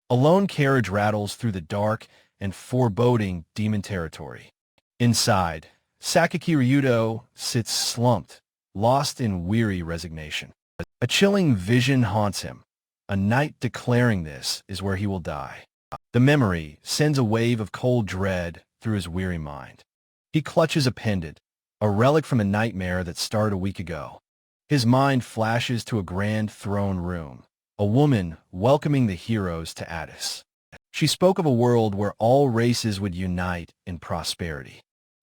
A lone carriage rattles through the dark and foreboding demon territory. Inside, Sakaki Ryudo sits slumped, lost in weary resignation. A chilling vision haunts him. A night declaring this is where he will die. The memory sends a wave of cold dread through his weary mind. He clutches a pendant, a relic from a nightmare that started a week ago. His mind flashes to a grand throne room, a woman welcoming the heroes to Addis. She spoke of a world where all races would unite in prosperity.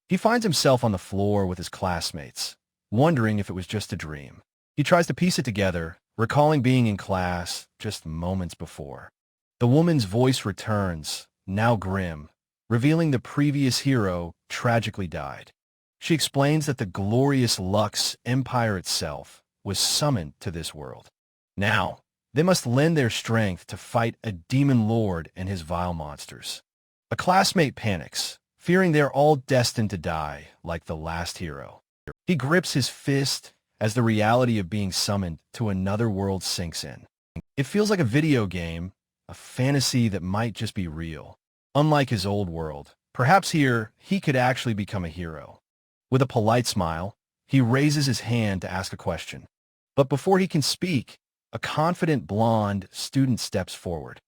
He finds himself on the floor with his classmates, wondering if it was just a dream. He tries to piece it together, recalling being in class just moments before. The woman's voice returns, now grim, revealing the previous hero tragically died. She explains that the glorious Lux Empire itself was summoned to this world. Now, they must lend their strength to fight a demon lord and his vile monsters. A classmate panics, fearing they're all destined to die like the last hero. He grips his fist as the reality of being summoned to another world sinks in. It feels like a video game, a fantasy that might just be real. Unlike his old world, perhaps here he could actually become a hero. With a polite smile, he raises his hand to ask a question. But before he can speak, a confident blonde student steps forward.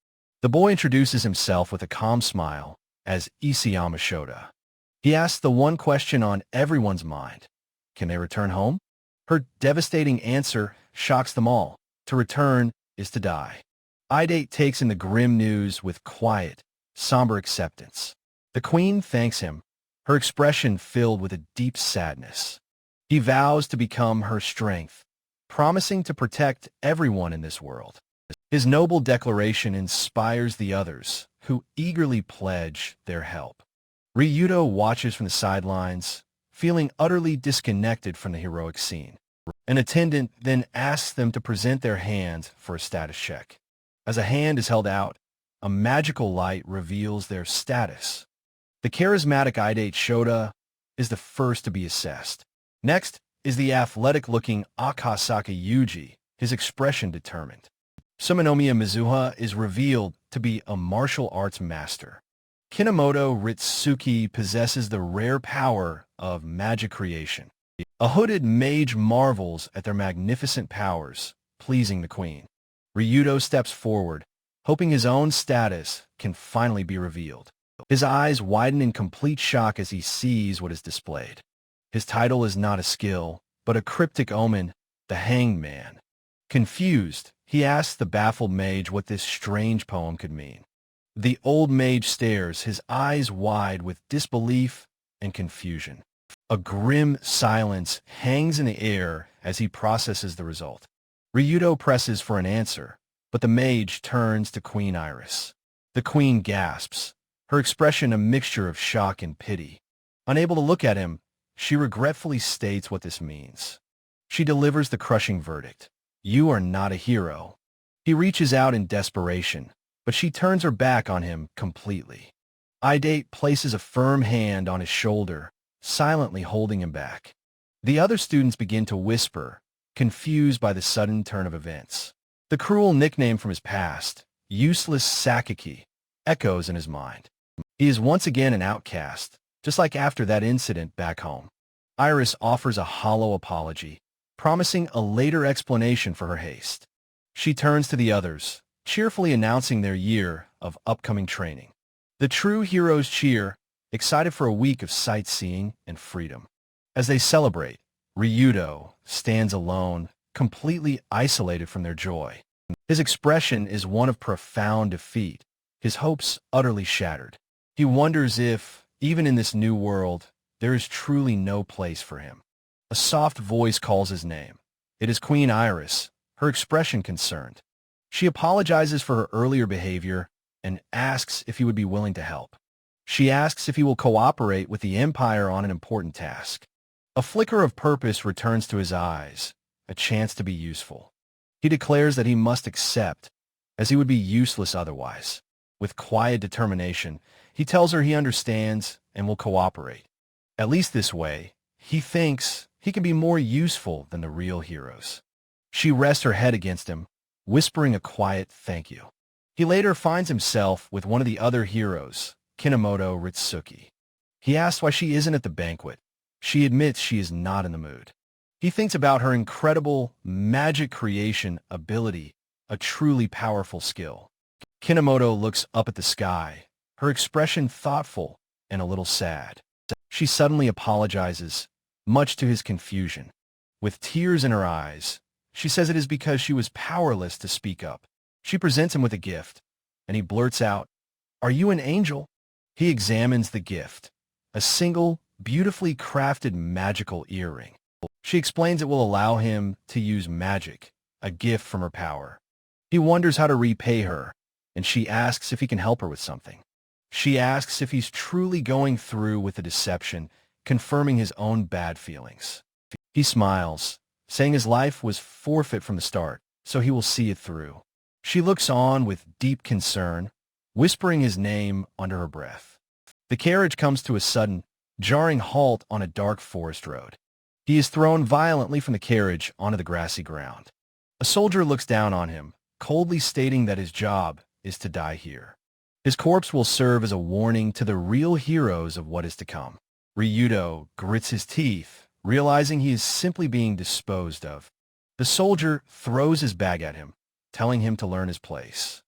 The boy introduces himself with a calm smile as Isayama Shota. He asks the one question on everyone's mind. Can they return home? Her devastating answer shocks them all. To return is to die. Idate takes in the grim news with quiet, somber acceptance. The queen thanks him, her expression filled with a deep sadness. He vows to become her strength, promising to protect everyone in this world. His noble declaration inspires the others, who eagerly pledge their help. Ryudo watches from the sidelines, feeling utterly disconnected from the heroic scene. An attendant then asks them to present their hand for a status check. As a hand is held out, a magical light reveals their status. The charismatic Idate Shota is the first to be assessed. Next is the athletic-looking Akasaka Yuji, his expression determined. Suminomiya Mizuha is revealed to be a martial arts master. Kinomoto Ritsuki possesses the rare power of magic creation. A hooded mage marvels at their magnificent powers, pleasing the queen. Ryudo steps forward, hoping his own status can finally be revealed. His eyes widen in complete shock as he sees what is displayed. His title is not a skill, but a cryptic omen, the hangman. Confused, he asks the baffled mage what this strange poem could mean. The old mage stares, his eyes wide with disbelief and confusion. A grim silence hangs in the air as he processes the result. Ryudo presses for an answer, but the mage turns to Queen Iris. The queen gasps, her expression a mixture of shock and pity. Unable to look at him, she regretfully states what this means. She delivers the crushing verdict. You are not a hero. He reaches out in desperation, but she turns her back on him completely. Idate places a firm hand on his shoulder, silently holding him back. The other students begin to whisper, confused by the sudden turn of events. The cruel nickname from his past, Useless Sakaki, echoes in his mind. He is once again an outcast, just like after that incident back home. Iris offers a hollow apology, promising a later explanation for her haste. She turns to the others, cheerfully announcing their year of upcoming training. The true heroes cheer, excited for a week of sightseeing and freedom. As they celebrate, Ryudo stands alone, completely isolated from their joy. His expression is one of profound defeat, his hopes utterly shattered. He wonders if, even in this new world, there is truly no place for him. A soft voice calls his name. It is Queen Iris, her expression concerned. She apologizes for her earlier behavior and asks if he would be willing to help. She asks if he will cooperate with the Empire on an important task. A flicker of purpose returns to his eyes, a chance to be useful. He declares that he must accept, as he would be useless otherwise. With quiet determination, he tells her he understands and will cooperate. At least this way, he thinks he can be more useful than the real heroes. She rests her head against him, whispering a quiet thank you. He later finds himself with one of the other heroes, Kinomoto Ritsuki. He asks why she isn't at the banquet. She admits she is not in the mood. He thinks about her incredible magic creation ability, a truly powerful skill. Kinomoto looks up at the sky, her expression thoughtful and a little sad. She suddenly apologizes, much to his confusion. With tears in her eyes, she says it is because she was powerless to speak up. She presents him with a gift, and he blurts out, "Are you an angel?" He examines the gift, a single, beautifully crafted magical earring. She explains it will allow him to use magic, a gift from her power. He wonders how to repay her, and she asks if he can help her with something. She asks if he's truly going through with the deception, confirming his own bad feelings. He smiles, saying his life was forfeit from the start, so he will see it through. She looks on with deep concern, whispering his name under her breath. The carriage comes to a sudden, jarring halt on a dark forest road. He is thrown violently from the carriage onto the grassy ground. A soldier looks down on him, coldly stating that his job is to die here. His corpse will serve as a warning to the real heroes of what is to come. Ryudo grits his teeth, realizing he is simply being disposed of. The soldier throws his bag at him, telling him to learn his place.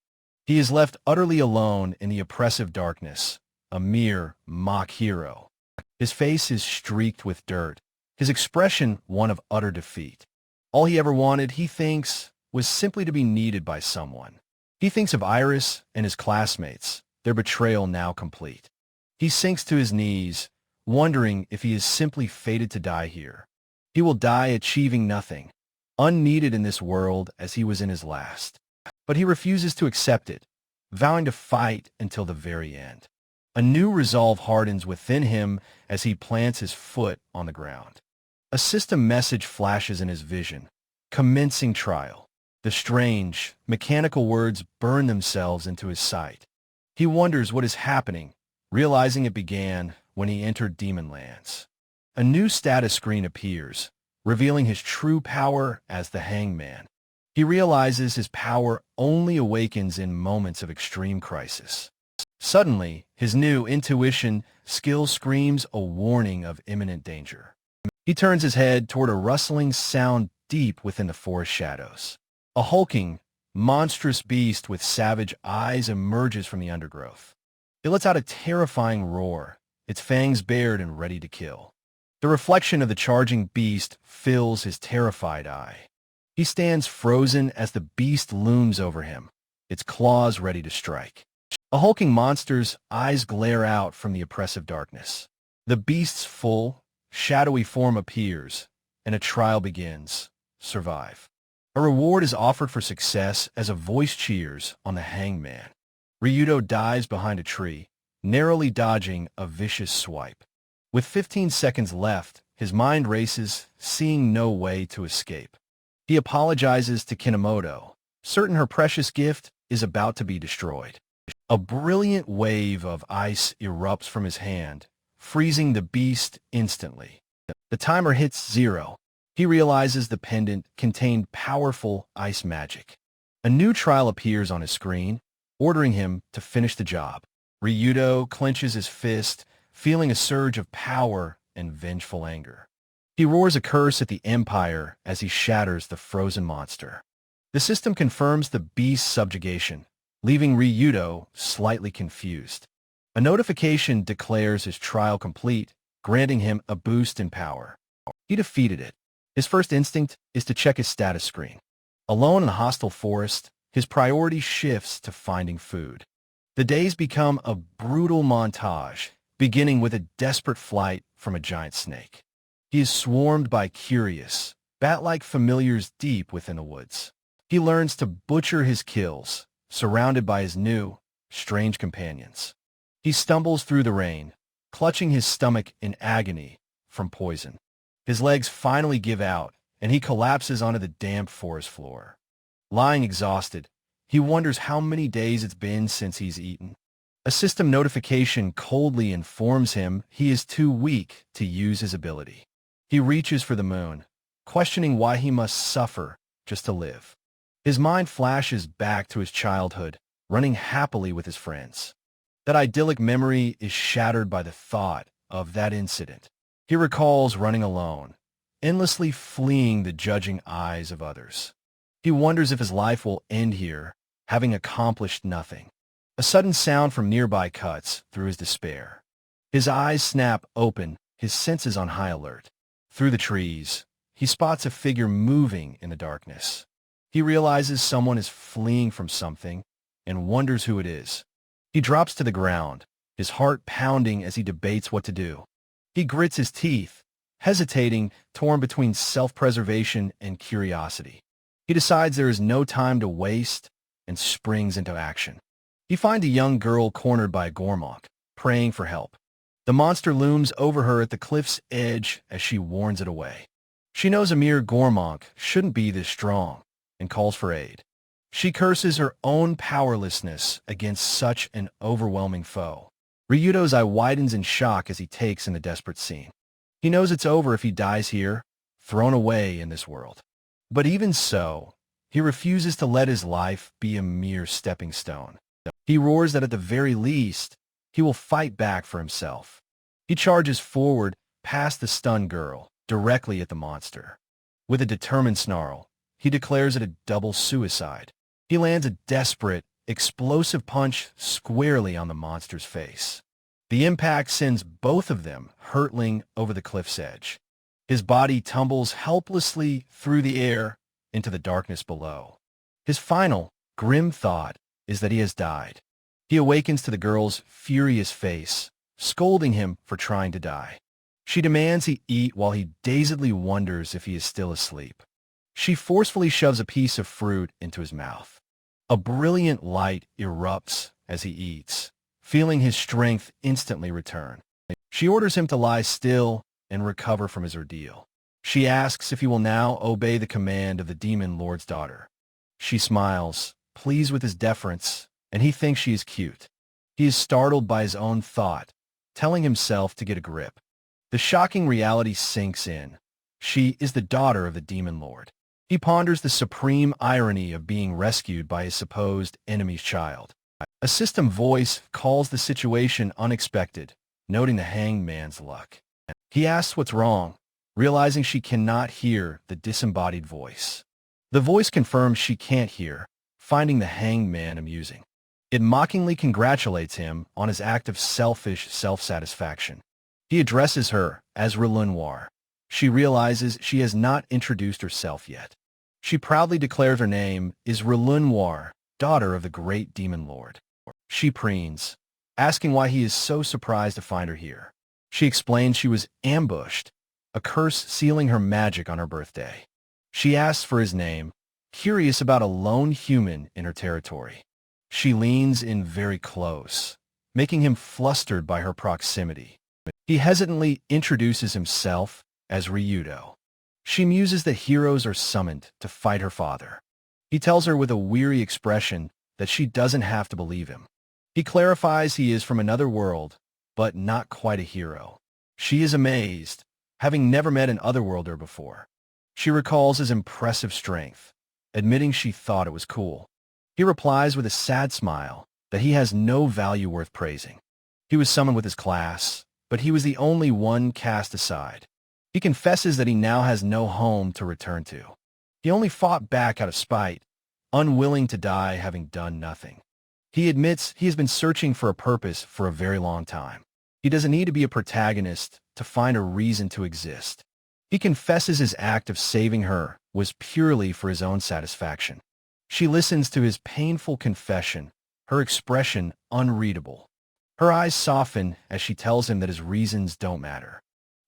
He is left utterly alone in the oppressive darkness, a mere mock hero. His face is streaked with dirt, his expression one of utter defeat. All he ever wanted, he thinks, was simply to be needed by someone. He thinks of Iris and his classmates, their betrayal now complete. He sinks to his knees, wondering if he is simply fated to die here. He will die achieving nothing, unneeded in this world as he was in his last. But he refuses to accept it, vowing to fight until the very end. A new resolve hardens within him as he plants his foot on the ground. A system message flashes in his vision, commencing trial. The strange, mechanical words burn themselves into his sight. He wonders what is happening, realizing it began when he entered Demon Lands. A new status screen appears, revealing his true power as the hangman. He realizes his power only awakens in moments of extreme crisis. Suddenly, his new intuition skill screams a warning of imminent danger. He turns his head toward a rustling sound deep within the forest shadows. A hulking, monstrous beast with savage eyes emerges from the undergrowth. It lets out a terrifying roar, its fangs bared and ready to kill. The reflection of the charging beast fills his terrified eye. He stands frozen as the beast looms over him, its claws ready to strike. A hulking monster's eyes glare out from the oppressive darkness. The beast's full, shadowy form appears, and a trial begins. Survive. A reward is offered for success as a voice cheers on the hangman. Ryudo dives behind a tree, narrowly dodging a vicious swipe. With 15 seconds left, his mind races, seeing no way to escape. He apologizes to Kinomoto, certain her precious gift is about to be destroyed. A brilliant wave of ice erupts from his hand, freezing the beast instantly. The timer hits 0. He realizes the pendant contained powerful ice magic. A new trial appears on his screen, ordering him to finish the job. Ryudo clenches his fist, feeling a surge of power and vengeful anger. He roars a curse at the Empire as he shatters the frozen monster. The system confirms the beast's subjugation, leaving Ryudo slightly confused. A notification declares his trial complete, granting him a boost in power. He defeated it. His first instinct is to check his status screen. Alone in a hostile forest, his priority shifts to finding food. The days become a brutal montage, beginning with a desperate flight from a giant snake. He is swarmed by curious, bat-like familiars deep within the woods. He learns to butcher his kills, surrounded by his new, strange companions. He stumbles through the rain, clutching his stomach in agony from poison. His legs finally give out, and he collapses onto the damp forest floor. Lying exhausted, he wonders how many days it's been since he's eaten. A system notification coldly informs him he is too weak to use his ability. He reaches for the moon, questioning why he must suffer just to live. His mind flashes back to his childhood, running happily with his friends. That idyllic memory is shattered by the thought of that incident. He recalls running alone, endlessly fleeing the judging eyes of others. He wonders if his life will end here, having accomplished nothing. A sudden sound from nearby cuts through his despair. His eyes snap open, his senses on high alert. Through the trees, he spots a figure moving in the darkness. He realizes someone is fleeing from something and wonders who it is. He drops to the ground, his heart pounding as he debates what to do. He grits his teeth, hesitating, torn between self-preservation and curiosity. He decides there is no time to waste and springs into action. He finds a young girl cornered by a gormok, praying for help. The monster looms over her at the cliff's edge as she warns it away. She knows a mere gormok shouldn't be this strong and calls for aid. She curses her own powerlessness against such an overwhelming foe. Ryudo's eye widens in shock as he takes in the desperate scene. He knows it's over if he dies here, thrown away in this world. But even so, he refuses to let his life be a mere stepping stone. He roars that at the very least, he will fight back for himself. He charges forward past the stunned girl, directly at the monster. With a determined snarl, he declares it a double suicide. He lands a desperate, explosive punch squarely on the monster's face. The impact sends both of them hurtling over the cliff's edge. His body tumbles helplessly through the air into the darkness below. His final, grim thought is that he has died. He awakens to the girl's furious face, scolding him for trying to die. She demands he eat while he dazedly wonders if he is still asleep. She forcefully shoves a piece of fruit into his mouth. A brilliant light erupts as he eats, feeling his strength instantly return. She orders him to lie still and recover from his ordeal. She asks if he will now obey the command of the demon lord's daughter. She smiles, pleased with his deference, and he thinks she is cute. He is startled by his own thought, telling himself to get a grip. The shocking reality sinks in. She is the daughter of the demon lord. He ponders the supreme irony of being rescued by his supposed enemy's child. A system voice calls the situation unexpected, noting the hangman's luck. He asks what's wrong, realizing she cannot hear the disembodied voice. The voice confirms she can't hear, finding the hangman amusing. It mockingly congratulates him on his act of selfish self-satisfaction. He addresses her as Relenoir. She realizes she has not introduced herself yet. She proudly declares her name is Relenoir, daughter of the great demon lord. She preens, asking why he is so surprised to find her here. She explains she was ambushed, a curse sealing her magic on her birthday. She asks for his name, curious about a lone human in her territory. She leans in very close, making him flustered by her proximity. He hesitantly introduces himself as Ryudo. She muses that heroes are summoned to fight her father. He tells her with a weary expression that she doesn't have to believe him. He clarifies he is from another world, but not quite a hero. She is amazed, having never met an otherworlder before. She recalls his impressive strength, admitting she thought it was cool. He replies with a sad smile that he has no value worth praising. He was summoned with his class, but he was the only one cast aside. He confesses that he now has no home to return to. He only fought back out of spite, unwilling to die having done nothing. He admits he has been searching for a purpose for a very long time. He doesn't need to be a protagonist to find a reason to exist. He confesses his act of saving her was purely for his own satisfaction. She listens to his painful confession, her expression unreadable. Her eyes soften as she tells him that his reasons don't matter.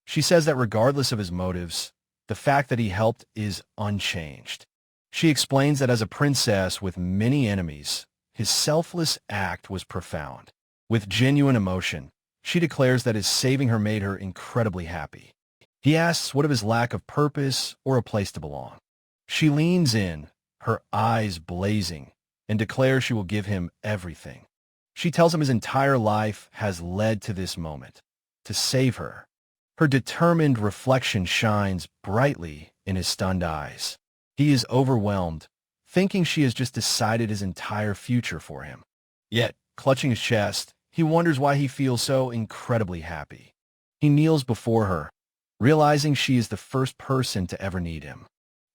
She says that regardless of his motives, the fact that he helped is unchanged. She explains that as a princess with many enemies, his selfless act was profound. With genuine emotion, she declares that his saving her made her incredibly happy. He asks what of his lack of purpose or a place to belong. She leans in, her eyes blazing, and declares she will give him everything. She tells him his entire life has led to this moment, to save her. Her determined reflection shines brightly in his stunned eyes. He is overwhelmed, thinking she has just decided his entire future for him. Yet, clutching his chest, he wonders why he feels so incredibly happy. He kneels before her, realizing she is the first person to ever need him.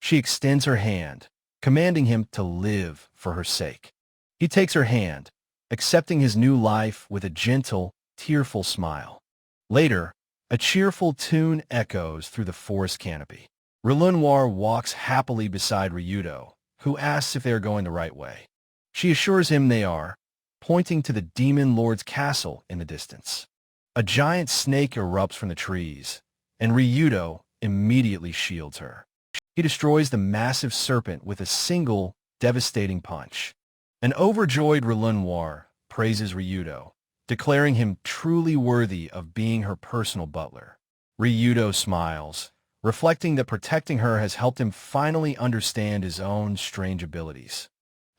She extends her hand, commanding him to live for her sake. He takes her hand, accepting his new life with a gentle, tearful smile. Later, a cheerful tune echoes through the forest canopy. Relenoir walks happily beside Ryudo, who asks if they are going the right way. She assures him they are, pointing to the demon lord's castle in the distance. A giant snake erupts from the trees, and Ryudo immediately shields her. He destroys the massive serpent with a single, devastating punch. An overjoyed Relenoir praises Ryudo, declaring him truly worthy of being her personal butler. Ryudo smiles, reflecting that protecting her has helped him finally understand his own strange abilities.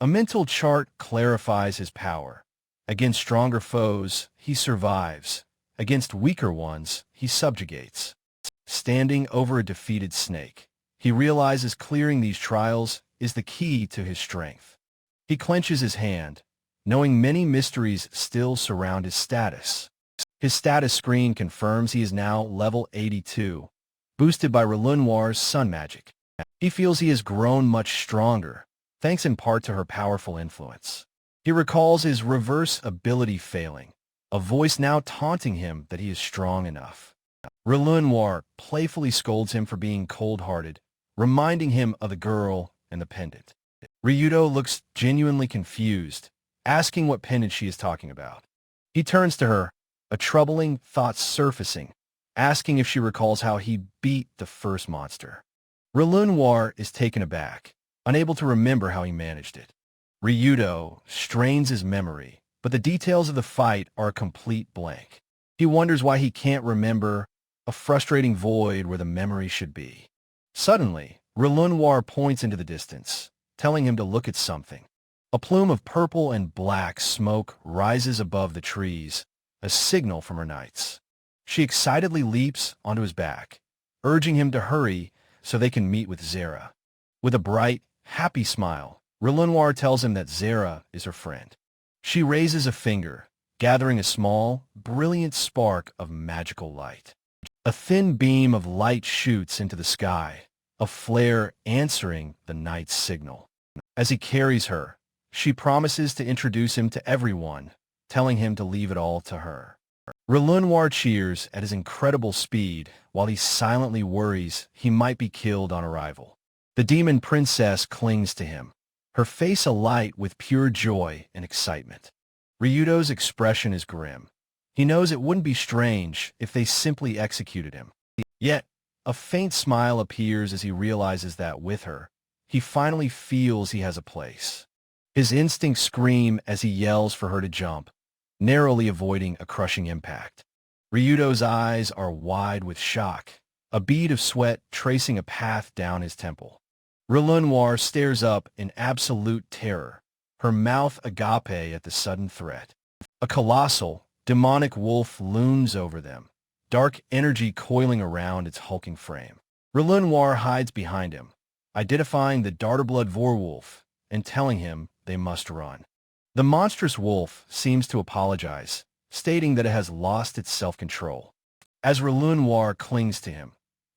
A mental chart clarifies his power. Against stronger foes, he survives. Against weaker ones, he subjugates. Standing over a defeated snake, he realizes clearing these trials is the key to his strength. He clenches his hand, knowing many mysteries still surround his status. His status screen confirms he is now level 82, boosted by Relenoir's sun magic. He feels he has grown much stronger, thanks in part to her powerful influence. He recalls his reverse ability failing, a voice now taunting him that he is strong enough. Relenoir playfully scolds him for being cold-hearted, reminding him of the girl and the pendant. Ryudo looks genuinely confused, asking what pendant she is talking about. He turns to her, a troubling thought surfacing, asking if she recalls how he beat the first monster. Relenoir is taken aback, unable to remember how he managed it. Ryudo strains his memory, but the details of the fight are a complete blank. He wonders why he can't remember, a frustrating void where the memory should be. Suddenly, Relenoir points into the distance, telling him to look at something. A plume of purple and black smoke rises above the trees, a signal from her knights. She excitedly leaps onto his back, urging him to hurry so they can meet with Zara. With a bright, happy smile, Relenoir tells him that Zara is her friend. She raises a finger, gathering a small, brilliant spark of magical light. A thin beam of light shoots into the sky, a flare answering the knight's signal. As he carries her, she promises to introduce him to everyone, telling him to leave it all to her. Relenoir cheers at his incredible speed while he silently worries he might be killed on arrival. The demon princess clings to him, her face alight with pure joy and excitement. Ryudo's expression is grim. He knows it wouldn't be strange if they simply executed him. Yet, a faint smile appears as he realizes that with her, he finally feels he has a place. His instincts scream as he yells for her to jump, narrowly avoiding a crushing impact. Ryudo's eyes are wide with shock, a bead of sweat tracing a path down his temple. Relenoir stares up in absolute terror, her mouth agape at the sudden threat. A colossal, demonic wolf looms over them, dark energy coiling around its hulking frame. Relenoir hides behind him, identifying the Darterblood Vorwolf and telling him they must run. The monstrous wolf seems to apologize, stating that it has lost its self-control. As Relenoir clings to him,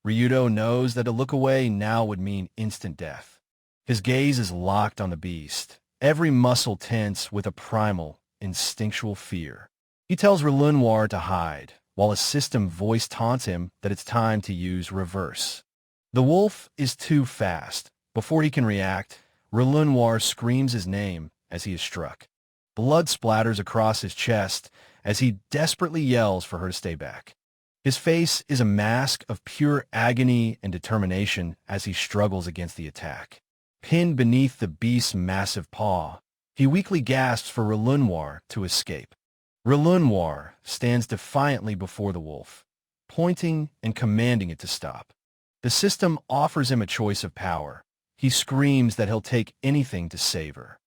Ryudo knows that to look away now would mean instant death. His gaze is locked on the beast, every muscle tense with a primal, instinctual fear. He tells Relenoir to hide, while a system voice taunts him that it's time to use reverse. The wolf is too fast. Before he can react, Relenoir screams his name as he is struck. Blood splatters across his chest as he desperately yells for her to stay back. His face is a mask of pure agony and determination as he struggles against the attack. Pinned beneath the beast's massive paw, he weakly gasps for Relenoir to escape. Relenoir stands defiantly before the wolf, pointing and commanding it to stop. The system offers him a choice of power. He screams that he'll take anything to save her.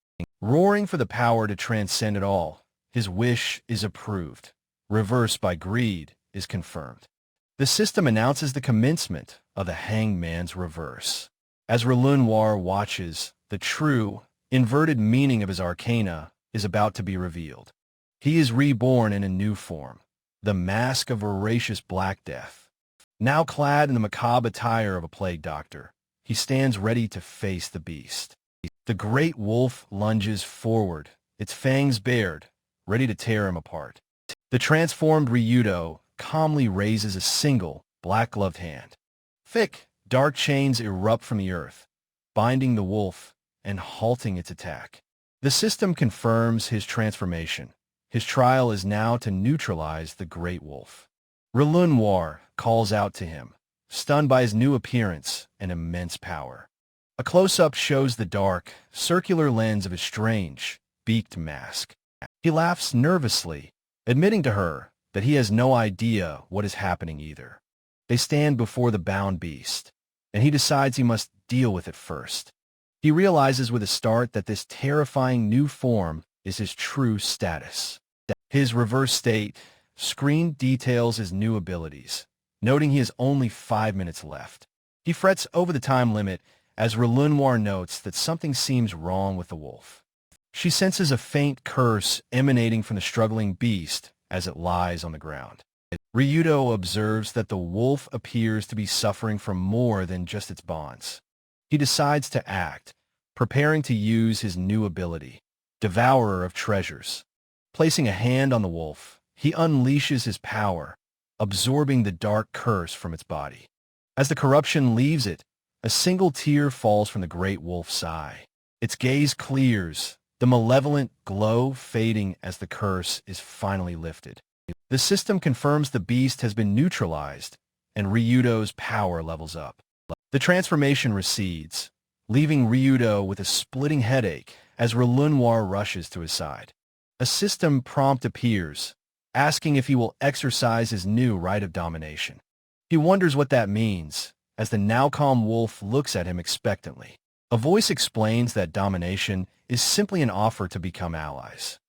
Roaring for the power to transcend it all, his wish is approved. Reversed by greed is confirmed. The system announces the commencement of the hangman's reverse. As Relenoir watches, the true, inverted meaning of his arcana is about to be revealed. He is reborn in a new form, the mask of voracious Black Death. Now clad in the macabre attire of a plague doctor, he stands ready to face the beast. The great wolf lunges forward, its fangs bared, ready to tear him apart. The transformed Ryudo calmly raises a single, black-gloved hand. Thick, dark chains erupt from the earth, binding the wolf and halting its attack. The system confirms his transformation. His trial is now to neutralize the great wolf. Relenoir calls out to him, stunned by his new appearance and immense power. A close-up shows the dark, circular lens of his strange, beaked mask. He laughs nervously, admitting to her that he has no idea what is happening either. They stand before the bound beast, and he decides he must deal with it first. He realizes with a start that this terrifying new form is his true status. His reverse state screen details his new abilities, noting he has only 5 minutes left. He frets over the time limit as Relenoir notes that something seems wrong with the wolf. She senses a faint curse emanating from the struggling beast as it lies on the ground. Ryudo observes that the wolf appears to be suffering from more than just its bonds. He decides to act, preparing to use his new ability, Devourer of Treasures. Placing a hand on the wolf, he unleashes his power, absorbing the dark curse from its body. As the corruption leaves it, a single tear falls from the great wolf's eye. Its gaze clears, the malevolent glow fading as the curse is finally lifted. The system confirms the beast has been neutralized, and Ryudo's power levels up. The transformation recedes, leaving Ryudo with a splitting headache as Relenoir rushes to his side. A system prompt appears, asking if he will exercise his new right of domination. He wonders what that means, as the now calm wolf looks at him expectantly. A voice explains that domination is simply an offer to become allies.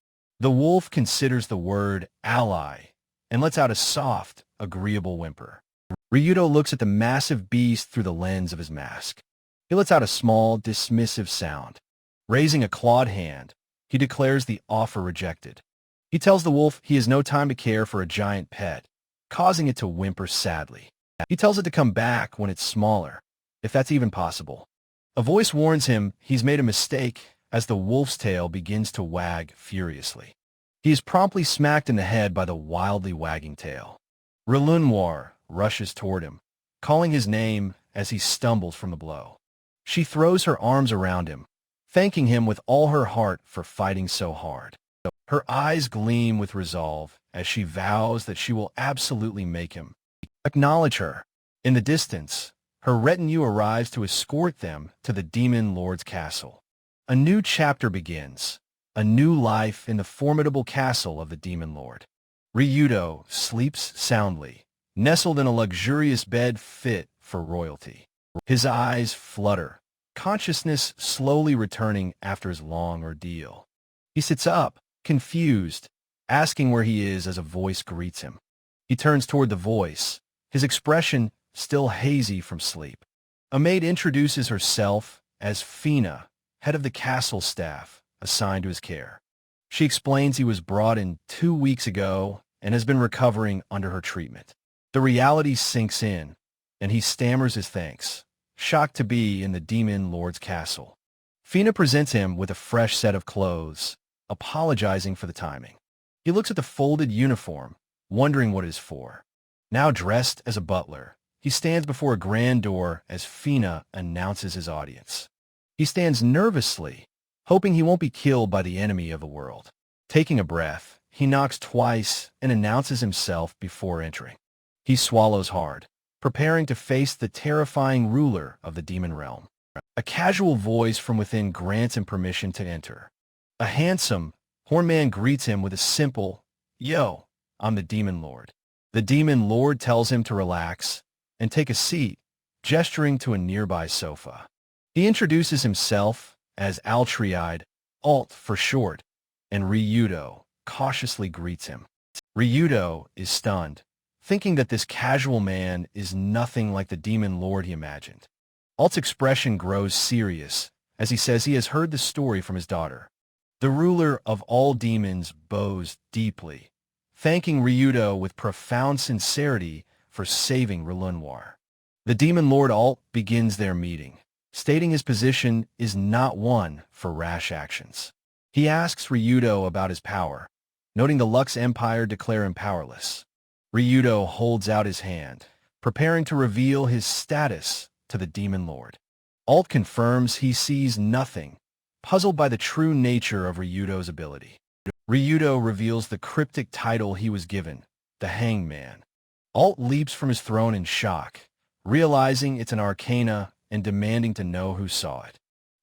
The wolf considers the word ally and lets out a soft, agreeable whimper. Ryudo looks at the massive beast through the lens of his mask. He lets out a small, dismissive sound. Raising a clawed hand, he declares the offer rejected. He tells the wolf he has no time to care for a giant pet, causing it to whimper sadly. He tells it to come back when it's smaller, if that's even possible. A voice warns him he's made a mistake as the wolf's tail begins to wag furiously. He is promptly smacked in the head by the wildly wagging tail. Relenoir rushes toward him, calling his name as he stumbles from the blow. She throws her arms around him, thanking him with all her heart for fighting so hard. Her eyes gleam with resolve as she vows that she will absolutely make him acknowledge her. In the distance, her retinue arrives to escort them to the Demon Lord's castle. A new chapter begins, a new life in the formidable castle of the Demon Lord. Ryudo sleeps soundly, nestled in a luxurious bed fit for royalty. His eyes flutter, consciousness slowly returning after his long ordeal. He sits up, confused, asking where he is as a voice greets him. He turns toward the voice, his expression still hazy from sleep. A maid introduces herself as Fina, head of the castle staff assigned to his care. She explains he was brought in 2 weeks ago and has been recovering under her treatment. The reality sinks in, and he stammers his thanks, shocked to be in the Demon Lord's castle. Fina presents him with a fresh set of clothes, apologizing for the timing. He looks at the folded uniform, wondering what it is for. Now dressed as a butler, he stands before a grand door as Fina announces his audience. He stands nervously, hoping he won't be killed by the enemy of the world. Taking a breath, he knocks twice and announces himself before entering. He swallows hard, preparing to face the terrifying ruler of the demon realm. A casual voice from within grants him permission to enter. A handsome, horned man greets him with a simple, "Yo, I'm the Demon Lord." The Demon Lord tells him to relax and take a seat, gesturing to a nearby sofa. He introduces himself as Altriide, Alt for short, and Ryudo cautiously greets him. Ryudo is stunned, thinking that this casual man is nothing like the Demon Lord he imagined. Alt's expression grows serious as he says he has heard the story from his daughter. The ruler of all demons bows deeply, thanking Ryudo with profound sincerity for saving Relenoir. The demon lord Alt begins their meeting, stating his position is not one for rash actions. He asks Ryudo about his power, noting the Lux Empire declare him powerless. Ryudo holds out his hand, preparing to reveal his status to the demon lord. Alt confirms he sees nothing, puzzled by the true nature of Ryudo's ability. Ryudo reveals the cryptic title he was given, the hangman. Alt leaps from his throne in shock, realizing it's an arcana and demanding to know who saw it.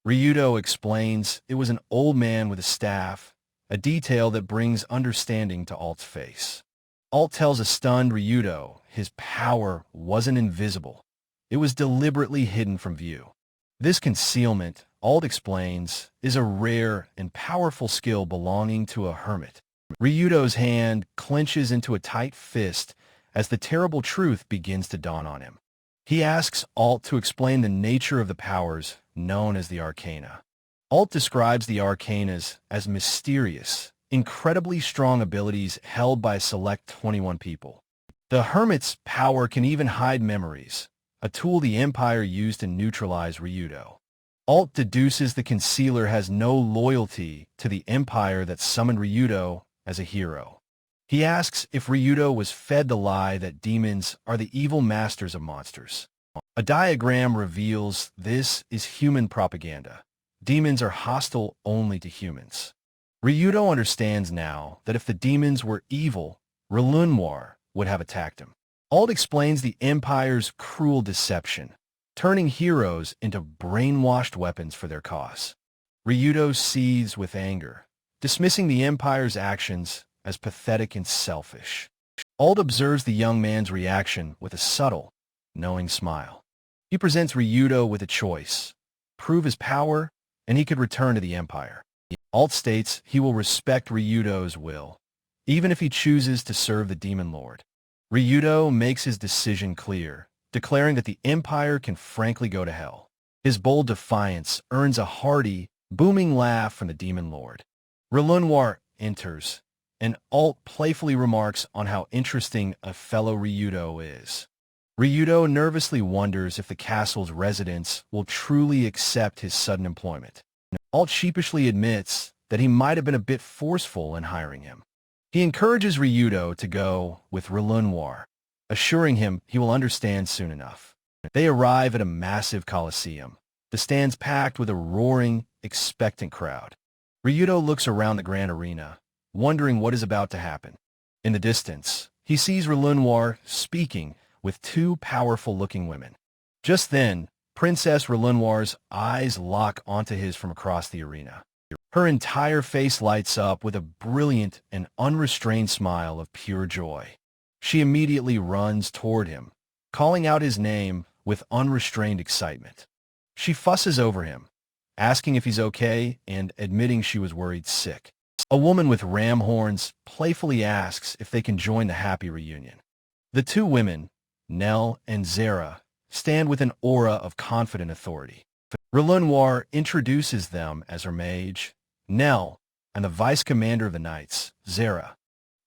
Ryudo explains it was an old man with a staff, a detail that brings understanding to Alt's face. Alt tells a stunned Ryudo his power wasn't invisible. It was deliberately hidden from view. This concealment, Alt explains, is a rare and powerful skill belonging to a hermit. Ryudo's hand clenches into a tight fist as the terrible truth begins to dawn on him. He asks Alt to explain the nature of the powers known as the Arcana. Alt describes the Arcanas as mysterious, incredibly strong abilities held by a select 21 people. The Hermit's power can even hide memories, a tool the Empire used to neutralize Ryudo. Alt deduces the Concealer has no loyalty to the Empire that summoned Ryudo as a hero. He asks if Ryudo was fed the lie that demons are the evil masters of monsters. A diagram reveals this is human propaganda. Demons are hostile only to humans. Ryudo understands now that if the demons were evil, Relenoir would have attacked him. Alt explains the Empire's cruel deception, turning heroes into brainwashed weapons for their cause. Ryudo seethes with anger, dismissing the Empire's actions as pathetic and selfish. Alt observes the young man's reaction with a subtle, knowing smile. He presents Ryudo with a choice: prove his power, and he could return to the Empire. Alt states he will respect Ryudo's will, even if he chooses to serve the Demon Lord. Ryudo makes his decision clear, declaring that the Empire can frankly go to hell. His bold defiance earns a hearty, booming laugh from the Demon Lord. Relenoir enters, and Alt playfully remarks on how interesting a fellow Ryudo is. Ryudo nervously wonders if the castle's residents will truly accept his sudden employment. Alt sheepishly admits that he might have been a bit forceful in hiring him. He encourages Ryudo to go with Relenoir, assuring him he will understand soon enough. They arrive at a massive coliseum, the stands packed with a roaring, expectant crowd. Ryudo looks around the grand arena, wondering what is about to happen. In the distance, he sees Relenoir speaking with two powerful-looking women. Just then, Princess Relenoir's eyes lock onto his from across the arena. Her entire face lights up with a brilliant and unrestrained smile of pure joy. She immediately runs toward him, calling out his name with unrestrained excitement. She fusses over him, asking if he's okay and admitting she was worried sick. A woman with ram horns playfully asks if they can join the happy reunion. The two women, Nell and Zara, stand with an aura of confident authority. Relenoir introduces them as her mage, Nell, and the vice commander of the knights, Zara.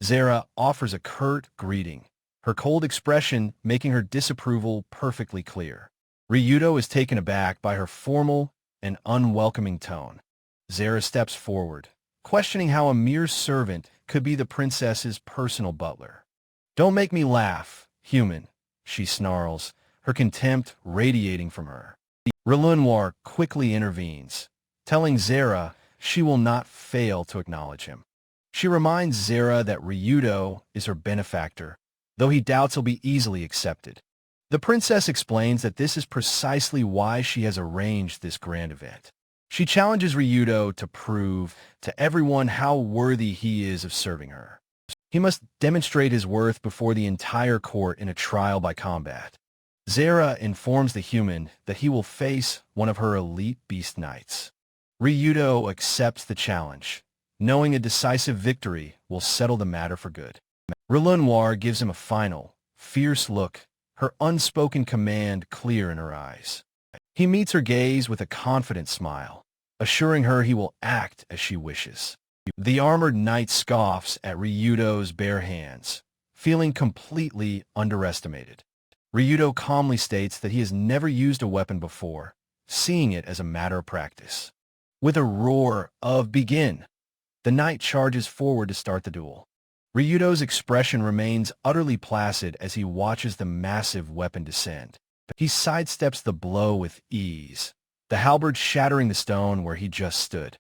Zara offers a curt greeting, her cold expression making her disapproval perfectly clear. Ryudo is taken aback by her formal and unwelcoming tone. Zara steps forward, questioning how a mere servant could be the princess's personal butler. "Don't make me laugh, human," she snarls, her contempt radiating from her. Relenoir quickly intervenes, telling Zara she will not fail to acknowledge him. She reminds Zara that Ryudo is her benefactor, though he doubts he'll be easily accepted. The princess explains that this is precisely why she has arranged this grand event. She challenges Ryudo to prove to everyone how worthy he is of serving her. He must demonstrate his worth before the entire court in a trial by combat. Zara informs the human that he will face one of her elite beast knights. Ryudo accepts the challenge, knowing a decisive victory will settle the matter for good. Relenoir gives him a final, fierce look, her unspoken command clear in her eyes. He meets her gaze with a confident smile, assuring her he will act as she wishes. The armored knight scoffs at Ryudo's bare hands, feeling completely underestimated. Ryudo calmly states that he has never used a weapon before, seeing it as a matter of practice. With a roar of "Begin!" the knight charges forward to start the duel. Ryudo's expression remains utterly placid as he watches the massive weapon descend. He sidesteps the blow with ease, the halberd shattering the stone where he just stood.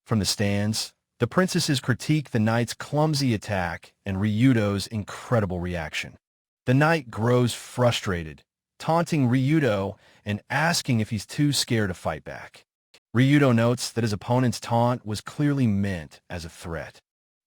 From the stands, the princesses critique the knight's clumsy attack and Ryudo's incredible reaction. The knight grows frustrated, taunting Ryudo and asking if he's too scared to fight back. Ryudo notes that his opponent's taunt was clearly meant as a threat.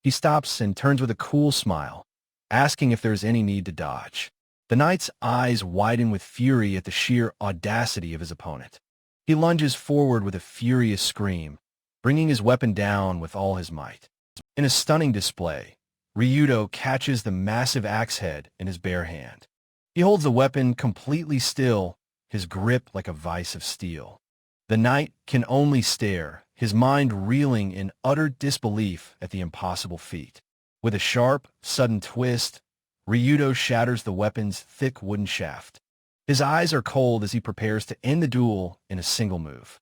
He stops and turns with a cool smile, asking if there's any need to dodge. The knight's eyes widen with fury at the sheer audacity of his opponent. He lunges forward with a furious scream, bringing his weapon down with all his might. In a stunning display, Ryudo catches the massive axe head in his bare hand. He holds the weapon completely still, his grip like a vice of steel. The knight can only stare, his mind reeling in utter disbelief at the impossible feat. With a sharp, sudden twist, Ryudo shatters the weapon's thick wooden shaft. His eyes are cold as he prepares to end the duel in a single move.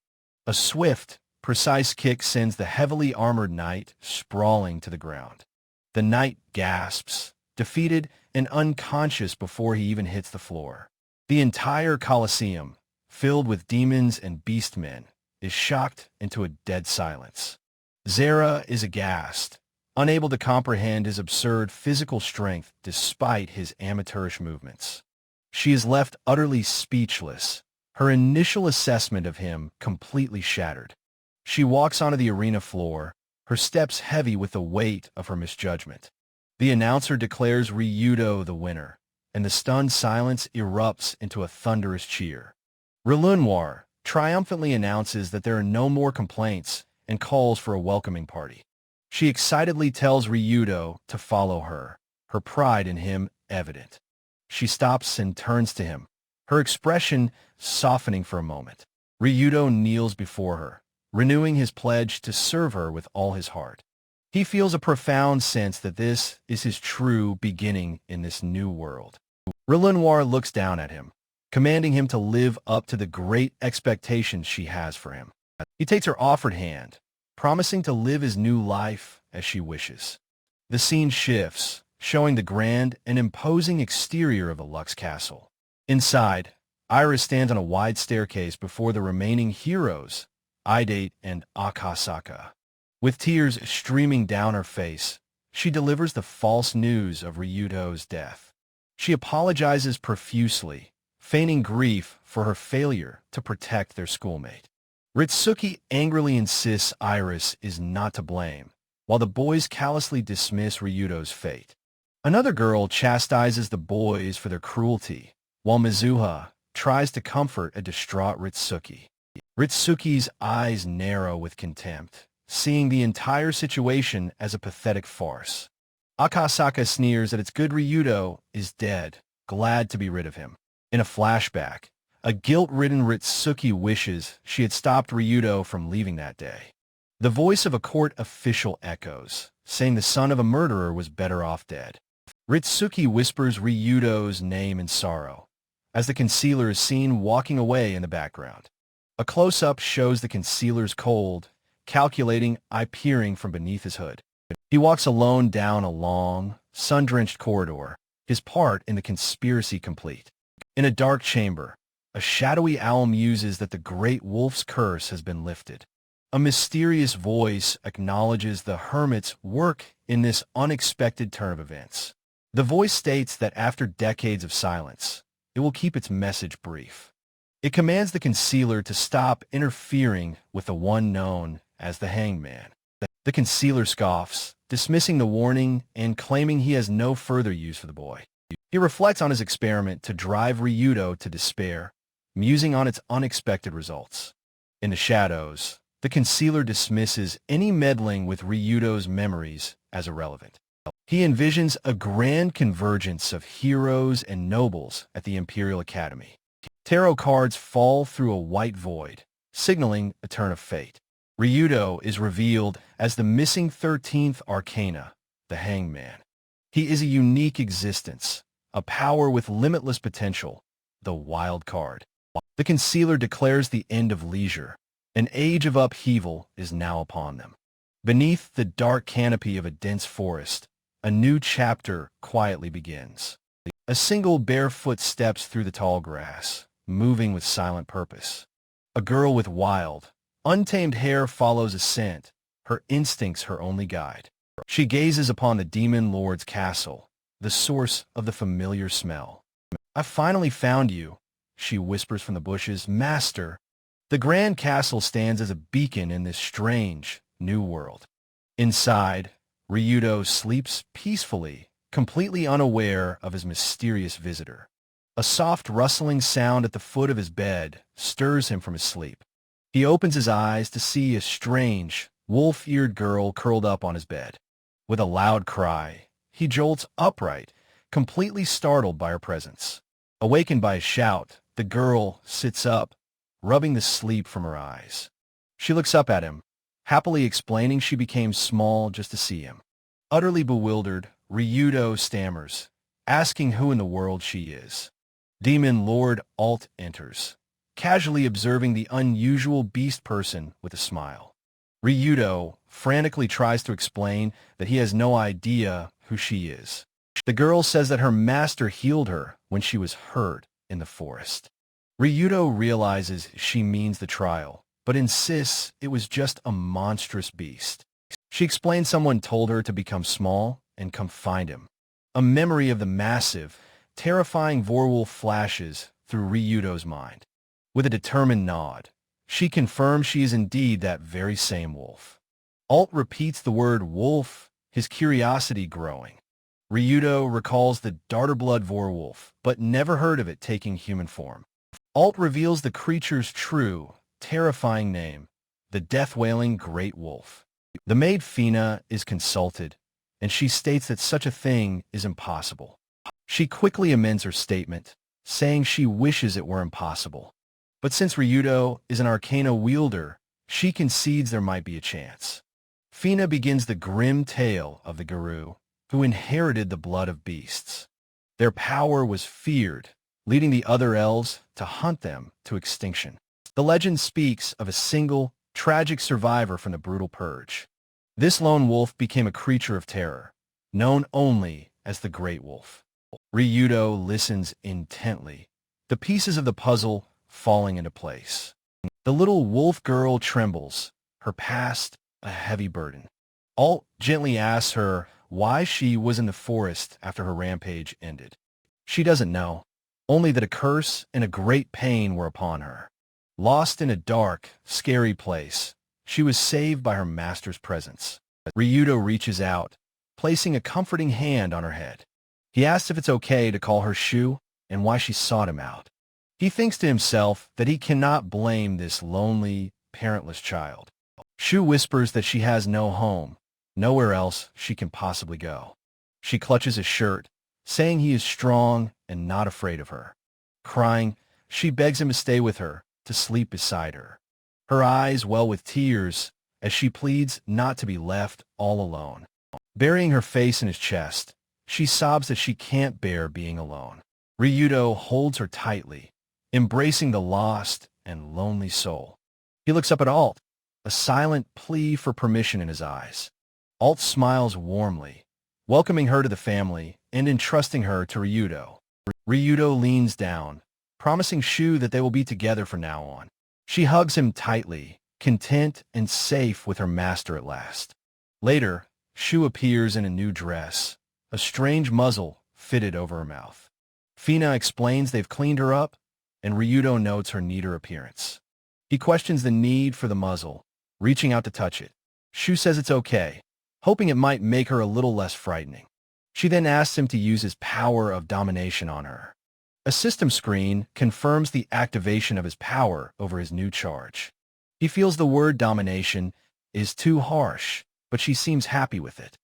A swift, precise kick sends the heavily armored knight sprawling to the ground. The knight gasps, defeated and unconscious before he even hits the floor. The entire Colosseum, filled with demons and beastmen, is shocked into a dead silence. Zara is aghast, unable to comprehend his absurd physical strength despite his amateurish movements. She is left utterly speechless, her initial assessment of him completely shattered. She walks onto the arena floor, her steps heavy with the weight of her misjudgment. The announcer declares Ryudo the winner, and the stunned silence erupts into a thunderous cheer. Relenoir triumphantly announces that there are no more complaints and calls for a welcoming party. She excitedly tells Ryudo to follow her, her pride in him evident. She stops and turns to him, her expression softening for a moment. Ryudo kneels before her, renewing his pledge to serve her with all his heart. He feels a profound sense that this is his true beginning in this new world. Relenoir looks down at him, commanding him to live up to the great expectations she has for him. He takes her offered hand, promising to live his new life as she wishes. The scene shifts, showing the grand and imposing exterior of a luxe castle. Inside, Iris stands on a wide staircase before the remaining heroes, Idate and Akasaka. With tears streaming down her face, she delivers the false news of Ryudo's death. She apologizes profusely, feigning grief for her failure to protect their schoolmate. Ritsuki angrily insists Iris is not to blame, while the boys callously dismiss Ryudo's fate. Another girl chastises the boys for their cruelty, while Mizuha tries to comfort a distraught Ritsuki. Ritsuki's eyes narrow with contempt, seeing the entire situation as a pathetic farce. Akasaka sneers that it's good Ryudo is dead, glad to be rid of him. In a flashback, a guilt-ridden Ritsuki wishes she had stopped Ryudo from leaving that day. The voice of a court official echoes, saying the son of a murderer was better off dead. Ritsuki whispers Ryudo's name in sorrow, as the concealer is seen walking away in the background. A close-up shows the concealer's cold, calculating eye peering from beneath his hood. He walks alone down a long, sun-drenched corridor, his part in the conspiracy complete. In a dark chamber, a shadowy owl muses that the great wolf's curse has been lifted. A mysterious voice acknowledges the hermit's work in this unexpected turn of events. The voice states that after decades of silence, it will keep its message brief. It commands the concealer to stop interfering with the one known as the hangman. The concealer scoffs, dismissing the warning and claiming he has no further use for the boy. He reflects on his experiment to drive Ryudo to despair, musing on its unexpected results. In the shadows, the concealer dismisses any meddling with Ryudo's memories as irrelevant. He envisions a grand convergence of heroes and nobles at the Imperial Academy. Tarot cards fall through a white void, signaling a turn of fate. Ryudo is revealed as the missing 13th arcana, the hangman. He is a unique existence, a power with limitless potential, the wild card. The concealer declares the end of leisure. An age of upheaval is now upon them. Beneath the dark canopy of a dense forest, a new chapter quietly begins. A single barefoot steps through the tall grass, moving with silent purpose. A girl with wild, untamed hair follows a scent, her instincts her only guide. She gazes upon the demon lord's castle, the source of the familiar smell. "I finally found you," she whispers from the bushes. "Master." The grand castle stands as a beacon in this strange, new world. Inside, Ryudo sleeps peacefully, completely unaware of his mysterious visitor. A soft rustling sound at the foot of his bed stirs him from his sleep. He opens his eyes to see a strange, wolf-eared girl curled up on his bed. With a loud cry, he jolts upright, completely startled by her presence. Awakened by a shout, the girl sits up, rubbing the sleep from her eyes. She looks up at him, happily explaining she became small just to see him. Utterly bewildered, Ryudo stammers, asking who in the world she is. Demon Lord Alt enters, casually observing the unusual beast person with a smile. Ryudo frantically tries to explain that he has no idea who she is. The girl says that her master healed her when she was hurt in the forest. Ryudo realizes she means the trial, but insists it was just a monstrous beast. She explains someone told her to become small and come find him. A memory of the massive, terrifying Vorwolf flashes through Ryudo's mind. With a determined nod, she confirms she is indeed that very same wolf. Alt repeats the word wolf, his curiosity growing. Ryudo recalls the Darterblood Vorwolf, but never heard of it taking human form. Alt reveals the creature's true, terrifying name, the death-wailing Great Wolf. The maid Fina is consulted, and she states that such a thing is impossible. She quickly amends her statement, saying she wishes it were impossible. But since Ryudo is an arcana wielder, she concedes there might be a chance. Fina begins the grim tale of the Guru, who inherited the blood of beasts. Their power was feared, leading the other elves to hunt them to extinction. The legend speaks of a single, tragic survivor from the brutal purge. This lone wolf became a creature of terror, known only as the Great Wolf. Ryudo listens intently, the pieces of the puzzle falling into place. The little wolf girl trembles, her past a heavy burden. Alt gently asks her why she was in the forest after her rampage ended. She doesn't know, only that a curse and a great pain were upon her. Lost in a dark, scary place, she was saved by her master's presence. Ryudo reaches out, placing a comforting hand on her head. He asks if it's okay to call her Shu and why she sought him out. He thinks to himself that he cannot blame this lonely, parentless child. Shu whispers that she has no home, nowhere else she can possibly go. She clutches his shirt, saying he is strong and not afraid of her. Crying, she begs him to stay with her, to sleep beside her. Her eyes well with tears as she pleads not to be left all alone. Burying her face in his chest, she sobs that she can't bear being alone. Ryudo holds her tightly, embracing the lost and lonely soul. He looks up at Alt, a silent plea for permission in his eyes. Alt smiles warmly, welcoming her to the family and entrusting her to Ryudo. Ryudo leans down, promising Shu that they will be together from now on. She hugs him tightly, content and safe with her master at last. Later, Shu appears in a new dress, a strange muzzle fitted over her mouth. Fina explains they've cleaned her up, and Ryudo notes her neater appearance. He questions the need for the muzzle, reaching out to touch it. Shu says it's okay, hoping it might make her a little less frightening. She then asks him to use his power of domination on her. A system screen confirms the activation of his power over his new charge. He feels the word domination is too harsh, but she seems happy with it.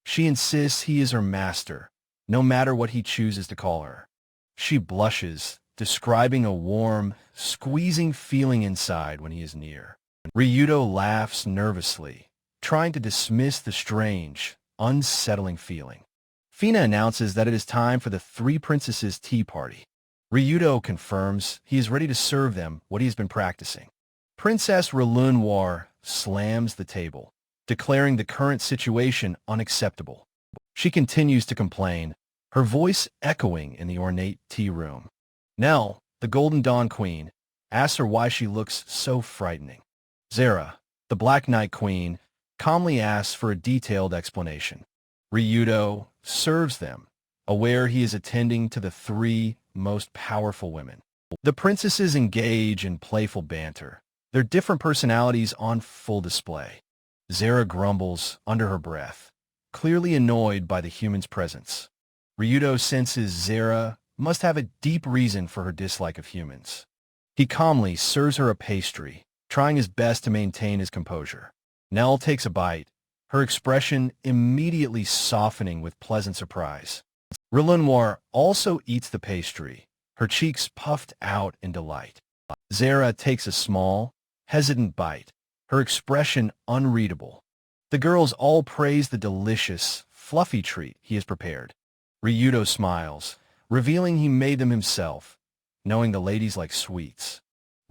She insists he is her master, no matter what he chooses to call her. She blushes, describing a warm, squeezing feeling inside when he is near. Ryudo laughs nervously, trying to dismiss the strange, unsettling feeling. Fina announces that it is time for the three princesses' tea party. Ryudo confirms he is ready to serve them what he has been practicing. Princess Relenoir slams the table, declaring the current situation unacceptable. She continues to complain, her voice echoing in the ornate tea room. Nell, the Golden Dawn Queen, asks her why she looks so frightening. Zara, the Black Knight Queen, calmly asks for a detailed explanation. Ryudo serves them, aware he is attending to the three most powerful women. The princesses engage in playful banter, their different personalities on full display. Zara grumbles under her breath, clearly annoyed by the human's presence. Ryudo senses Zara must have a deep reason for her dislike of humans. He calmly serves her a pastry, trying his best to maintain his composure. Nell takes a bite, her expression immediately softening with pleasant surprise. Relenoir also eats the pastry, her cheeks puffed out in delight. Zara takes a small, hesitant bite, her expression unreadable. The girls all praise the delicious, fluffy treat he has prepared. Ryudo smiles, revealing he made them himself, knowing the ladies like sweets.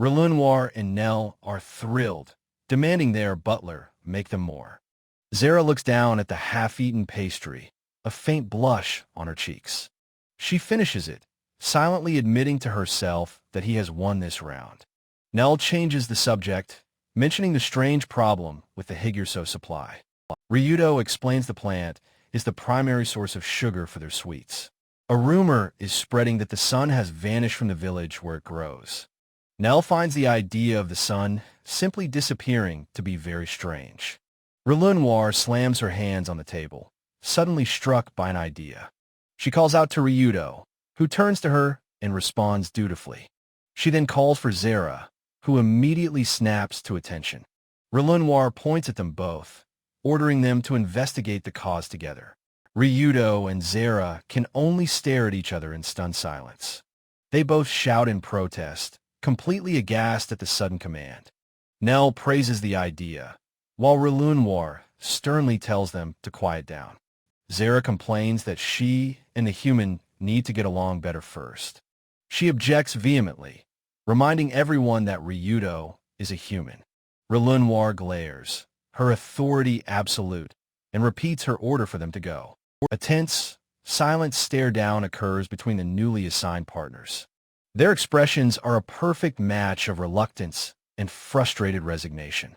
Relenoir and Nell are thrilled, demanding their butler make them more. Zara looks down at the half-eaten pastry, a faint blush on her cheeks. She finishes it, silently admitting to herself that he has won this round. Nell changes the subject, mentioning the strange problem with the Higurso supply. Ryudo explains the plant is the primary source of sugar for their sweets. A rumor is spreading that the sun has vanished from the village where it grows. Nell finds the idea of the sun simply disappearing to be very strange. Relenoir slams her hands on the table, suddenly struck by an idea. She calls out to Ryudo, who turns to her and responds dutifully. She then calls for Zara, who immediately snaps to attention. Relenoir points at them both, ordering them to investigate the cause together. Ryudo and Zara can only stare at each other in stunned silence. They both shout in protest, completely aghast at the sudden command. Nell praises the idea, while Relenoir sternly tells them to quiet down. Zara complains that she and the human need to get along better first. She objects vehemently, reminding everyone that Ryudo is a human. Relenoir glares, her authority absolute, and repeats her order for them to go. A tense, silent stare-down occurs between the newly assigned partners. Their expressions are a perfect match of reluctance and frustrated resignation.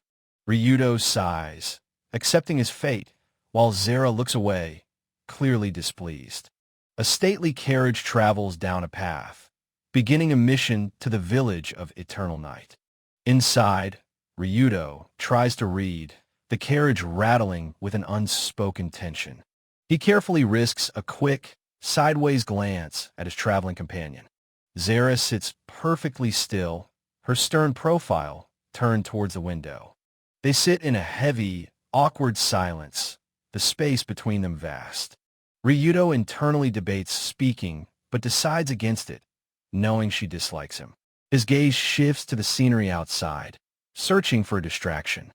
Ryudo sighs, accepting his fate, while Zara looks away, clearly displeased. A stately carriage travels down a path, beginning a mission to the village of Eternal Night. Inside, Ryudo tries to read, the carriage rattling with an unspoken tension. He carefully risks a quick, sideways glance at his traveling companion. Zara sits perfectly still, her stern profile turned towards the window. They sit in a heavy, awkward silence, the space between them vast. Ryudo internally debates speaking, but decides against it, knowing she dislikes him. His gaze shifts to the scenery outside, searching for a distraction.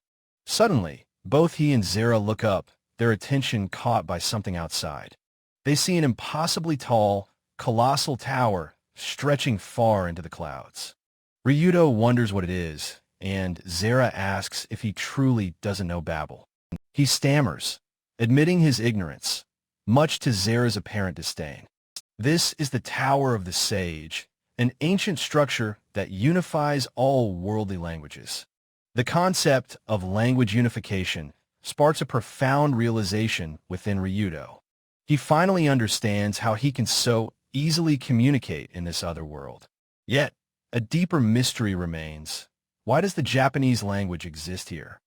Suddenly, both he and Zara look up, their attention caught by something outside. They see an impossibly tall, colossal tower stretching far into the clouds. Ryudo wonders what it is, and Zara asks if he truly doesn't know Babel. He stammers, admitting his ignorance, much to Zara's apparent disdain. This is the Tower of the Sage, an ancient structure that unifies all worldly languages. The concept of language unification sparks a profound realization within Ryudo. He finally understands how he can so easily communicate in this other world. Yet, a deeper mystery remains. Why does the Japanese language exist here?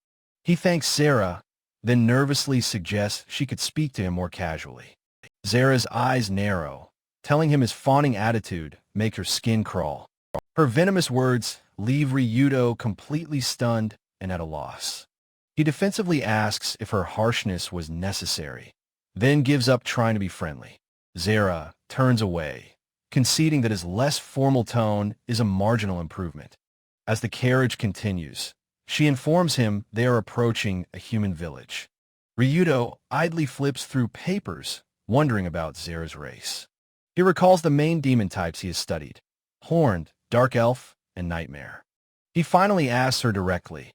He thanks Zara, then nervously suggests she could speak to him more casually. Zara's eyes narrow, telling him his fawning attitude makes her skin crawl. Her venomous words leave Ryudo completely stunned and at a loss. He defensively asks if her harshness was necessary, then gives up trying to be friendly. Zara turns away, conceding that his less formal tone is a marginal improvement. As the carriage continues, She informs him they are approaching a human village. Ryudo idly flips through papers, wondering about Zara's race. He recalls the main demon types he has studied: Horned, Dark Elf, and Nightmare. He finally asks her directly,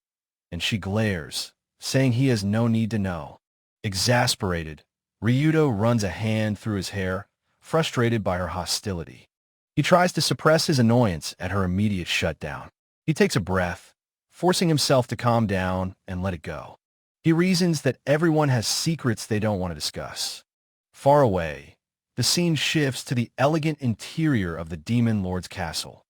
and she glares, saying he has no need to know. Exasperated, Ryudo runs a hand through his hair, frustrated by her hostility. He tries to suppress his annoyance at her immediate shutdown. He takes a breath, forcing himself to calm down and let it go. He reasons that everyone has secrets they don't want to discuss. Far away, the scene shifts to the elegant interior of the Demon Lord's castle.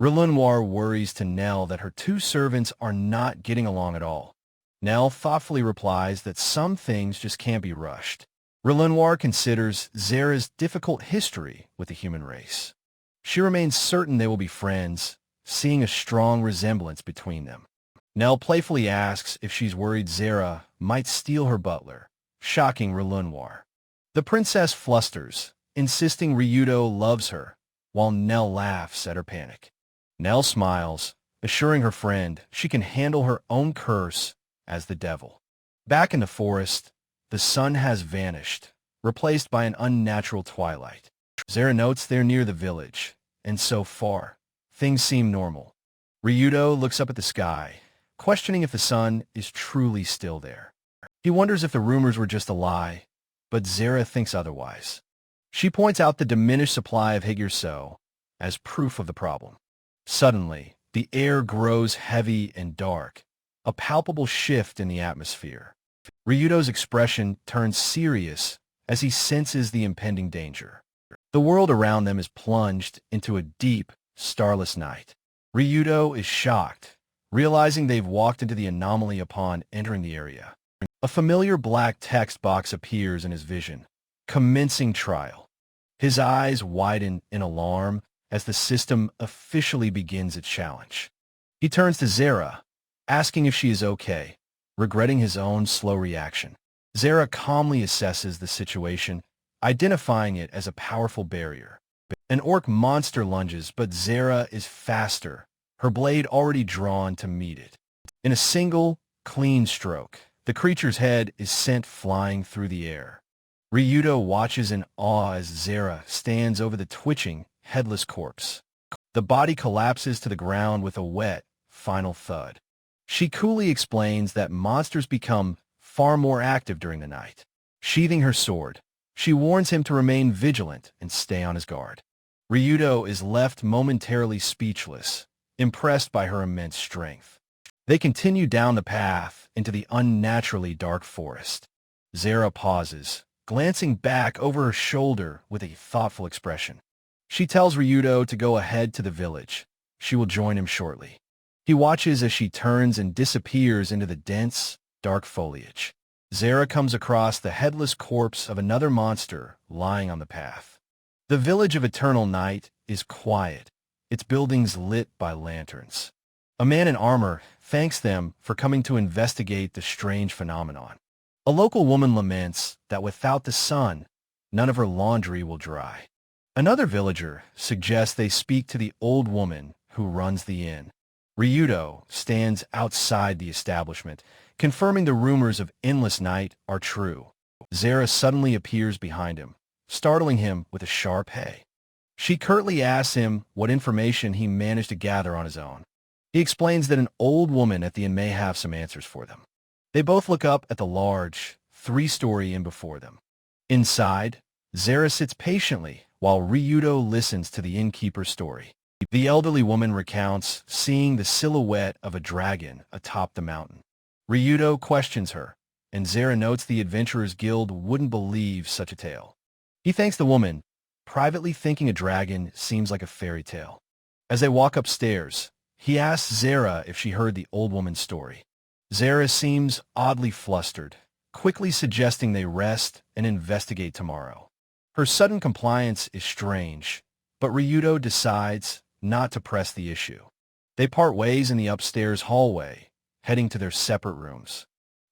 Relenoir worries to Nell that her two servants are not getting along at all. Nell thoughtfully replies that some things just can't be rushed. Relenoir considers Zara's difficult history with the human race. She remains certain they will be friends, seeing a strong resemblance between them. Nell playfully asks if she's worried Zara might steal her butler, shocking Relenoir. The princess flusters, insisting Ryudo loves her, while Nell laughs at her panic. Nell smiles, assuring her friend she can handle her own curse as the devil. Back in the forest, the sun has vanished, replaced by an unnatural twilight. Zara notes they're near the village, and so far, things seem normal. Ryudo looks up at the sky, questioning if the sun is truly still there. He wonders if the rumors were just a lie, but Zara thinks otherwise. She points out the diminished supply of higurso as proof of the problem. Suddenly, the air grows heavy and dark, a palpable shift in the atmosphere. Ryudo's expression turns serious as he senses the impending danger. The world around them is plunged into a deep, starless night. Ryudo is shocked, realizing they've walked into the anomaly upon entering the area. A familiar black text box appears in his vision, commencing trial. His eyes widen in alarm as the system officially begins its challenge. He turns to Zara, asking if she is okay, regretting his own slow reaction. Zara calmly assesses the situation, identifying it as a powerful barrier. An orc monster lunges, but Zara is faster, her blade already drawn to meet it. In a single, clean stroke, the creature's head is sent flying through the air. Ryudo watches in awe as Zara stands over the twitching, headless corpse. The body collapses to the ground with a wet, final thud. She coolly explains that monsters become far more active during the night. Sheathing her sword, she warns him to remain vigilant and stay on his guard. Ryudo is left momentarily speechless, impressed by her immense strength. They continue down the path into the unnaturally dark forest. Zara pauses, glancing back over her shoulder with a thoughtful expression. She tells Ryudo to go ahead to the village. She will join him shortly. He watches as she turns and disappears into the dense, dark foliage. Zara comes across the headless corpse of another monster lying on the path. The village of Eternal Night is quiet, its buildings lit by lanterns. A man in armor thanks them for coming to investigate the strange phenomenon. A local woman laments that without the sun, none of her laundry will dry. Another villager suggests they speak to the old woman who runs the inn. Ryudo stands outside the establishment, confirming the rumors of endless night are true. Zara suddenly appears behind him, startling him with a sharp hey. She curtly asks him what information he managed to gather on his own. He explains that an old woman at the inn may have some answers for them. They both look up at the large, three-story inn before them. Inside, Zara sits patiently while Ryudo listens to the innkeeper's story. The elderly woman recounts seeing the silhouette of a dragon atop the mountain. Ryudo questions her, and Zara notes the Adventurers Guild wouldn't believe such a tale. He thanks the woman, privately thinking a dragon seems like a fairy tale. As they walk upstairs, he asks Zara if she heard the old woman's story. Zara seems oddly flustered, quickly suggesting they rest and investigate tomorrow. Her sudden compliance is strange, but Ryudo decides not to press the issue. They part ways in the upstairs hallway, heading to their separate rooms.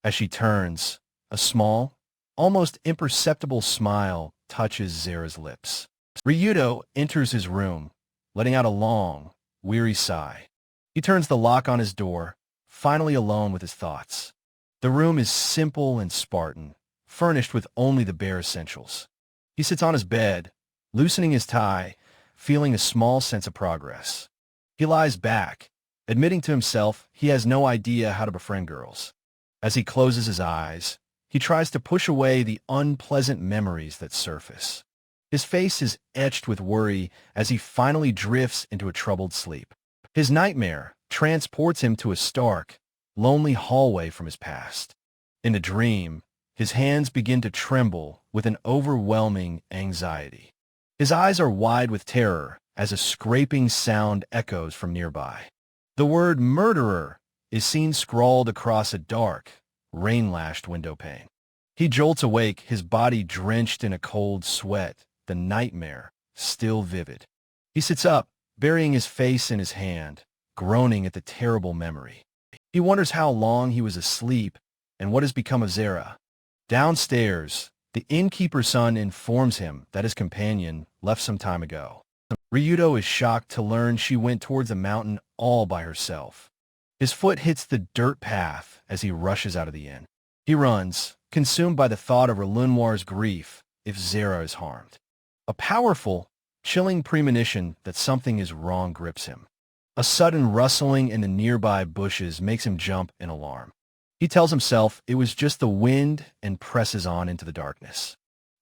As she turns, a small, almost imperceptible smile touches Zara's lips. Ryudo enters his room, letting out a long, weary sigh. He turns the lock on his door, finally alone with his thoughts. The room is simple and Spartan, furnished with only the bare essentials. He sits on his bed, loosening his tie, feeling a small sense of progress. He lies back, admitting to himself he has no idea how to befriend girls. As he closes his eyes, he tries to push away the unpleasant memories that surface. His face is etched with worry as he finally drifts into a troubled sleep. His nightmare transports him to a stark, lonely hallway from his past. In the dream, his hands begin to tremble with an overwhelming anxiety. His eyes are wide with terror as a scraping sound echoes from nearby. The word murderer is seen scrawled across a dark, rain-lashed window pane. He jolts awake, his body drenched in a cold sweat, the nightmare still vivid. He sits up, burying his face in his hand, groaning at the terrible memory. He wonders how long he was asleep and what has become of Zara. Downstairs, the innkeeper's son informs him that his companion left some time ago. Ryudo is shocked to learn she went towards the mountain all by herself. His foot hits the dirt path as he rushes out of the inn. He runs, consumed by the thought of Relunoir's grief if Zara is harmed. A powerful, chilling premonition that something is wrong grips him. A sudden rustling in the nearby bushes makes him jump in alarm. He tells himself it was just the wind and presses on into the darkness.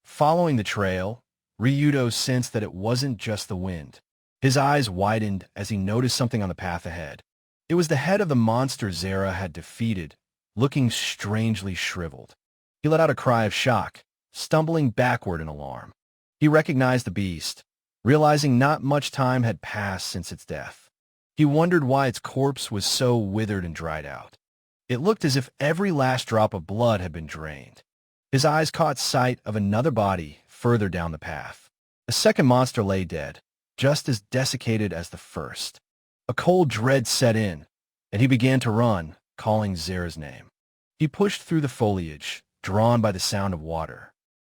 Following the trail, Ryudo sensed that it wasn't just the wind. His eyes widened as he noticed something on the path ahead. It was the head of the monster Zara had defeated, looking strangely shriveled. He let out a cry of shock, stumbling backward in alarm. He recognized the beast, realizing not much time had passed since its death. He wondered why its corpse was so withered and dried out. It looked as if every last drop of blood had been drained. His eyes caught sight of another body further down the path. A second monster lay dead, just as desiccated as the first. A cold dread set in, and he began to run, calling Zara's name. He pushed through the foliage, drawn by the sound of water.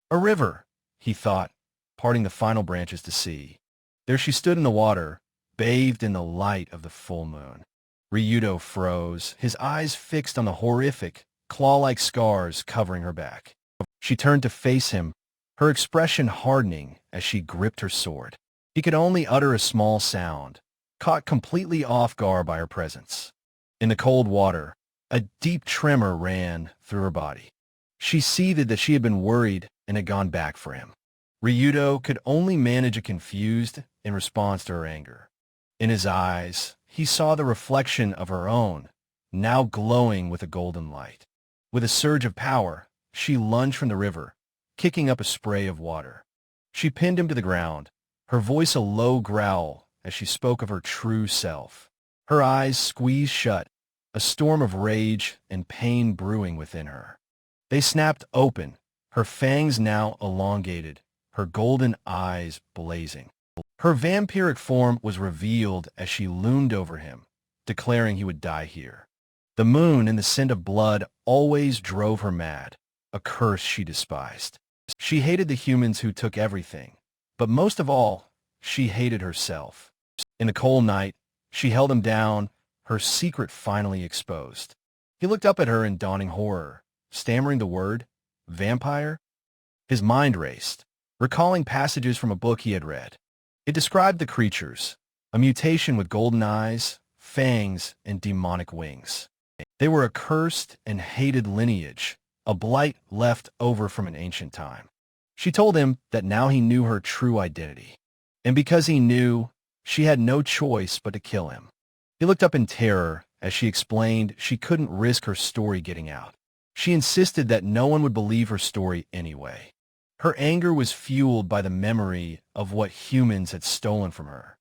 A river, he thought, parting the final branches to see. There she stood in the water, bathed in the light of the full moon. Ryudo froze, his eyes fixed on the horrific, claw-like scars covering her back. She turned to face him, her expression hardening as she gripped her sword. He could only utter a small sound, caught completely off guard by her presence. In the cold water, a deep tremor ran through her body. She seethed that she had been worried and had gone back for him. Ryudo could only manage a confused in response to her anger. In his eyes, he saw the reflection of her own, now glowing with a golden light. With a surge of power, she lunged from the river, kicking up a spray of water. She pinned him to the ground, her voice a low growl as she spoke of her true self. Her eyes squeezed shut, a storm of rage and pain brewing within her. They snapped open, her fangs now elongated, her golden eyes blazing. Her vampiric form was revealed as she loomed over him, declaring he would die here. The moon and the scent of blood always drove her mad, a curse she despised. She hated the humans who took everything, but most of all, she hated herself. In the cold night, she held him down, her secret finally exposed. He looked up at her in dawning horror, stammering the word, vampire. His mind raced, recalling passages from a book he had read. It described the creatures, a mutation with golden eyes, fangs, and demonic wings. They were a cursed and hated lineage, a blight left over from an ancient time. She told him that now he knew her true identity. And because he knew, she had no choice but to kill him. He looked up in terror as she explained she couldn't risk her story getting out. She insisted that no one would believe her story anyway. Her anger was fueled by the memory of what humans had stolen from her.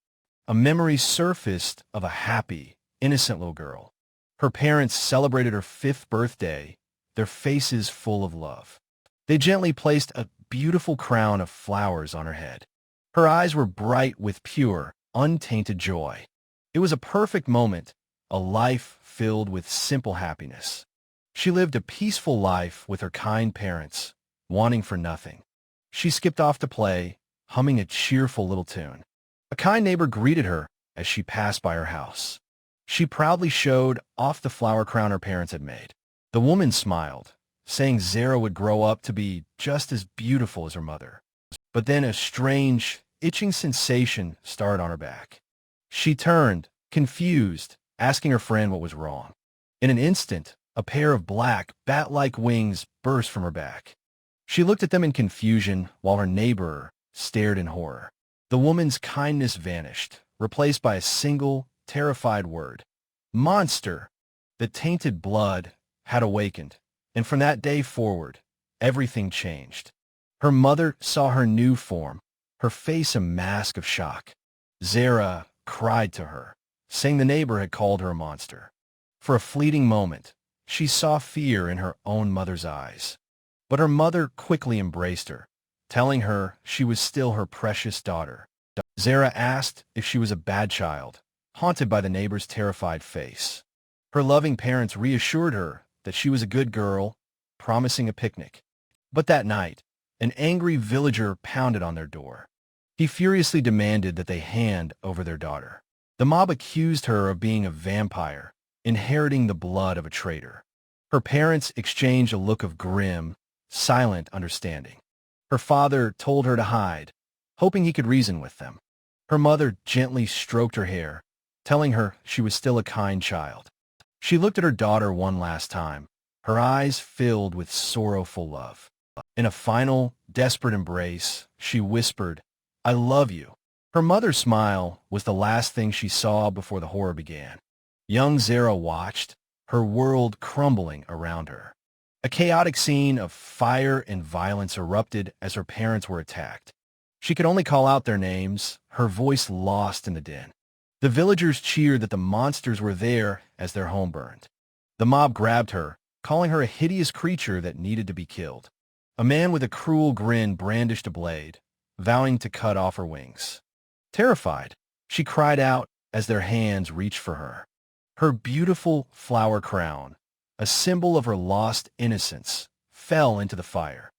A memory surfaced of a happy, innocent little girl. Her parents celebrated her 5th birthday, their faces full of love. They gently placed a beautiful crown of flowers on her head. Her eyes were bright with pure, untainted joy. It was a perfect moment, a life filled with simple happiness. She lived a peaceful life with her kind parents, wanting for nothing. She skipped off to play, humming a cheerful little tune. A kind neighbor greeted her as she passed by her house. She proudly showed off the flower crown her parents had made. The woman smiled, saying Zara would grow up to be just as beautiful as her mother. But then a strange, itching sensation started on her back. She turned, confused, asking her friend what was wrong. In an instant, a pair of black, bat-like wings burst from her back. She looked at them in confusion while her neighbor stared in horror. The woman's kindness vanished, replaced by a single, terrified word. Monster! The tainted blood had awakened, and from that day forward, everything changed. Her mother saw her new form, her face a mask of shock. Zara cried to her, saying the neighbor had called her a monster. For a fleeting moment, she saw fear in her own mother's eyes. But her mother quickly embraced her, telling her she was still her precious daughter. Zara asked if she was a bad child, haunted by the neighbor's terrified face. Her loving parents reassured her that she was a good girl, promising a picnic. But that night, an angry villager pounded on their door. He furiously demanded that they hand over their daughter. The mob accused her of being a vampire, inheriting the blood of a traitor. Her parents exchanged a look of grim, silent understanding. Her father told her to hide, hoping he could reason with them. Her mother gently stroked her hair, telling her she was still a kind child. She looked at her daughter one last time, her eyes filled with sorrowful love. In a final, desperate embrace, she whispered, "I love you." Her mother's smile was the last thing she saw before the horror began. Young Zara watched, her world crumbling around her. A chaotic scene of fire and violence erupted as her parents were attacked. She could only call out their names, her voice lost in the din. The villagers cheered that the monsters were there as their home burned. The mob grabbed her, calling her a hideous creature that needed to be killed. A man with a cruel grin brandished a blade, vowing to cut off her wings. Terrified, she cried out as their hands reached for her. Her beautiful flower crown, a symbol of her lost innocence, fell into the fire.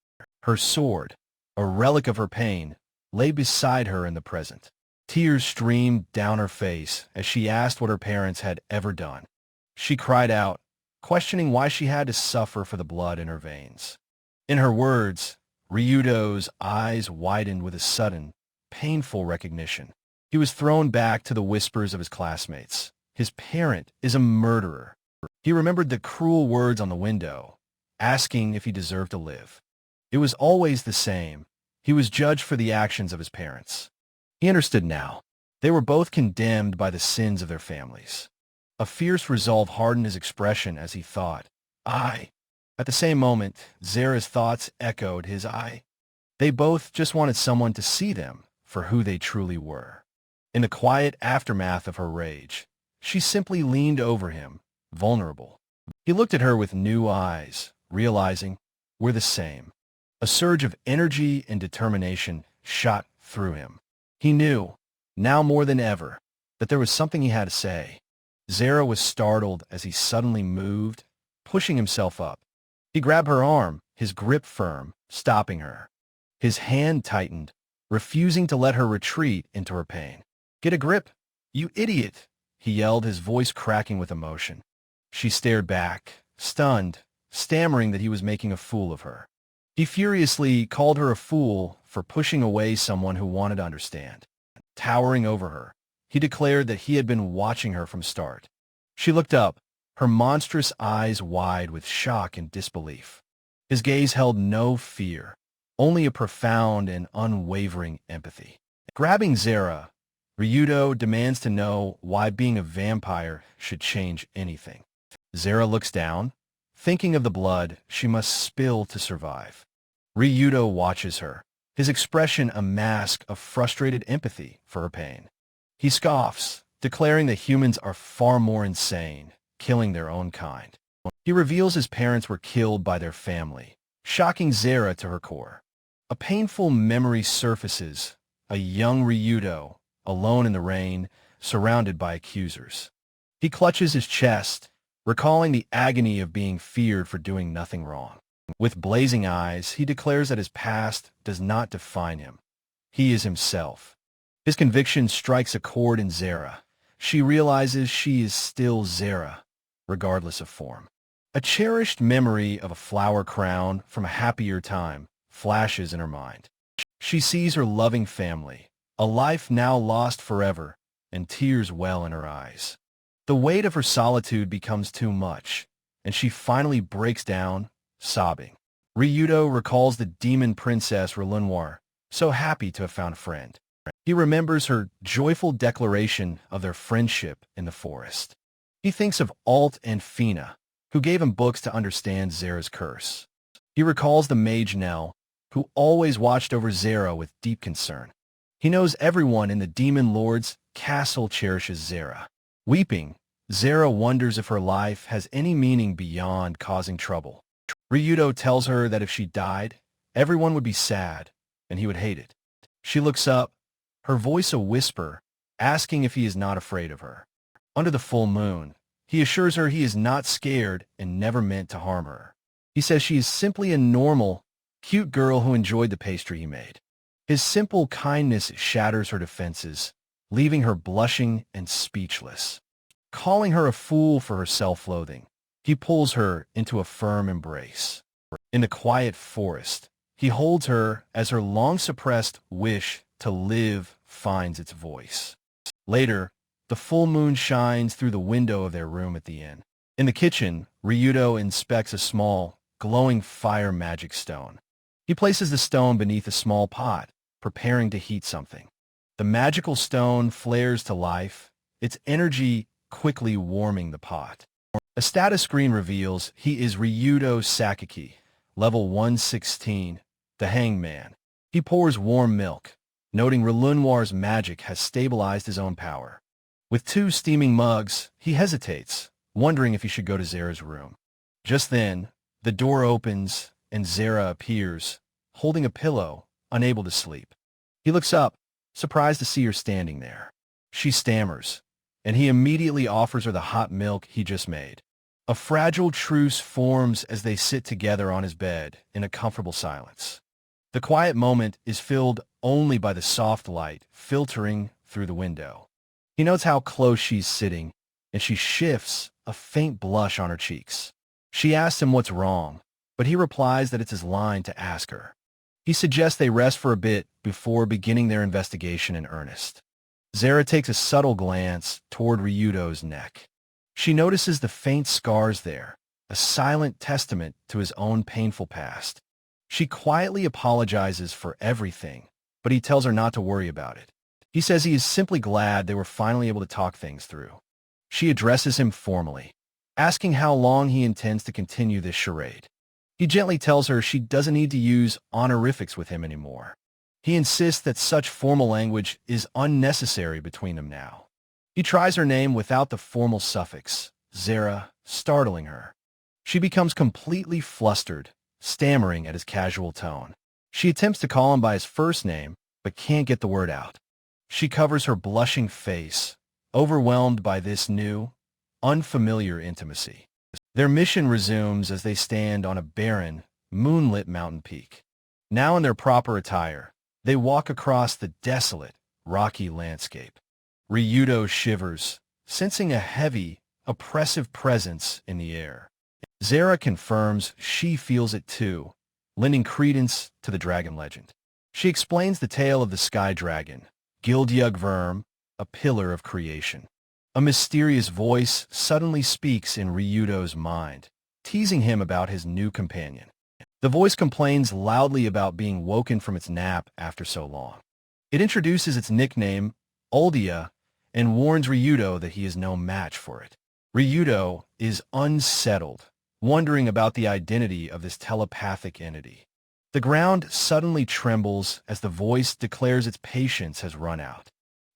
Her sword, a relic of her pain, lay beside her in the present. Tears streamed down her face as she asked what her parents had ever done. She cried out, questioning why she had to suffer for the blood in her veins. In her words, Ryudo's eyes widened with a sudden, painful recognition. He was thrown back to the whispers of his classmates. His parent is a murderer. He remembered the cruel words on the window, asking if he deserved to live. It was always the same. He was judged for the actions of his parents. He understood now. They were both condemned by the sins of their families. A fierce resolve hardened his expression as he thought, "I." At the same moment, Zara's thoughts echoed his "I." They both just wanted someone to see them for who they truly were. In the quiet aftermath of her rage, she simply leaned over him, vulnerable. He looked at her with new eyes, realizing, "We're the same." A surge of energy and determination shot through him. He knew, now more than ever, that there was something he had to say. Zara was startled as he suddenly moved, pushing himself up. He grabbed her arm, his grip firm, stopping her. His hand tightened, refusing to let her retreat into her pain. "Get a grip, you idiot!" he yelled, his voice cracking with emotion. She stared back, stunned, stammering that he was making a fool of her. He furiously called her a fool for pushing away someone who wanted to understand. Towering over her, he declared that he had been watching her from start. She looked up, her monstrous eyes wide with shock and disbelief. His gaze held no fear, only a profound and unwavering empathy. Grabbing Zara, Ryudo demands to know why being a vampire should change anything. Zara looks down, thinking of the blood she must spill to survive. Ryudo watches her, his expression a mask of frustrated empathy for her pain. He scoffs, declaring that humans are far more insane, killing their own kind. He reveals his parents were killed by their family, shocking Zara to her core. A painful memory surfaces, a young Ryudo, alone in the rain, surrounded by accusers. He clutches his chest, recalling the agony of being feared for doing nothing wrong. With blazing eyes, he declares that his past does not define him. He is himself. His conviction strikes a chord in Zara, she realizes she is still Zara, regardless of form. A cherished memory of a flower crown from a happier time flashes in her mind. She sees her loving family, a life now lost forever, and tears well in her eyes. The weight of her solitude becomes too much, and she finally breaks down, sobbing. Ryudo recalls the demon princess Relenoir, so happy to have found a friend. He remembers her joyful declaration of their friendship in the forest. He thinks of Alt and Fina, who gave him books to understand Zara's curse. He recalls the mage Nell, who always watched over Zara with deep concern. He knows everyone in the demon lord's castle cherishes Zara. Weeping, Zara wonders if her life has any meaning beyond causing trouble. Ryudo tells her that if she died, everyone would be sad, and he would hate it. She looks up, her voice a whisper, asking if he is not afraid of her. Under the full moon, he assures her he is not scared and never meant to harm her. He says she is simply a normal, cute girl who enjoyed the pastry he made. His simple kindness shatters her defenses, leaving her blushing and speechless. Calling her a fool for her self-loathing, he pulls her into a firm embrace. In the quiet forest, he holds her as her long-suppressed wish to live finds its voice. Later, the full moon shines through the window of their room at the inn. In the kitchen, Ryudo inspects a small, glowing fire magic stone. He places the stone beneath a small pot, preparing to heat something. The magical stone flares to life, its energy quickly warming the pot. A status screen reveals he is Ryudo Sakaki, level 116, the hangman. He pours warm milk, noting Relenoir's magic has stabilized his own power. With 2 steaming mugs, he hesitates, wondering if he should go to Zara's room. Just then, the door opens and Zara appears, holding a pillow, unable to sleep. He looks up, surprised to see her standing there. She stammers, and he immediately offers her the hot milk he just made. A fragile truce forms as they sit together on his bed in a comfortable silence. The quiet moment is filled only by the soft light filtering through the window. He notes how close she's sitting, and she shifts, a faint blush on her cheeks. She asks him what's wrong, but he replies that it's his line to ask her. He suggests they rest for a bit before beginning their investigation in earnest. Zara takes a subtle glance toward Ryudo's neck. She notices the faint scars there, a silent testament to his own painful past. She quietly apologizes for everything, but he tells her not to worry about it. He says he is simply glad they were finally able to talk things through. She addresses him formally, asking how long he intends to continue this charade. He gently tells her she doesn't need to use honorifics with him anymore. He insists that such formal language is unnecessary between them now. He tries her name without the formal suffix, Zara, startling her. She becomes completely flustered, stammering at his casual tone. She attempts to call him by his first name, but can't get the word out. She covers her blushing face, overwhelmed by this new, unfamiliar intimacy. Their mission resumes as they stand on a barren, moonlit mountain peak. Now in their proper attire, they walk across the desolate, rocky landscape. Ryudo shivers, sensing a heavy, oppressive presence in the air. Zara confirms she feels it too, lending credence to the dragon legend. She explains the tale of the sky dragon, Gildyug a pillar of creation. A mysterious voice suddenly speaks in Ryudo's mind, teasing him about his new companion. The voice complains loudly about being woken from its nap after so long. It introduces its nickname, Uldia, and warns Ryudo that he is no match for it. Ryudo is unsettled, wondering about the identity of this telepathic entity. The ground suddenly trembles as the voice declares its patience has run out.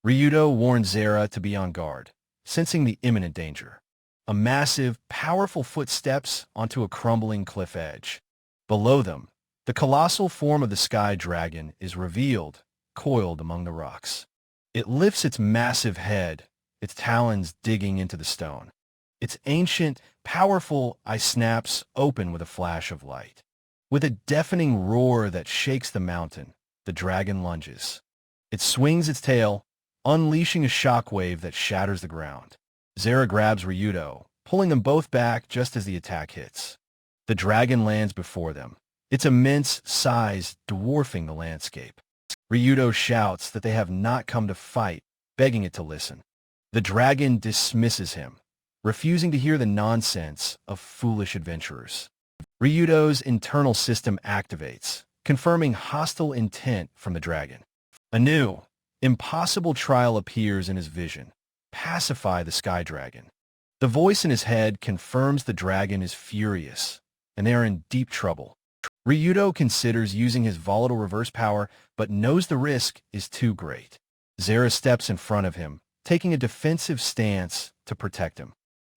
Ryudo warns Zara to be on guard, sensing the imminent danger. A massive, powerful footsteps onto a crumbling cliff edge. Below them, the colossal form of the sky dragon is revealed, coiled among the rocks. It lifts its massive head, its talons digging into the stone. Its ancient, powerful eye snaps open with a flash of light. With a deafening roar that shakes the mountain, the dragon lunges. It swings its tail, unleashing a shockwave that shatters the ground. Zara grabs Ryudo, pulling them both back just as the attack hits. The dragon lands before them, its immense size dwarfing the landscape. Ryudo shouts that they have not come to fight, begging it to listen. The dragon dismisses him, refusing to hear the nonsense of foolish adventurers. Ryudo's internal system activates, confirming hostile intent from the dragon. A new, impossible trial appears in his vision: pacify the sky dragon. The voice in his head confirms the dragon is furious, and they are in deep trouble. Ryudo considers using his volatile reverse power, but knows the risk is too great. Zara steps in front of him, taking a defensive stance to protect him.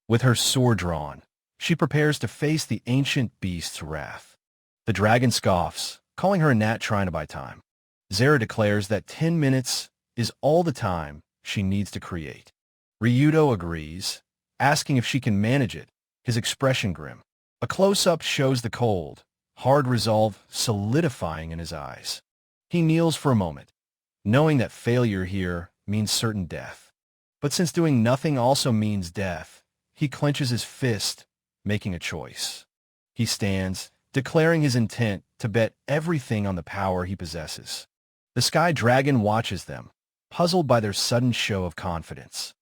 With her sword drawn, she prepares to face the ancient beast's wrath. The dragon scoffs, calling her a gnat trying to buy time. Zara declares that 10 minutes is all the time she needs to create. Ryudo agrees, asking if she can manage it, his expression grim. A close-up shows the cold, hard resolve solidifying in his eyes. He kneels for a moment, knowing that failure here means certain death. But since doing nothing also means death, he clenches his fist, making a choice. He stands, declaring his intent to bet everything on the power he possesses. The sky dragon watches them, puzzled by their sudden show of confidence.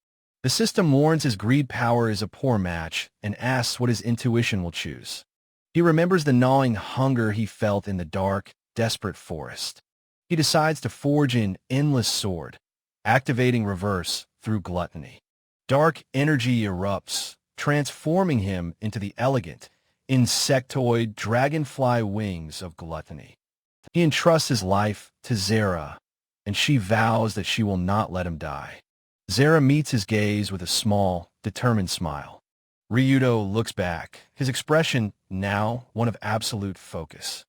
The system warns his greed power is a poor match and asks what his intuition will choose. He remembers the gnawing hunger he felt in the dark, desperate forest. He decides to forge an endless sword, activating reverse through gluttony. Dark energy erupts, transforming him into the elegant, insectoid dragonfly wings of gluttony. He entrusts his life to Zara, and she vows that she will not let him die. Zara meets his gaze with a small, determined smile. Ryudo looks back, his expression now one of absolute focus.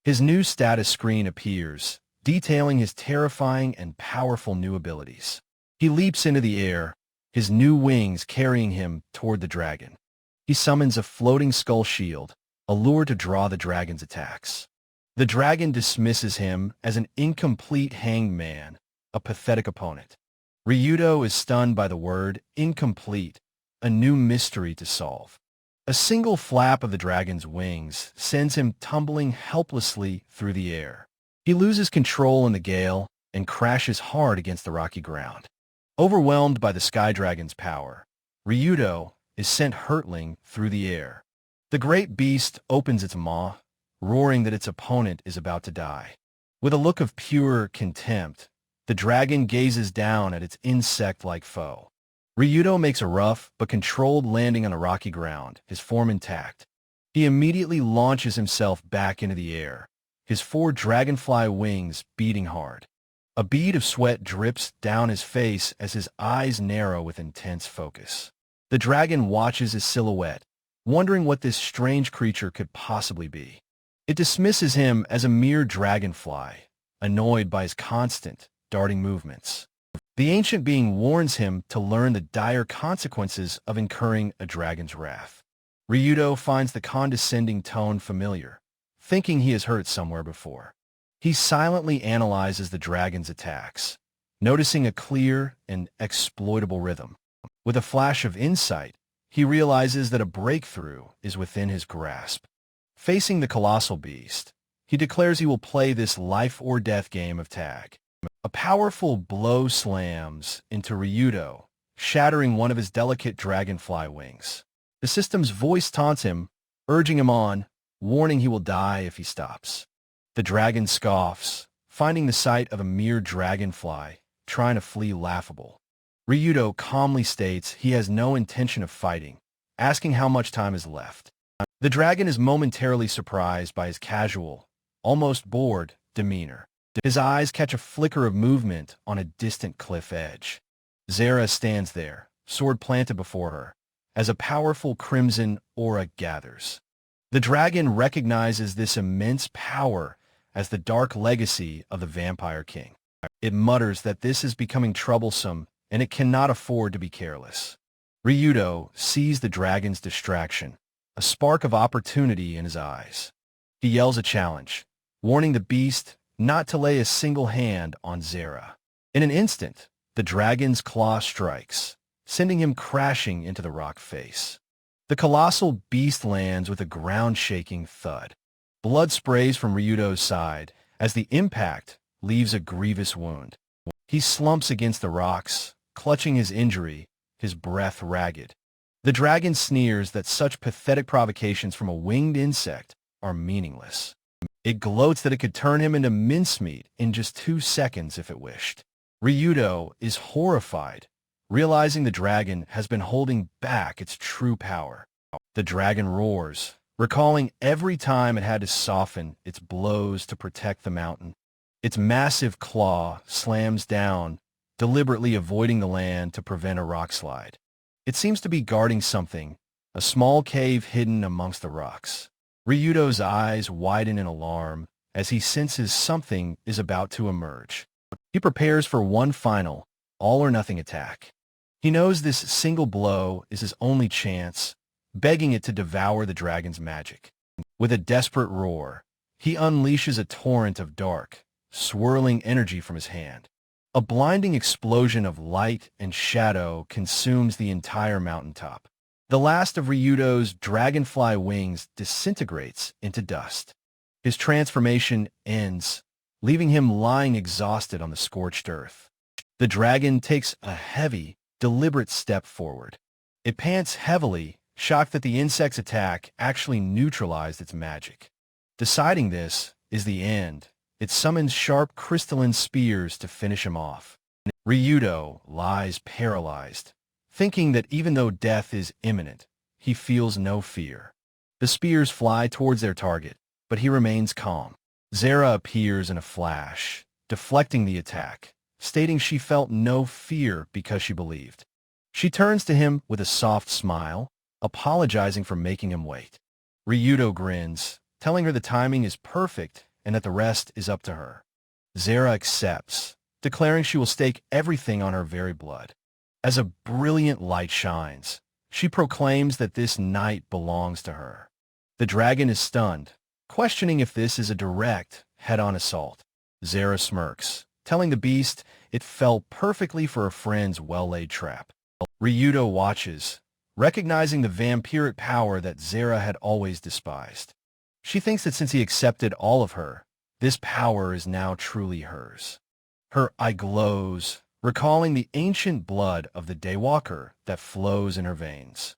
His new status screen appears, detailing his terrifying and powerful new abilities. He leaps into the air, his new wings carrying him toward the dragon. He summons a floating skull shield, a lure to draw the dragon's attacks. The dragon dismisses him as an incomplete hangman, a pathetic opponent. Ryudo is stunned by the word incomplete, a new mystery to solve. A single flap of the dragon's wings sends him tumbling helplessly through the air. He loses control in the gale and crashes hard against the rocky ground. Overwhelmed by the sky dragon's power, Ryudo is sent hurtling through the air. The great beast opens its maw, roaring that its opponent is about to die. With a look of pure contempt, the dragon gazes down at its insect-like foe. Ryudo makes a rough but controlled landing on the rocky ground, his form intact. He immediately launches himself back into the air, his 4 dragonfly wings beating hard. A bead of sweat drips down his face as his eyes narrow with intense focus. The dragon watches his silhouette, wondering what this strange creature could possibly be. It dismisses him as a mere dragonfly, annoyed by his constant, darting movements. The ancient being warns him to learn the dire consequences of incurring a dragon's wrath. Ryudo finds the condescending tone familiar, thinking he has heard it somewhere before. He silently analyzes the dragon's attacks, noticing a clear and exploitable rhythm. With a flash of insight, he realizes that a breakthrough is within his grasp. Facing the colossal beast, he declares he will play this life-or-death game of tag. A powerful blow slams into Ryudo, shattering one of his delicate dragonfly wings. The system's voice taunts him, urging him on, warning he will die if he stops. The dragon scoffs, finding the sight of a mere dragonfly, trying to flee laughable. Ryudo calmly states he has no intention of fighting, asking how much time is left. The dragon is momentarily surprised by his casual, almost bored, demeanor. His eyes catch a flicker of movement on a distant cliff edge. Zara stands there, sword planted before her, as a powerful crimson aura gathers. The dragon recognizes this immense power as the dark legacy of the Vampire King. It mutters that this is becoming troublesome and it cannot afford to be careless. Ryudo sees the dragon's distraction, a spark of opportunity in his eyes. He yells a challenge, warning the beast not to lay a single hand on Zara. In an instant, The dragon's claw strikes, sending him crashing into the rock face. The colossal beast lands with a ground-shaking thud. Blood sprays from Ryudo's side as the impact leaves a grievous wound. He slumps against the rocks, clutching his injury, his breath ragged. The dragon sneers that such pathetic provocations from a winged insect are meaningless. It gloats that it could turn him into mincemeat in just 2 seconds if it wished. Ryudo is horrified, realizing the dragon has been holding back its true power. The dragon roars, recalling every time it had to soften its blows to protect the mountain. Its massive claw slams down, deliberately avoiding the land to prevent a rock slide. It seems to be guarding something, a small cave hidden amongst the rocks. Ryudo's eyes widen in alarm as he senses something is about to emerge. He prepares for one final, all-or-nothing attack. He knows this single blow is his only chance, begging it to devour the dragon's magic. With a desperate roar, he unleashes a torrent of dark, swirling energy from his hand. A blinding explosion of light and shadow consumes the entire mountaintop. The last of Ryudo's dragonfly wings disintegrates into dust. His transformation ends, leaving him lying exhausted on the scorched earth. The dragon takes a heavy, deliberate step forward. It pants heavily, shocked that the insect's attack actually neutralized its magic. Deciding this is the end. It summons sharp crystalline spears to finish him off. Ryudo lies paralyzed, thinking that even though death is imminent, he feels no fear. The spears fly towards their target, but he remains calm. Zara appears in a flash, deflecting the attack, stating she felt no fear because she believed. She turns to him with a soft smile, apologizing for making him wait. Ryudo grins, telling her the timing is perfect and that the rest is up to her. Zara accepts, declaring she will stake everything on her very blood. As a brilliant light shines, she proclaims that this night belongs to her. The dragon is stunned, questioning if this is a direct, head-on assault. Zara smirks, telling the beast it fell perfectly for a friend's well-laid trap. Ryudo watches, recognizing the vampiric power that Zara had always despised. She thinks that since he accepted all of her, this power is now truly hers. Her eye glows, recalling the ancient blood of the Daywalker that flows in her veins.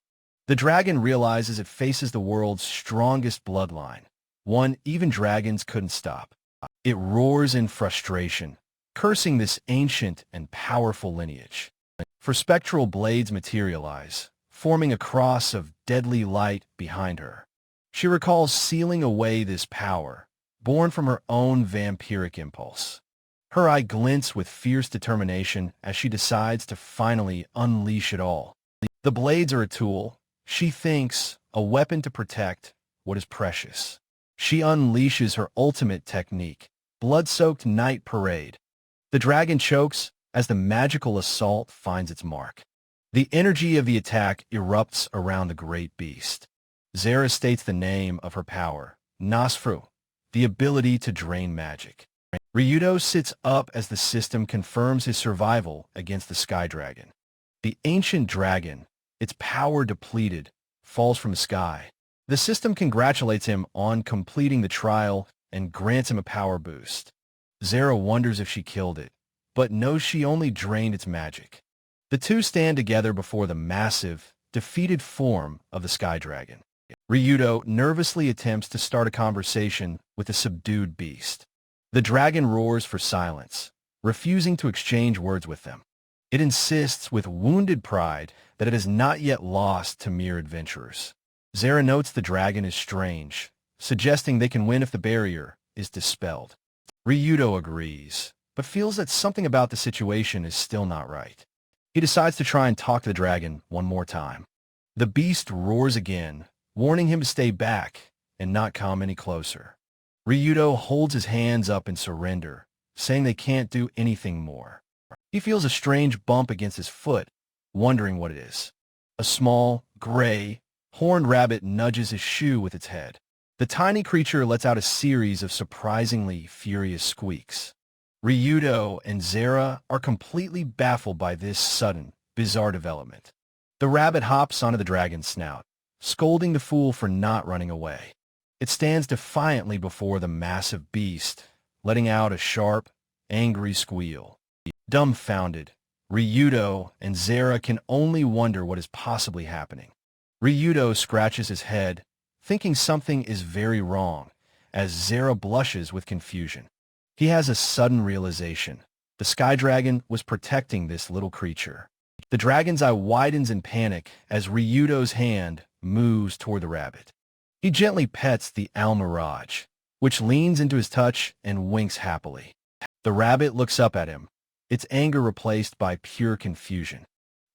The dragon realizes it faces the world's strongest bloodline, one even dragons couldn't stop. It roars in frustration, cursing this ancient and powerful lineage. For spectral blades materialize, forming a cross of deadly light behind her. She recalls sealing away this power, born from her own vampiric impulse. Her eye glints with fierce determination as she decides to finally unleash it all. The blades are a tool, she thinks, a weapon to protect what is precious. She unleashes her ultimate technique, blood-soaked night parade. The dragon chokes as the magical assault finds its mark. The energy of the attack erupts around the great beast. Zara states the name of her power, Nosfru, the ability to drain magic. Ryudo sits up as the system confirms his survival against the sky dragon. The ancient dragon, its power depleted, falls from the sky. The system congratulates him on completing the trial and grants him a power boost. Zara wonders if she killed it, but knows she only drained its magic. The two stand together before the massive, defeated form of the sky dragon. Ryudo nervously attempts to start a conversation with the subdued beast. The dragon roars for silence, refusing to exchange words with them. It insists with wounded pride that it has not yet lost to mere adventurers. Zara notes the dragon is strange, suggesting they can win if the barrier is dispelled. Ryudo agrees, but feels that something about the situation is still not right. He decides to try and talk to the dragon one more time. The beast roars again, warning him to stay back and not come any closer. Ryudo holds his hands up in surrender, saying they can't do anything more. He feels a strange bump against his foot, wondering what it is. A small, gray, horned rabbit nudges his shoe with its head. The tiny creature lets out a series of surprisingly furious squeaks. Ryudo and Zara are completely baffled by this sudden, bizarre development. The rabbit hops onto the dragon's snout, scolding the fool for not running away. It stands defiantly before the massive beast, letting out a sharp, angry squeal. Dumbfounded, Ryudo and Zara can only wonder what is possibly happening. Ryudo scratches his head, thinking something is very wrong, as Zara blushes with confusion. He has a sudden realization. The sky dragon was protecting this little creature. The dragon's eye widens in panic as Ryudo's hand moves toward the rabbit. He gently pets the Mirage, which leans into his touch and winks happily. The rabbit looks up at him, its anger replaced by pure confusion.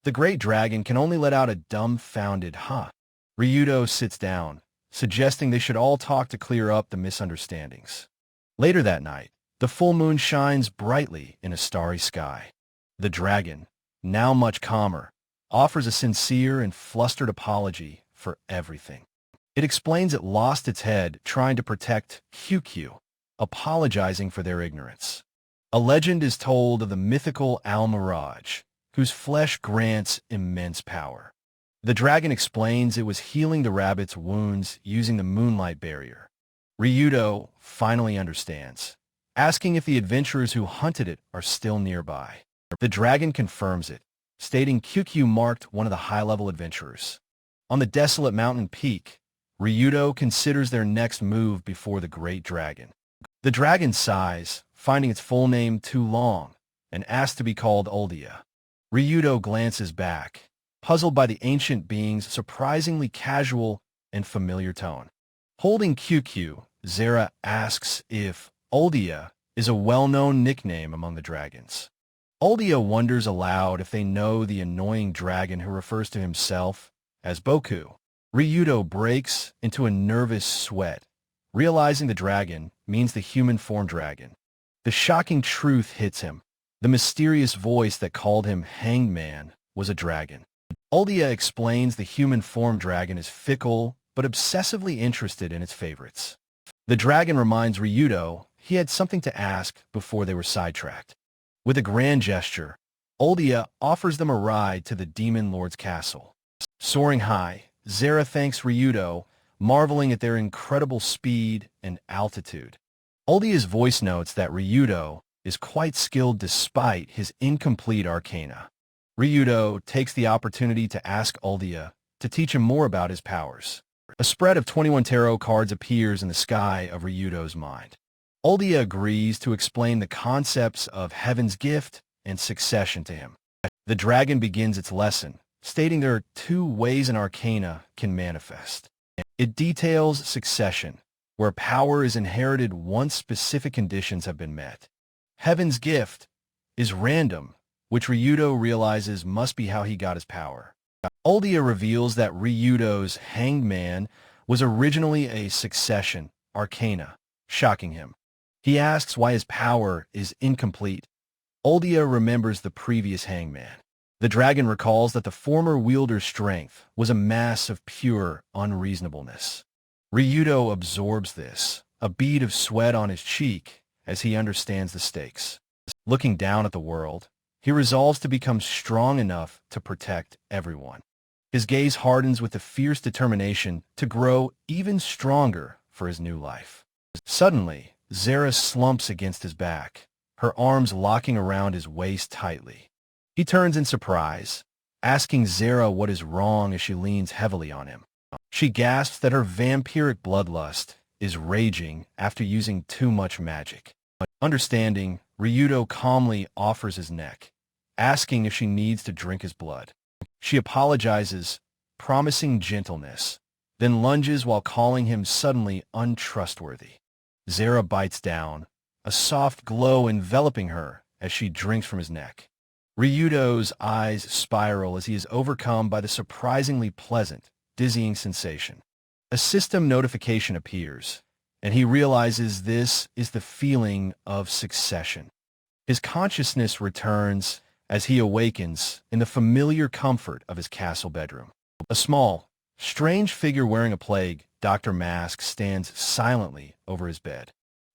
The great dragon can only let out a dumbfounded "huh." Ryudo sits down, suggesting they should all talk to clear up the misunderstandings. Later that night, the full moon shines brightly in a starry sky. The dragon, now much calmer, offers a sincere and flustered apology for everything. It explains it lost its head trying to protect QQ, apologizing for their ignorance. A legend is told of the mythical Mirage, whose flesh grants immense power. The dragon explains it was healing the rabbit's wounds using the moonlight barrier. Ryudo finally understands, asking if the adventurers who hunted it are still nearby. The dragon confirms it, stating QQ marked one of the high-level adventurers. On the desolate mountain peak, Ryudo considers their next move before the great dragon. The dragon sighs, finding its full name too long, and asks to be called Oldia. Ryudo glances back, puzzled by the ancient being's surprisingly casual and familiar tone. Holding QQ, Zara asks if Oldia is a well-known nickname among the dragons. Oldia wonders aloud if they know the annoying dragon who refers to himself as Boku. Ryudo breaks into a nervous sweat, realizing the dragon means the human form dragon. The shocking truth hits him. The mysterious voice that called him hangman was a dragon. Oldia explains the human form dragon is fickle but obsessively interested in its favorites. The dragon reminds Ryudo he had something to ask before they were sidetracked. With a grand gesture, Oldia offers them a ride to the Demon Lord's castle. Soaring high, Zara thanks Ryudo, marveling at their incredible speed and altitude. Oldia's voice notes that Ryudo is quite skilled despite his incomplete arcana. Ryudo takes the opportunity to ask Oldia to teach him more about his powers. A spread of 21 tarot cards appears in the sky of Ryudo's mind. Oldia agrees to explain the concepts of Heaven's Gift and Succession to him. The dragon begins its lesson, stating there are two ways an arcana can manifest. It details succession, where power is inherited once specific conditions have been met. Heaven's Gift is random, which Ryudo realizes must be how he got his power. Oldia reveals that Ryudo's hangman was originally a succession arcana, shocking him. He asks why his power is incomplete. Oldia remembers the previous hangman. The dragon recalls that the former wielder's strength was a mass of pure unreasonableness. Ryudo absorbs this, a bead of sweat on his cheek, as he understands the stakes. Looking down at the world, he resolves to become strong enough to protect everyone. His gaze hardens with a fierce determination to grow even stronger for his new life. Suddenly, Zara slumps against his back, her arms locking around his waist tightly. He turns in surprise, asking Zara what is wrong as she leans heavily on him. She gasps that her vampiric bloodlust is raging after using too much magic. Understanding, Ryudo calmly offers his neck, asking if she needs to drink his blood. She apologizes, promising gentleness, then lunges while calling him suddenly untrustworthy. Zara bites down, a soft glow enveloping her as she drinks from his neck. Ryudo's eyes spiral as he is overcome by the surprisingly pleasant, dizzying sensation. A system notification appears, and he realizes this is the feeling of succession. His consciousness returns as he awakens in the familiar comfort of his castle bedroom. A small, strange figure wearing a plague doctor mask stands silently over his bed.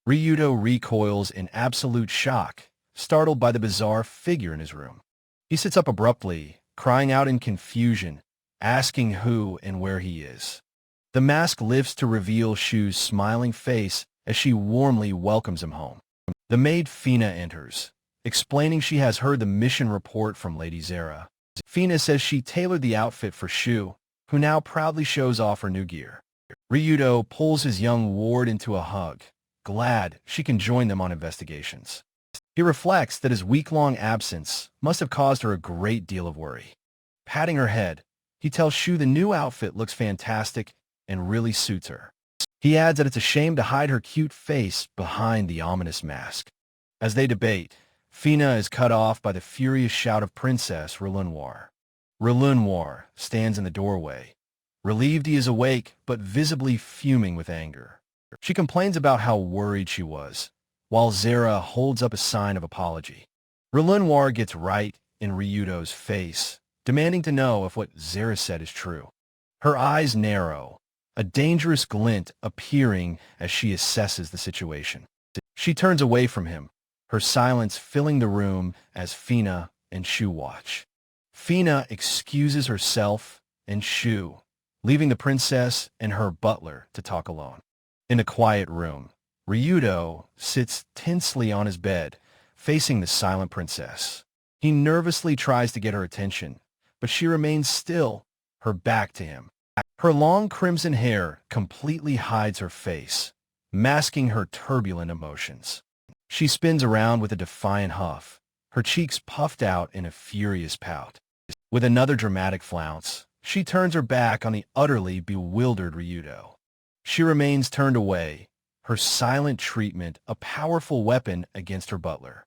Ryudo recoils in absolute shock, startled by the bizarre figure in his room. He sits up abruptly, crying out in confusion, asking who and where he is. The mask lifts to reveal Shu's smiling face as she warmly welcomes him home. The maid Fina enters, explaining she has heard the mission report from Lady Zara. Fina says she tailored the outfit for Shu, who now proudly shows off her new gear. Ryudo pulls his young ward into a hug, glad she can join them on investigations. He reflects that his week-long absence must have caused her a great deal of worry. Patting her head, he tells Shu the new outfit looks fantastic and really suits her. He adds that it's a shame to hide her cute face behind the ominous mask. As they debate, Fina is cut off by the furious shout of Princess Relenoir. Relenoir stands in the doorway, relieved he is awake but visibly fuming with anger. She complains about how worried she was, while Zara holds up a sign of apology. Relenoir gets right in Ryudo's face, demanding to know if what Zara said is true. Her eyes narrow, a dangerous glint appearing as she assesses the situation. She turns away from him, her silence filling the room as Fina and Shu watch. Fina excuses herself and Shu, leaving the princess and her butler to talk alone. In a quiet room, Ryudo sits tensely on his bed, facing the silent princess. He nervously tries to get her attention, but she remains still, her back to him. Her long crimson hair completely hides her face, masking her turbulent emotions. She spins around with a defiant huff, her cheeks puffed out in a furious pout. With another dramatic flounce, she turns her back on the utterly bewildered Ryudo. She remains turned away, her silent treatment a powerful weapon against her butler.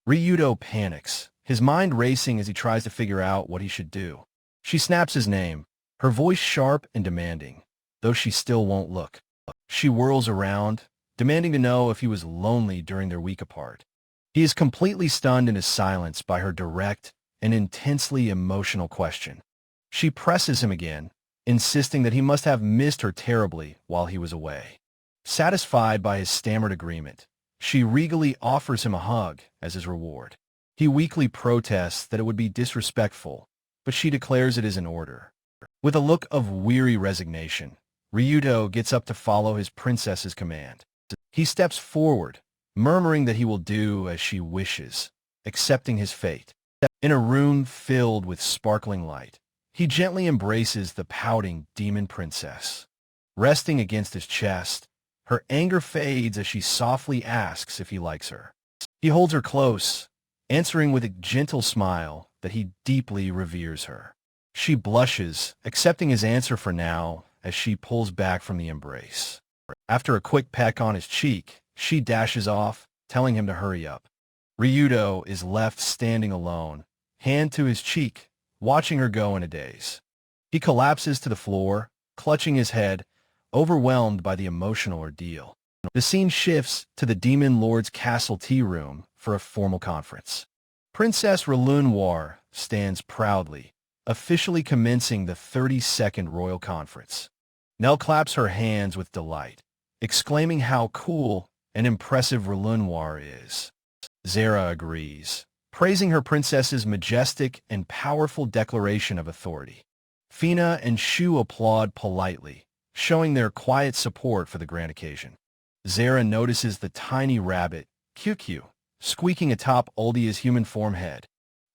Ryudo panics, his mind racing as he tries to figure out what he should do. She snaps his name, her voice sharp and demanding, though she still won't look. She whirls around, demanding to know if he was lonely during their week apart. He is completely stunned in his silence by her direct and intensely emotional question. She presses him again, insisting that he must have missed her terribly while he was away. Satisfied by his stammered agreement, she regally offers him a hug as his reward. He weakly protests that it would be disrespectful, but she declares it is in order. With a look of weary resignation, Ryudo gets up to follow his princess's command. He steps forward, murmuring that he will do as she wishes, accepting his fate. In a room filled with sparkling light, he gently embraces the pouting demon princess. Resting against his chest, her anger fades as she softly asks if he likes her. He holds her close, answering with a gentle smile that he deeply reveres her. She blushes, accepting his answer for now as she pulls back from the embrace. After a quick peck on his cheek, she dashes off, telling him to hurry up. Ryudo is left standing alone, hand to his cheek, watching her go in a daze. He collapses to the floor, clutching his head, overwhelmed by the emotional ordeal. The scene shifts to the Demon Lord's castle tea room for a formal conference. Princess Relenoir stands proudly, officially commencing the 32nd Royal Conference. Nell claps her hands with delight, exclaiming how cool and impressive Relenoir is. Zara agrees, praising her princess's majestic and powerful declaration of authority. Fina and Shu applaud politely, showing their quiet support for the grand occasion. Zara notices the tiny rabbit, QQ, squeaking atop Uldia's human form head.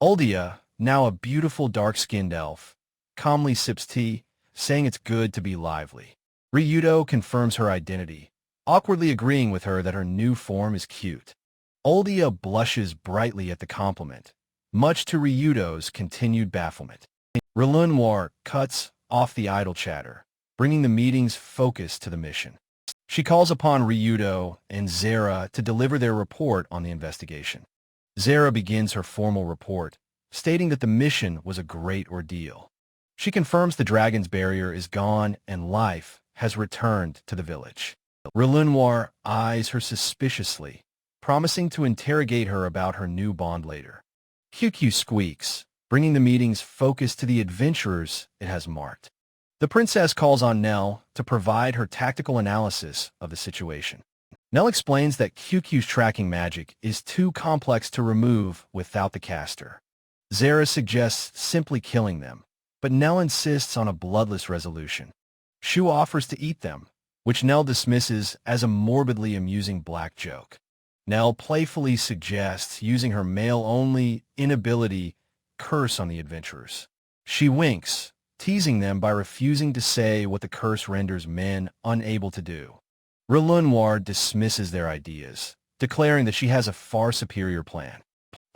Uldia, now a beautiful dark-skinned elf, calmly sips tea, saying it's good to be lively. Ryudo confirms her identity, awkwardly agreeing with her that her new form is cute. Uldia blushes brightly at the compliment, much to Ryudo's continued bafflement. Relenoir cuts off the idle chatter, bringing the meeting's focus to the mission. She calls upon Ryudo and Zara to deliver their report on the investigation. Zara begins her formal report, stating that the mission was a great ordeal. She confirms the dragon's barrier is gone and life has returned to the village. Relenoir eyes her suspiciously, promising to interrogate her about her new bond later. QQ squeaks, bringing the meeting's focus to the adventurers it has marked. The princess calls on Nell to provide her tactical analysis of the situation. Nell explains that QQ's tracking magic is too complex to remove without the caster. Zara suggests simply killing them, but Nell insists on a bloodless resolution. Shu offers to eat them, which Nell dismisses as a morbidly amusing black joke. Nell playfully suggests using her male-only inability curse on the adventurers. She winks, teasing them by refusing to say what the curse renders men unable to do. Relenoir dismisses their ideas, declaring that she has a far superior plan.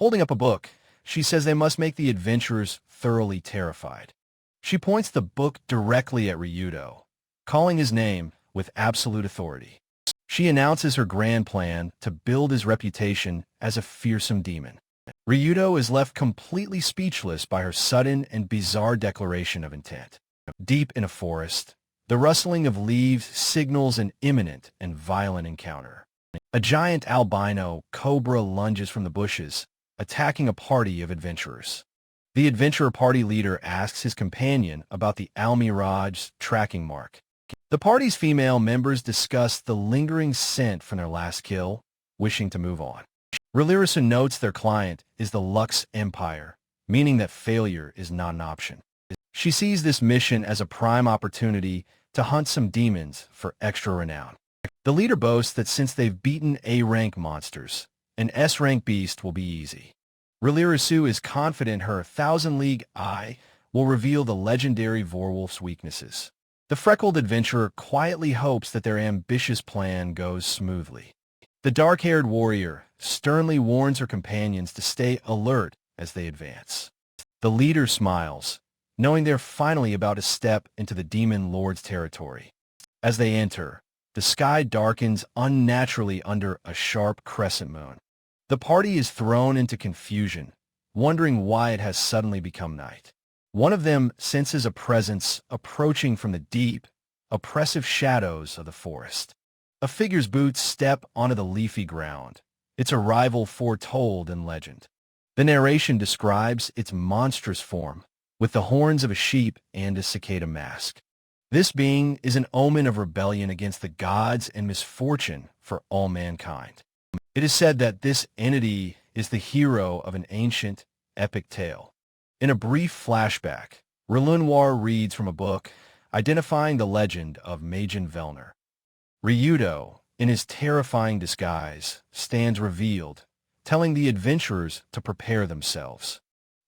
Holding up a book, she says they must make the adventurers thoroughly terrified. She points the book directly at Ryudo, calling his name with absolute authority. She announces her grand plan to build his reputation as a fearsome demon. Ryudo is left completely speechless by her sudden and bizarre declaration of intent. Deep in a forest, the rustling of leaves signals an imminent and violent encounter. A giant albino cobra lunges from the bushes, attacking a party of adventurers. The adventurer party leader asks his companion about the Almirage's tracking mark. The party's female members discuss the lingering scent from their last kill, wishing to move on. Relirasu notes their client is the Lux Empire, meaning that failure is not an option. She sees this mission as a prime opportunity to hunt some demons for extra renown. The leader boasts that since they've beaten A-rank monsters, an S-rank beast will be easy. Relirasu is confident her thousand-league eye will reveal the legendary Vorwolf's weaknesses. The freckled adventurer quietly hopes that their ambitious plan goes smoothly. The dark-haired warrior sternly warns her companions to stay alert as they advance. The leader smiles, knowing they're finally about to step into the demon lord's territory. As they enter, the sky darkens unnaturally under a sharp crescent moon. The party is thrown into confusion, wondering why it has suddenly become night. One of them senses a presence approaching from the deep, oppressive shadows of the forest. A figure's boots step onto the leafy ground, its arrival foretold in legend. The narration describes its monstrous form, with the horns of a sheep and a cicada mask. This being is an omen of rebellion against the gods and misfortune for all mankind. It is said that this entity is the hero of an ancient, epic tale. In a brief flashback, Relenoir reads from a book identifying the legend of Magen Velner. Ryudo, in his terrifying disguise, stands revealed, telling the adventurers to prepare themselves.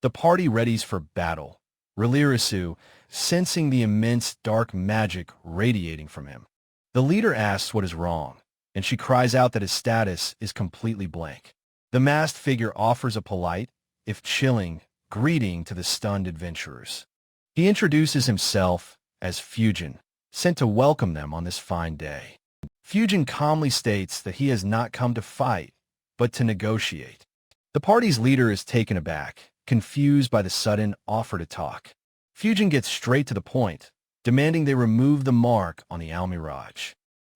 The party readies for battle, Relirasu sensing the immense dark magic radiating from him. The leader asks what is wrong, and she cries out that his status is completely blank. The masked figure offers a polite, if chilling, greeting to the stunned adventurers. He introduces himself as Fujin, sent to welcome them on this fine day. Fujin calmly states that he has not come to fight, but to negotiate. The party's leader is taken aback, confused by the sudden offer to talk. Fujin gets straight to the point, demanding they remove the mark on the Almirage.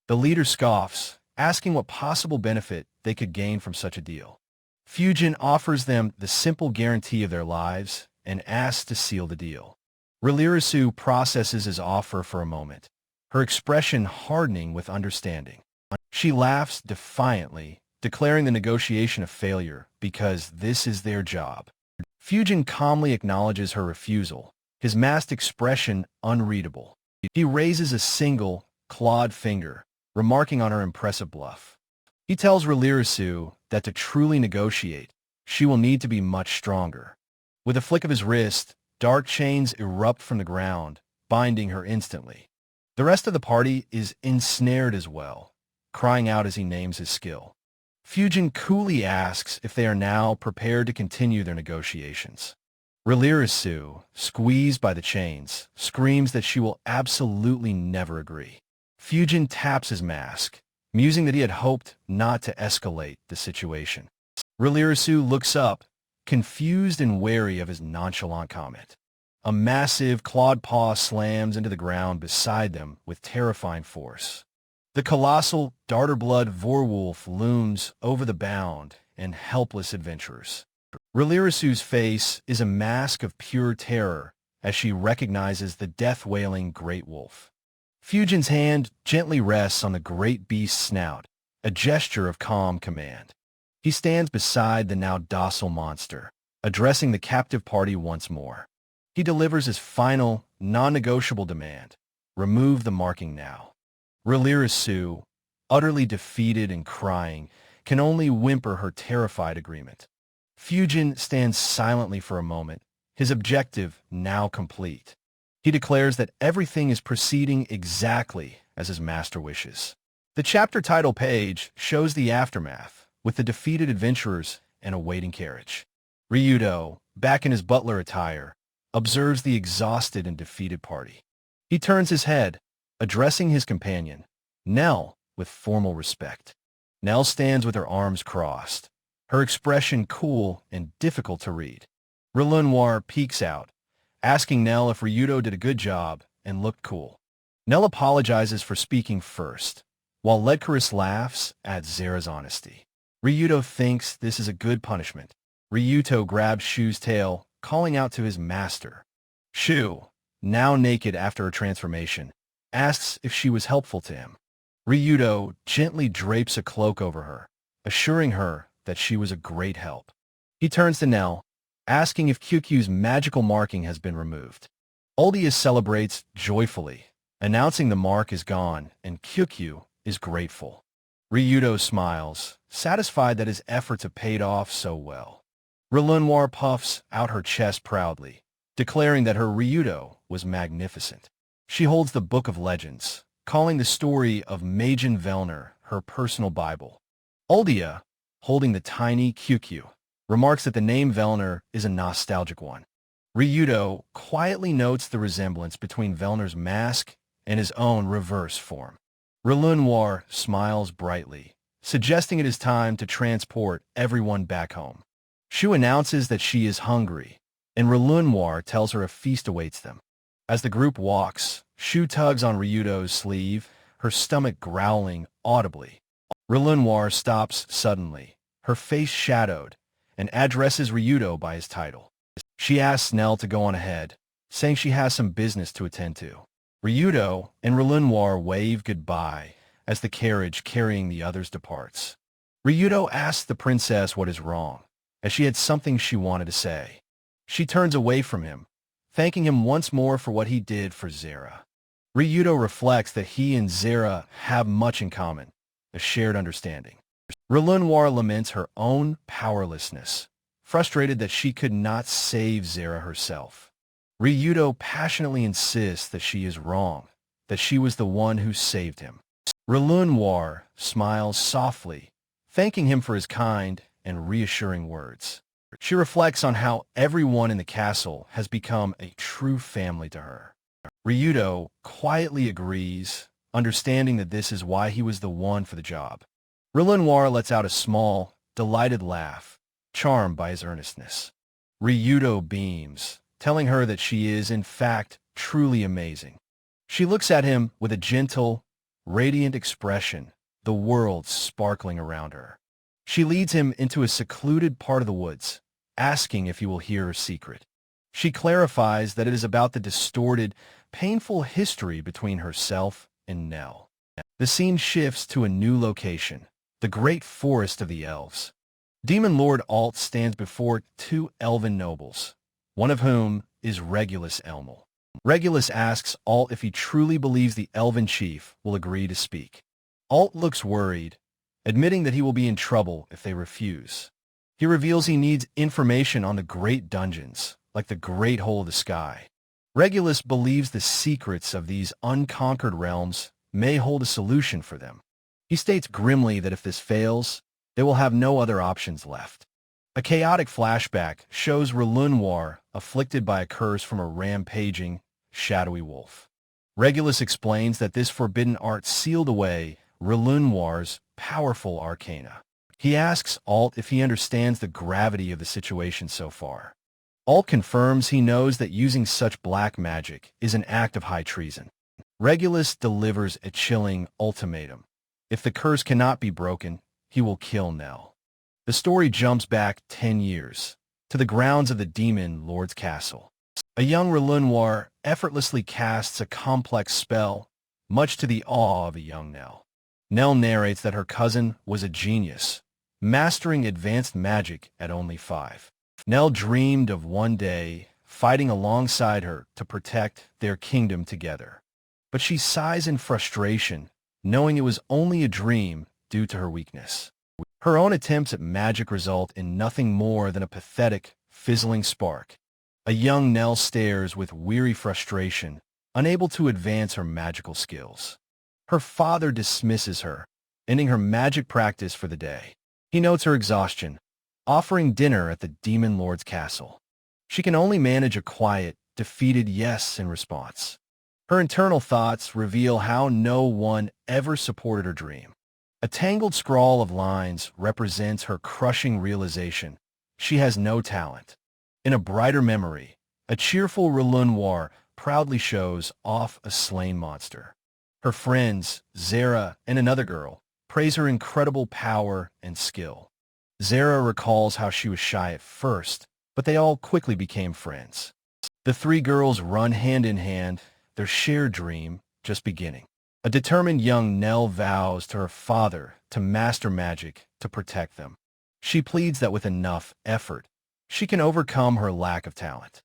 The leader scoffs, asking what possible benefit they could gain from such a deal. Fujin offers them the simple guarantee of their lives and asks to seal the deal. Relirasu processes his offer for a moment, her expression hardening with understanding. She laughs defiantly, declaring the negotiation a failure because this is their job. Fujin calmly acknowledges her refusal, his masked expression unreadable. He raises a single, clawed finger, remarking on her impressive bluff. He tells Relirasu that to truly negotiate, she will need to be much stronger. With a flick of his wrist, dark chains erupt from the ground, binding her instantly. The rest of the party is ensnared as well, crying out as he names his skill. Fujin coolly asks if they are now prepared to continue their negotiations. Relirasu, squeezed by the chains, screams that she will absolutely never agree. Fujin taps his mask, musing that he had hoped not to escalate the situation. Relirasu looks up, confused and wary of his nonchalant comment. A massive clawed paw slams into the ground beside them with terrifying force. The colossal Darterblood Vorwolf looms over the bound and helpless adventurers. Relirasu's face is a mask of pure terror as she recognizes the death-wailing Great Wolf. Fujin's hand gently rests on the great beast's snout, a gesture of calm command. He stands beside the now docile monster, addressing the captive party once more. He delivers his final, non-negotiable demand. Remove the marking now. Relirasu, utterly defeated and crying, can only whimper her terrified agreement. Fujin stands silently for a moment, his objective now complete. He declares that everything is proceeding exactly as his master wishes. The chapter title page shows the aftermath, with the defeated adventurers and a waiting carriage. Ryudo, back in his butler attire, observes the exhausted and defeated party. He turns his head, addressing his companion, Nell, with formal respect. Nell stands with her arms crossed, her expression cool and difficult to read. Relenoir peeks out, asking Nell if Ryudo did a good job and looked cool. Nell apologizes for speaking first, while Ledcaris laughs at Zara's honesty. Ryudo thinks this is a good punishment. Ryuto grabs Shu's tail, calling out to his master. Shu, now naked after her transformation, asks if she was helpful to him. Ryudo gently drapes a cloak over her, assuring her that she was a great help. He turns to Nell, asking if Kyukyu's magical marking has been removed. Addis celebrates joyfully, announcing the mark is gone and Kyukyu is grateful. Ryudo smiles, satisfied that his efforts have paid off so well. Relenoir puffs out her chest proudly, declaring that her Ryudo was magnificent. She holds the Book of Legends, calling the story of Magen Velner her personal Bible. Uldia, holding the tiny Kyukyu, remarks that the name Velner is a nostalgic one. Ryudo quietly notes the resemblance between Velner's mask and his own reverse form. Relenoir smiles brightly, suggesting it is time to transport everyone back home. Shu announces that she is hungry, and Relenoir tells her a feast awaits them. As the group walks, Shu tugs on Ryudo's sleeve, her stomach growling audibly. Relenoir stops suddenly, her face shadowed, and addresses Ryudo by his title. She asks Nell to go on ahead, saying she has some business to attend to. Ryudo and Relenoir wave goodbye as the carriage carrying the others departs. Ryudo asks the princess what is wrong, as she had something she wanted to say. She turns away from him, thanking him once more for what he did for Zara. Ryudo reflects that he and Zara have much in common, a shared understanding. Relenoir laments her own powerlessness, frustrated that she could not save Zara herself. Ryudo passionately insists that she is wrong, that she was the one who saved him. Relenoir smiles softly, thanking him for his kind and reassuring words. She reflects on how everyone in the castle has become a true family to her. Ryudo quietly agrees, understanding that this is why he was the one for the job. Relenoir lets out a small, delighted laugh, charmed by his earnestness. Ryudo beams, telling her that she is, in fact, truly amazing. She looks at him with a gentle, radiant expression, the world sparkling around her. She leads him into a secluded part of the woods, asking if he will hear her secret. She clarifies that it is about the distorted, painful history between herself and Nell. The scene shifts to a new location, the great forest of the elves. Demon Lord Alt stands before two elven nobles, one of whom is Regulus Elmel. Regulus asks Alt if he truly believes the elven chief will agree to speak. Alt looks worried, admitting that he will be in trouble if they refuse. He reveals he needs information on the great dungeons, like the Great Hole of the Sky. Regulus believes the secrets of these unconquered realms may hold a solution for them. He states grimly that if this fails, they will have no other options left. A chaotic flashback shows Relenoir afflicted by a curse from a rampaging, shadowy wolf. Regulus explains that this forbidden art sealed away Relenoir's powerful arcana. He asks Alt if he understands the gravity of the situation so far. Alt confirms he knows that using such black magic is an act of high treason. Regulus delivers a chilling ultimatum. If the curse cannot be broken, he will kill Nell. The story jumps back 10 years, to the grounds of the Demon Lord's castle. A young Relenoir effortlessly casts a complex spell, much to the awe of a young Nell. Nell narrates that her cousin was a genius, mastering advanced magic at only 5. Nell dreamed of one day fighting alongside her to protect their kingdom together. But she sighs in frustration, knowing it was only a dream due to her weakness. Her own attempts at magic result in nothing more than a pathetic, fizzling spark. A young Nell stares with weary frustration, unable to advance her magical skills. Her father dismisses her, ending her magic practice for the day. He notes her exhaustion, offering dinner at the Demon Lord's castle. She can only manage a quiet, defeated yes in response. Her internal thoughts reveal how no one ever supported her dream. A tangled scrawl of lines represents her crushing realization she has no talent. In a brighter memory, a cheerful Noir proudly shows off a slain monster. Her friends, Zara and another girl, praise her incredible power and skill. Zara recalls how she was shy at first, but they all quickly became friends. The 3 girls run hand in hand, their shared dream just beginning. A determined young Nell vows to her father to master magic to protect them. She pleads that with enough effort, she can overcome her lack of talent.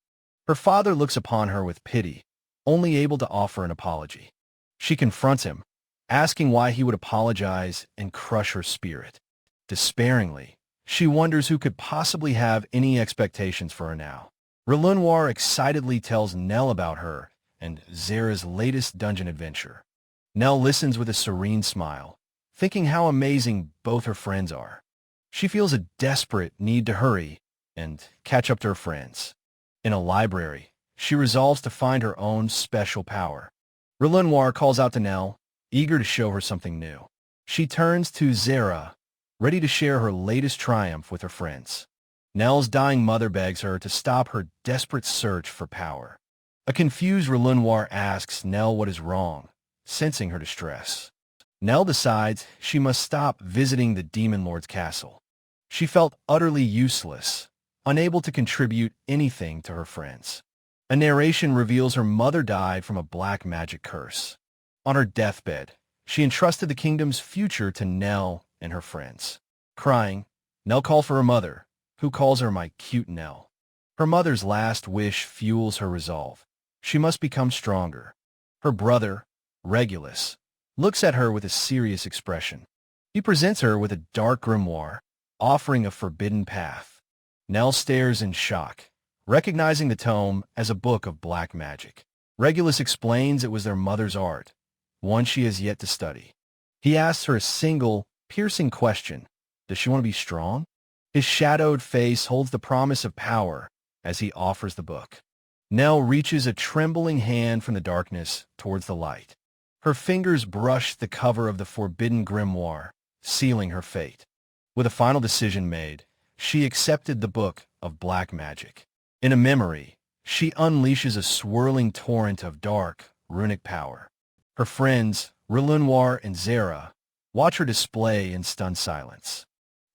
Her father looks upon her with pity, only able to offer an apology. She confronts him, asking why he would apologize and crush her spirit. Despairingly, she wonders who could possibly have any expectations for her now. Noir excitedly tells Nell about her and Zara's latest dungeon adventure. Nell listens with a serene smile, thinking how amazing both her friends are. She feels a desperate need to hurry and catch up to her friends. In a library, she resolves to find her own special power. Noir calls out to Nell, eager to show her something new. She turns to Zara, ready to share her latest triumph with her friends. Nell's dying mother begs her to stop her desperate search for power. A confused Noir asks Nell what is wrong, sensing her distress. Nell decides she must stop visiting the Demon Lord's castle. She felt utterly useless, unable to contribute anything to her friends. A narration reveals her mother died from a black magic curse. On her deathbed, she entrusted the kingdom's future to Nell and her friends. Crying, Nell calls for her mother, who calls her my cute Nell. Her mother's last wish fuels her resolve. She must become stronger. Her brother, Regulus, looks at her with a serious expression. He presents her with a dark grimoire, offering a forbidden path. Nell stares in shock, recognizing the tome as a book of black magic. Regulus explains it was their mother's art, one she has yet to study. He asks her a single, piercing question. Does she want to be strong? His shadowed face holds the promise of power as he offers the book. Nell reaches a trembling hand from the darkness towards the light. Her fingers brush the cover of the forbidden grimoire, sealing her fate. With a final decision made, she accepted the book of black magic. In a memory, she unleashes a swirling torrent of dark, runic power. Her friends, Noir and Zara, watch her display in stunned silence.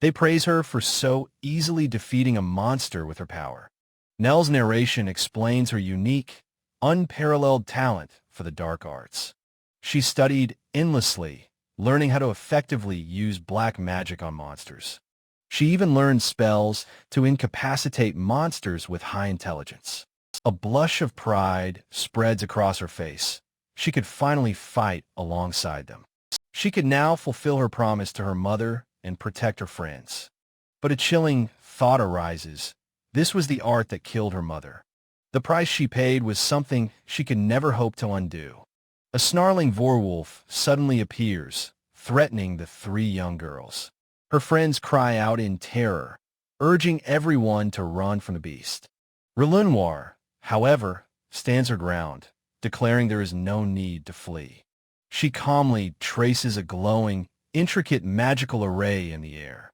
They praise her for so easily defeating a monster with her power. Nell's narration explains her unique, unparalleled talent for the dark arts. She studied endlessly, learning how to effectively use black magic on monsters. She even learned spells to incapacitate monsters with high intelligence. A blush of pride spreads across her face. She could finally fight alongside them. She could now fulfill her promise to her mother and protect her friends. But a chilling thought arises. This was the art that killed her mother. The price she paid was something she could never hope to undo. A snarling Vorwolf suddenly appears, threatening the 3 young girls. Her friends cry out in terror, urging everyone to run from the beast. Noir, however, stands her ground, declaring there is no need to flee. She calmly traces a glowing, intricate magical array in the air.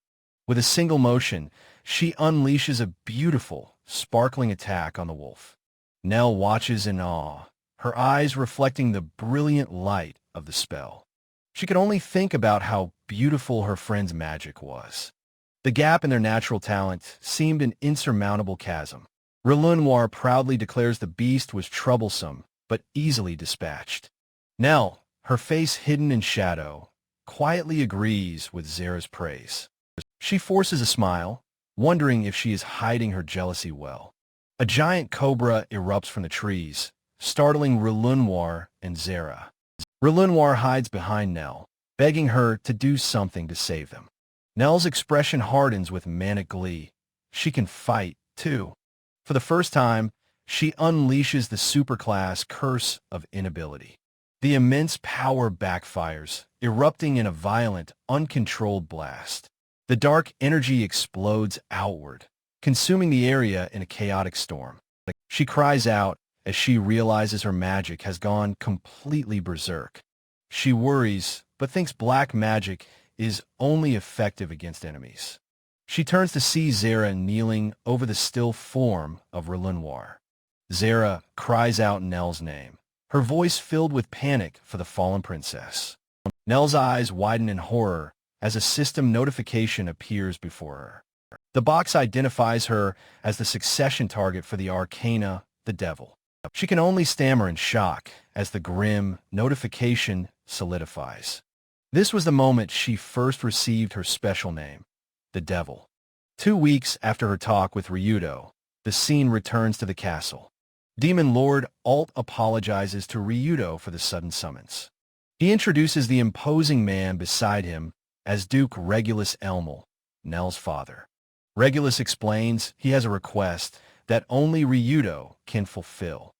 With a single motion, she unleashes a beautiful, sparkling attack on the wolf. Nell watches in awe, her eyes reflecting the brilliant light of the spell. She could only think about how beautiful her friend's magic was. The gap in their natural talent seemed an insurmountable chasm. Noir proudly declares the beast was troublesome, but easily dispatched. Nell, her face hidden in shadow, quietly agrees with Zara's praise. She forces a smile, wondering if she is hiding her jealousy well. A giant cobra erupts from the trees, startling Relenoir and Zara. Relenoir hides behind Nell, begging her to do something to save them. Nell's expression hardens with manic glee. She can fight, too. For the first time, she unleashes the superclass curse of inability. The immense power backfires, erupting in a violent, uncontrolled blast. The dark energy explodes outward, consuming the area in a chaotic storm. She cries out as she realizes her magic has gone completely berserk. She worries, but thinks black magic is only effective against enemies. She turns to see Zara kneeling over the still form of Relenoir. Zara cries out Nell's name, her voice filled with panic for the fallen princess. Nell's eyes widen in horror as a system notification appears before her. The box identifies her as the succession target for the Arcana, the Devil. She can only stammer in shock as the grim notification solidifies. This was the moment she first received her special name, the Devil. 2 weeks after her talk with Ryudo, the scene returns to the castle. Demon Lord Alt apologizes to Ryudo for the sudden summons. He introduces the imposing man beside him as Duke Regulus Elmel, Nell's father. Regulus explains he has a request that only Ryudo can fulfill.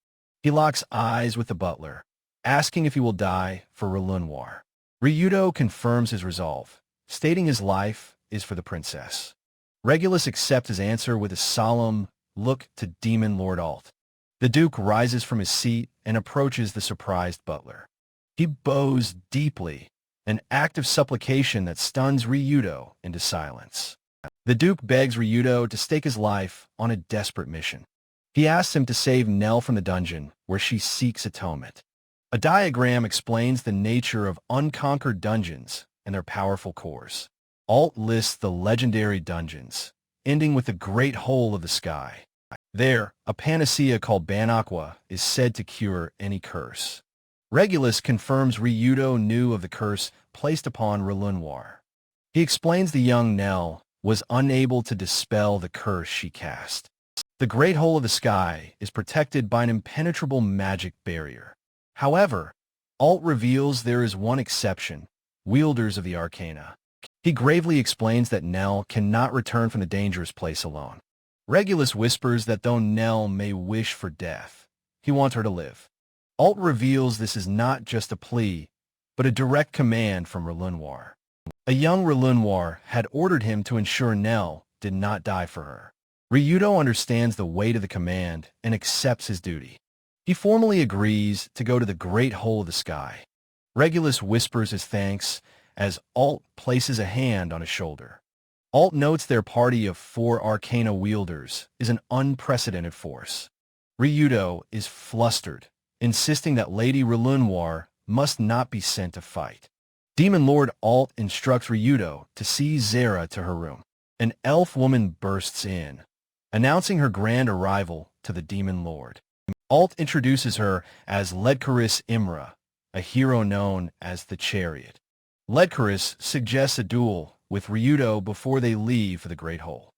He locks eyes with the butler, asking if he will die for Relenoir. Ryudo confirms his resolve, stating his life is for the princess. Regulus accepts his answer with a solemn look to Demon Lord Alt. The Duke rises from his seat and approaches the surprised butler. He bows deeply, an act of supplication that stuns Ryudo into silence. The Duke begs Ryudo to stake his life on a desperate mission. He asks him to save Nell from the dungeon, where she seeks atonement. A diagram explains the nature of unconquered dungeons and their powerful cores. Alt lists the legendary dungeons, ending with the Great Hole of the Sky. There, a panacea called Banaqua is said to cure any curse. Regulus confirms Ryudo knew of the curse placed upon Relenoir. He explains the young Nell was unable to dispel the curse she cast. The Great Hole of the Sky is protected by an impenetrable magic barrier. However, Alt reveals there is one exception, wielders of the Arcana. He gravely explains that Nell cannot return from the dangerous place alone. Regulus whispers that though Nell may wish for death, he wants her to live. Alt reveals this is not just a plea, but a direct command from Relenoir. A young Relenoir had ordered him to ensure Nell did not die for her. Ryudo understands the weight of the command and accepts his duty. He formally agrees to go to the Great Hole of the Sky. Regulus whispers his thanks as Alt places a hand on his shoulder. Alt notes their party of 4 Arcana wielders is an unprecedented force. Ryudo is flustered, insisting that Lady Relenoir must not be sent to fight. Demon Lord Alt instructs Ryudo to see Zara to her room. An elf woman bursts in, announcing her grand arrival to the Demon Lord. Alt introduces her as Ledcaris Imra, a hero known as the Chariot. Ledcaris suggests a duel with Ryudo before they leave for the Great Hole.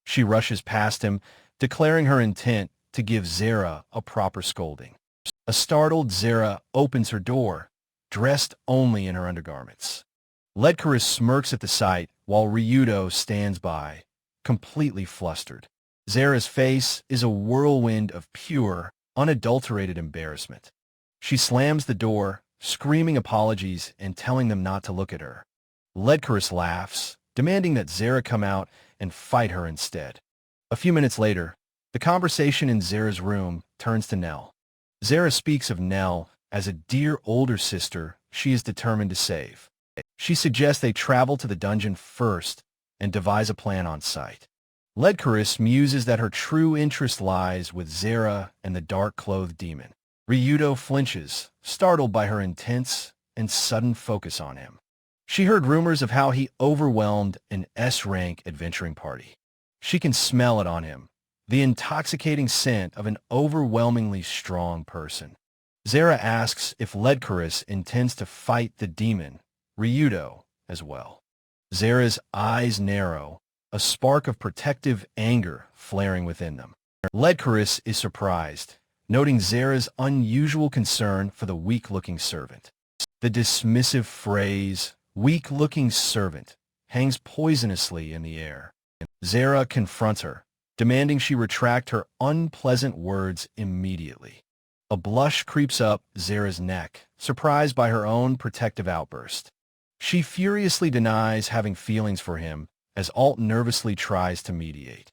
She rushes past him, declaring her intent to give Zara a proper scolding. A startled Zara opens her door, dressed only in her undergarments. Ledcaris smirks at the sight while Ryudo stands by, completely flustered. Zara's face is a whirlwind of pure, unadulterated embarrassment. She slams the door, screaming apologies and telling them not to look at her. Ledcaris laughs, demanding that Zara come out and fight her instead. A few minutes later, the conversation in Zara's room turns to Nell. Zara speaks of Nell as a dear older sister she is determined to save. She suggests they travel to the dungeon first and devise a plan on site. Ledcaris muses that her true interest lies with Zara and the dark-clothed demon. Ryudo flinches, startled by her intense and sudden focus on him. She heard rumors of how he overwhelmed an S-rank adventuring party. She can smell it on him, the intoxicating scent of an overwhelmingly strong person. Zara asks if Ledcaris intends to fight the demon. Ryudo, as well. Zara's eyes narrow, a spark of protective anger flaring within them. Ledcaris is surprised, noting Zara's unusual concern for the weak-looking servant. The dismissive phrase, weak-looking servant, hangs poisonously in the air. Zara confronts her, demanding she retract her unpleasant words immediately. A blush creeps up Zara's neck, surprised by her own protective outburst. She furiously denies having feelings for him as Alt nervously tries to mediate.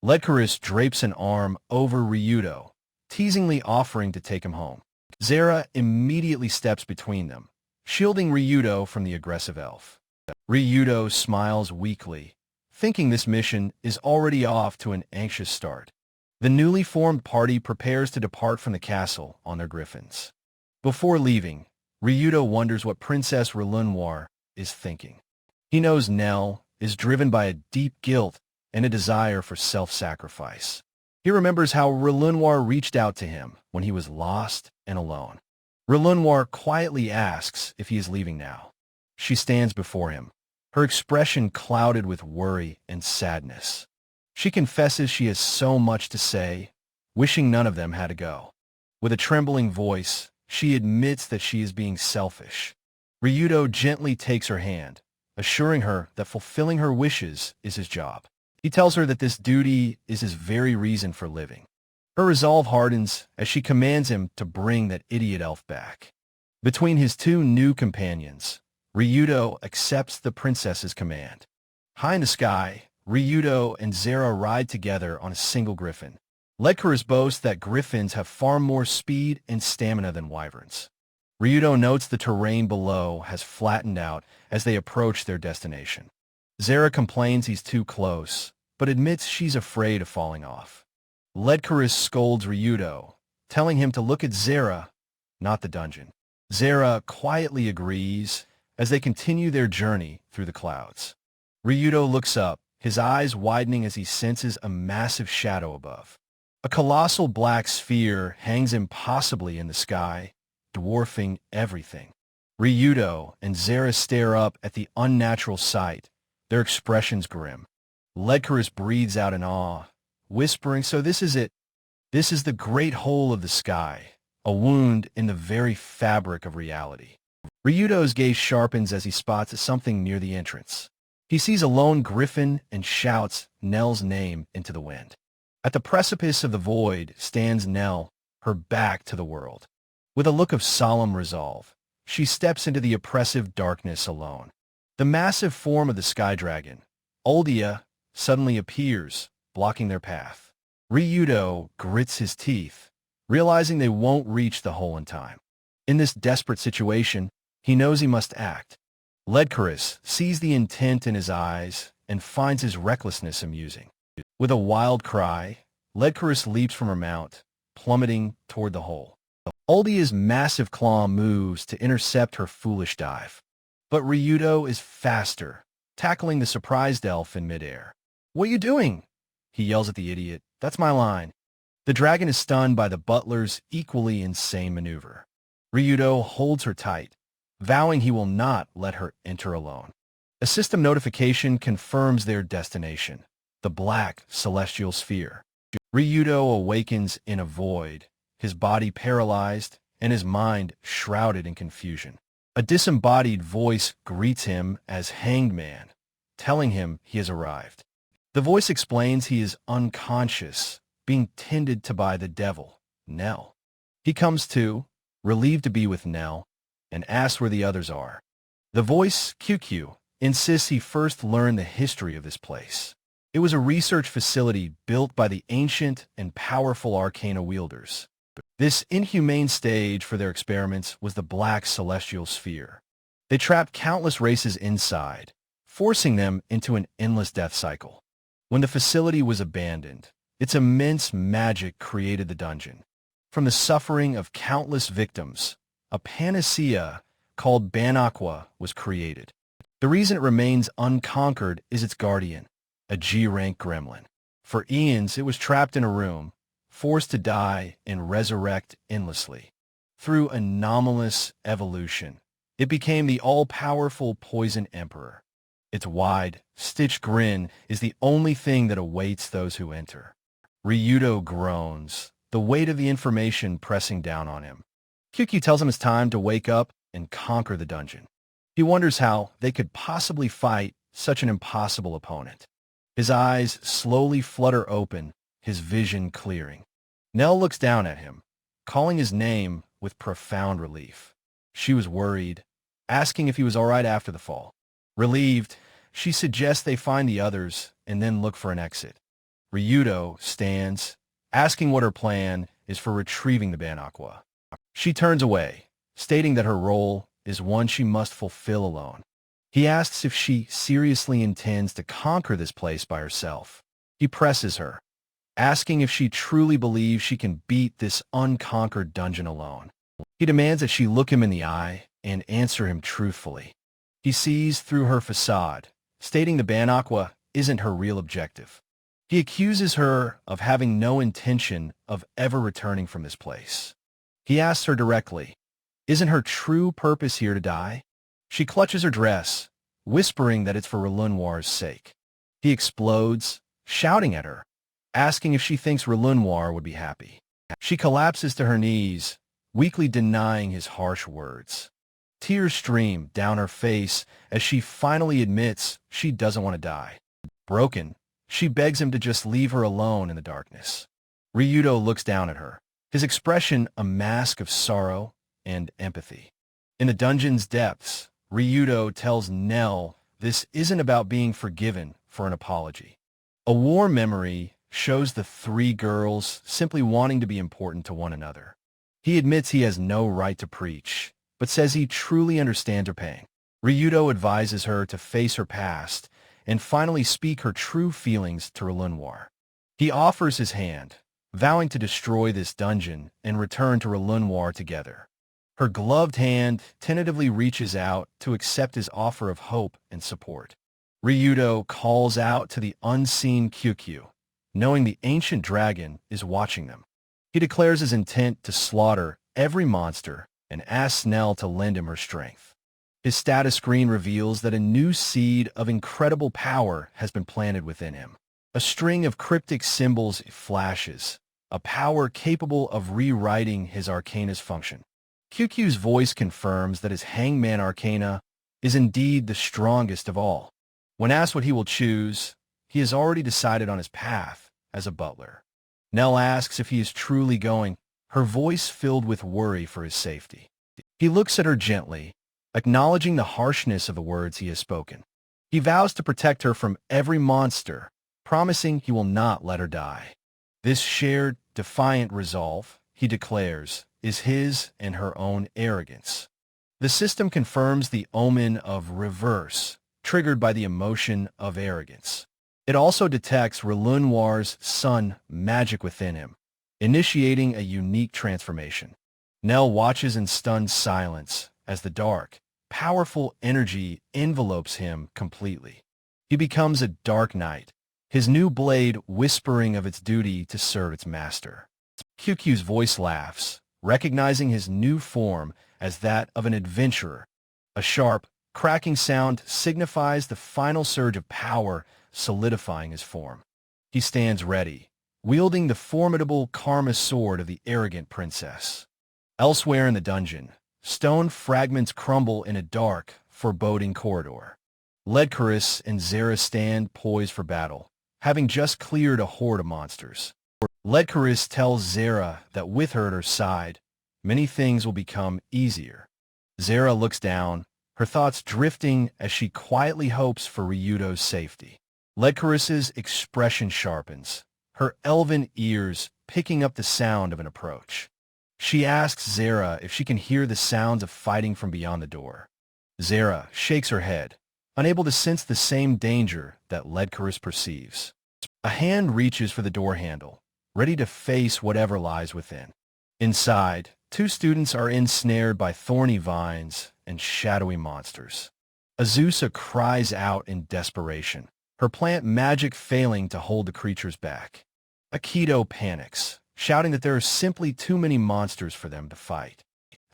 Ledcaris drapes an arm over Ryudo, teasingly offering to take him home. Zara immediately steps between them, shielding Ryudo from the aggressive elf. Ryudo smiles weakly, thinking this mission is already off to an anxious start. The newly formed party prepares to depart from the castle on their griffins. Before leaving, Ryudo wonders what Princess Relenoir is thinking. He knows Nell is driven by a deep guilt and a desire for self-sacrifice. He remembers how Relenoir reached out to him when he was lost and alone. Relenoir quietly asks if he is leaving now. She stands before him, her expression clouded with worry and sadness. She confesses she has so much to say, wishing none of them had to go. With a trembling voice, she admits that she is being selfish. Ryudo gently takes her hand, assuring her that fulfilling her wishes is his job. He tells her that this duty is his very reason for living. Her resolve hardens as she commands him to bring that idiot elf back. Between his two new companions, Ryudo accepts the princess's command. High in the sky, Ryudo and Zara ride together on a single griffin. Ledcaris boasts that griffins have far more speed and stamina than wyverns. Ryudo notes the terrain below has flattened out as they approach their destination. Zara complains he's too close, but admits she's afraid of falling off. Ledcaris scolds Ryudo, telling him to look at Zara, not the dungeon. Zara quietly agrees as they continue their journey through the clouds. Ryudo looks up, his eyes widening as he senses a massive shadow above. A colossal black sphere hangs impossibly in the sky, dwarfing everything. Ryudo and Zara stare up at the unnatural sight, their expressions grim. Ledcaris breathes out in awe, whispering, "So this is it. This is the great hole of the sky, a wound in the very fabric of reality." Ryudo's gaze sharpens as he spots something near the entrance. He sees a lone griffin and shouts Nell's name into the wind. At the precipice of the void stands Nell, her back to the world. With a look of solemn resolve, she steps into the oppressive darkness alone. The massive form of the sky dragon, Oldia, suddenly appears, blocking their path. Ryudo grits his teeth, realizing they won't reach the hole in time. In this desperate situation, he knows he must act. Ledcaris sees the intent in his eyes and finds his recklessness amusing. With a wild cry, Ledcaris leaps from her mount, plummeting toward the hole. Oldia's massive claw moves to intercept her foolish dive. But Ryudo is faster, tackling the surprised elf in midair. "What are you doing?" he yells at the idiot. "That's my line." The dragon is stunned by the butler's equally insane maneuver. Ryudo holds her tight, vowing he will not let her enter alone. A system notification confirms their destination, the black celestial sphere. Ryudo awakens in a void, his body paralyzed and his mind shrouded in confusion. A disembodied voice greets him as hangman, telling him he has arrived. The voice explains he is unconscious, being tended to by the devil, Nell. He comes to, relieved to be with Nell, and asks where the others are. The voice, QQ, insists he first learn the history of this place. It was a research facility built by the ancient and powerful arcana wielders. This inhumane stage for their experiments was the Black Celestial Sphere. They trapped countless races inside, forcing them into an endless death cycle. When the facility was abandoned, its immense magic created the dungeon. From the suffering of countless victims, a panacea called Banaqua was created. The reason it remains unconquered is its guardian, a G-rank gremlin. For eons, it was trapped in a room, forced to die and resurrect endlessly. Through anomalous evolution, It became the all-powerful Poison Emperor. Its wide, stitched grin is the only thing that awaits those who enter. Ryudo groans, the weight of the information pressing down on him. Kyukyu tells him it's time to wake up and conquer the dungeon. He wonders how they could possibly fight such an impossible opponent. His eyes slowly flutter open, his vision clearing. Nell looks down at him, calling his name with profound relief. She was worried, asking if he was all right after the fall. Relieved, she suggests they find the others and then look for an exit. Ryudo stands, asking what her plan is for retrieving the Banakwa. She turns away, stating that her role is one she must fulfill alone. He asks if she seriously intends to conquer this place by herself. He presses her, asking if she truly believes she can beat this unconquered dungeon alone. He demands that she look him in the eye and answer him truthfully. He sees through her facade, stating the Banakwa isn't her real objective. He accuses her of having no intention of ever returning from this place. He asks her directly, isn't her true purpose here to die? She clutches her dress, whispering that it's for Relenoir's sake. He explodes, shouting at her, asking if she thinks Relenoir would be happy. She collapses to her knees, weakly denying his harsh words. Tears stream down her face as she finally admits she doesn't want to die. Broken, she begs him to just leave her alone in the darkness. Ryudo looks down at her, his expression a mask of sorrow and empathy. In the dungeon's depths, Ryudo tells Nell this isn't about being forgiven for an apology. A war memory shows the three girls simply wanting to be important to one another. He admits he has no right to preach, but says he truly understands her pain. Ryudo advises her to face her past and finally speak her true feelings to Relenoir. He offers his hand, vowing to destroy this dungeon and return to Relenoir together. Her gloved hand tentatively reaches out to accept his offer of hope and support. Ryudo calls out to the unseen Kyukyu, knowing the ancient dragon is watching them. He declares his intent to slaughter every monster and asks Nell to lend him her strength. His status screen reveals that a new seed of incredible power has been planted within him. A string of cryptic symbols flashes, a power capable of rewriting his arcana's function. Kyukyu's voice confirms that his hangman arcana is indeed the strongest of all. When asked what he will choose, he has already decided on his path as a butler. Nell asks if he is truly going, her voice filled with worry for his safety. He looks at her gently, acknowledging the harshness of the words he has spoken. He vows to protect her from every monster, promising he will not let her die. This shared, defiant resolve, he declares, is his and her own arrogance. The system confirms the omen of reverse, triggered by the emotion of arrogance. It also detects Relenoir's sun magic within him, initiating a unique transformation. Nell watches in stunned silence as the dark, powerful energy envelopes him completely. He becomes a dark knight, his new blade whispering of its duty to serve its master. Kyukyu's voice laughs, recognizing his new form as that of an adventurer. A sharp, cracking sound signifies the final surge of power solidifying his form. He stands ready, wielding the formidable karma sword of the arrogant princess. Elsewhere in the dungeon, stone fragments crumble in a dark, foreboding corridor. Ledcaris and Zara stand poised for battle, having just cleared a horde of monsters. Ledcaris tells Zara that with her at her side, many things will become easier. Zara looks down, her thoughts drifting as she quietly hopes for Ryudo's safety. Ledcaris's expression sharpens, her elven ears picking up the sound of an approach. She asks Zara if she can hear the sounds of fighting from beyond the door. Zara shakes her head, unable to sense the same danger that Ledcaris perceives. A hand reaches for the door handle, ready to face whatever lies within. Inside, two students are ensnared by thorny vines and shadowy monsters. Azusa cries out in desperation, her plant magic failing to hold the creatures back. Akito panics, shouting that there are simply too many monsters for them to fight.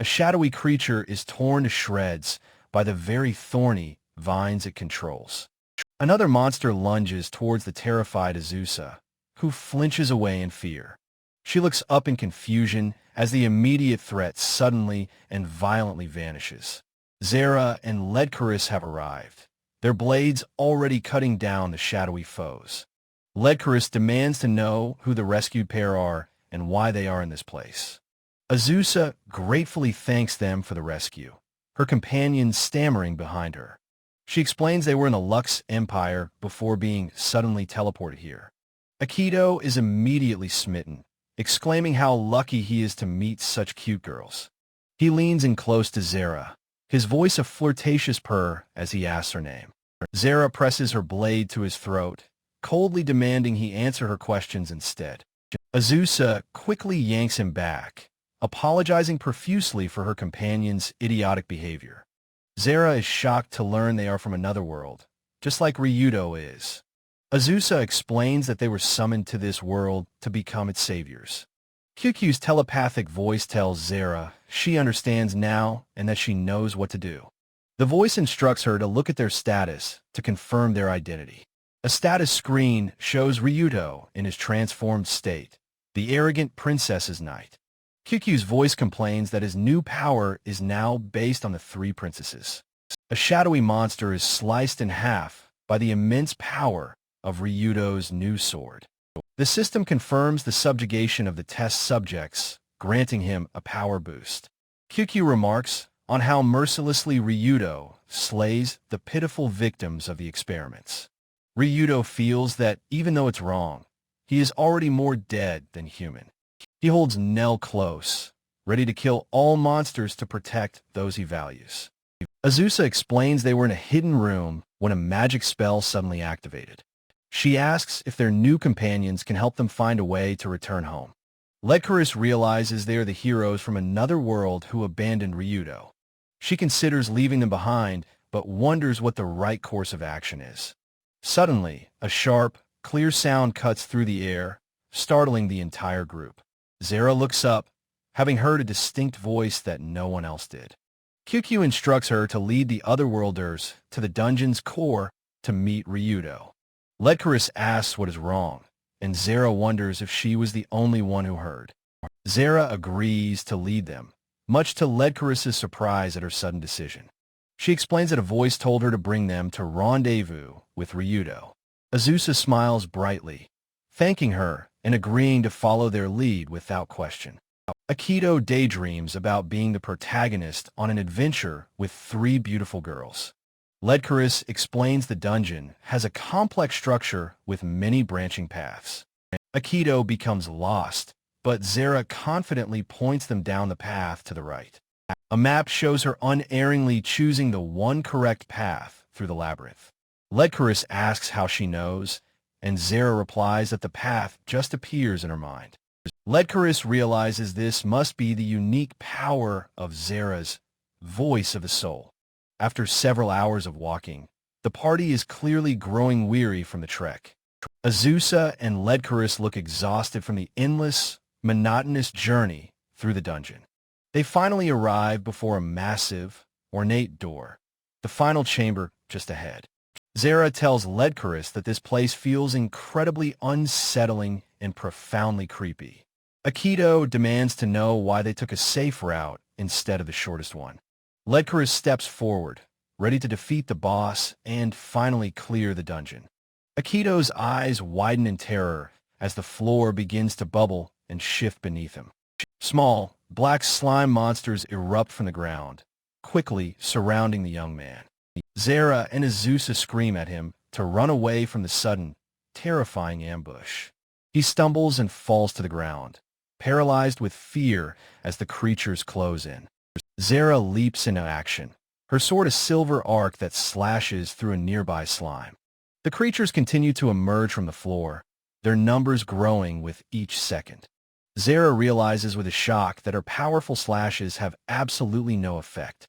A shadowy creature is torn to shreds by the very thorny vines it controls. Another monster lunges towards the terrified Azusa, who flinches away in fear. She looks up in confusion as the immediate threat suddenly and violently vanishes. Zara and Ledcaris have arrived, their blades already cutting down the shadowy foes. Ledcaris demands to know who the rescued pair are and why they are in this place. Azusa gratefully thanks them for the rescue, her companions stammering behind her. She explains they were in the Lux Empire before being suddenly teleported here. Akito is immediately smitten, exclaiming how lucky he is to meet such cute girls. He leans in close to Zara, his voice a flirtatious purr as he asks her name. Zara presses her blade to his throat, coldly demanding he answer her questions instead. Azusa quickly yanks him back, apologizing profusely for her companion's idiotic behavior. Zara is shocked to learn they are from another world, just like Ryudo is. Azusa explains that they were summoned to this world to become its saviors. Kyukyu's telepathic voice tells Zara she understands now and that she knows what to do. The voice instructs her to look at their status to confirm their identity. A status screen shows Ryudo in his transformed state, the arrogant princess's knight. Kyukyu's voice complains that his new power is now based on the three princesses. A shadowy monster is sliced in half by the immense power of Ryudo's new sword. The system confirms the subjugation of the test subjects, granting him a power boost. Kyukyu remarks on how mercilessly Ryudo slays the pitiful victims of the experiments. Ryudo feels that even though it's wrong, he is already more dead than human. He holds Nell close, ready to kill all monsters to protect those he values. Azusa explains they were in a hidden room when a magic spell suddenly activated. She asks if their new companions can help them find a way to return home. Ledcaris realizes they are the heroes from another world who abandoned Ryudo. She considers leaving them behind, but wonders what the right course of action is. Suddenly, a sharp, clear sound cuts through the air, startling the entire group. Zara looks up, having heard a distinct voice that no one else did. Kyukyu instructs her to lead the otherworlders to the dungeon's core to meet Ryudo. Ledcaris asks what is wrong, and Zara wonders if she was the only one who heard. Zara agrees to lead them, much to Ledcaris' surprise at her sudden decision. She explains that a voice told her to bring them to rendezvous with Ryudo. Azusa smiles brightly, thanking her and agreeing to follow their lead without question. Akito daydreams about being the protagonist on an adventure with three beautiful girls. Ledcaris explains the dungeon has a complex structure with many branching paths. Akito becomes lost, but Zara confidently points them down the path to the right. A map shows her unerringly choosing the one correct path through the labyrinth. Ledcaris asks how she knows, and Zara replies that the path just appears in her mind. Ledcaris realizes this must be the unique power of Zara's voice of the soul. After several hours of walking, the party is clearly growing weary from the trek. Azusa and Ledcaris look exhausted from the endless, monotonous journey through the dungeon. They finally arrive before a massive, ornate door, the final chamber just ahead. Zara tells Ledcaris that this place feels incredibly unsettling and profoundly creepy. Akito demands to know why they took a safe route instead of the shortest one. Ledcaris steps forward, ready to defeat the boss and finally clear the dungeon. Akito's eyes widen in terror as the floor begins to bubble and shift beneath him. Small, black slime monsters erupt from the ground, quickly surrounding the young man. Zara and Azusa scream at him to run away from the sudden, terrifying ambush. He stumbles and falls to the ground, paralyzed with fear as the creatures close in. Zara leaps into action, her sword a silver arc that slashes through a nearby slime. The creatures continue to emerge from the floor, their numbers growing with each second. Zara realizes with a shock that her powerful slashes have absolutely no effect.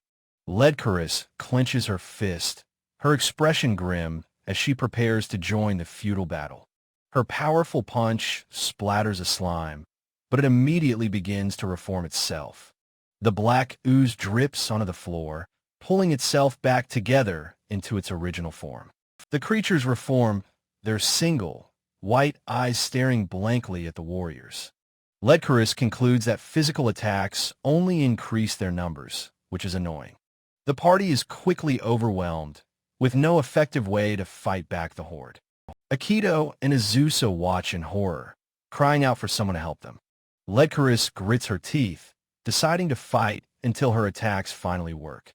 Ledcaris clenches her fist, her expression grim as she prepares to join the futile battle. Her powerful punch splatters a slime, but it immediately begins to reform itself. The black ooze drips onto the floor, pulling itself back together into its original form. The creatures reform, their single, white eyes staring blankly at the warriors. Ledcaris concludes that physical attacks only increase their numbers, which is annoying. The party is quickly overwhelmed, with no effective way to fight back the horde. Akito and Azusa watch in horror, crying out for someone to help them. Ledcaris grits her teeth, deciding to fight until her attacks finally work.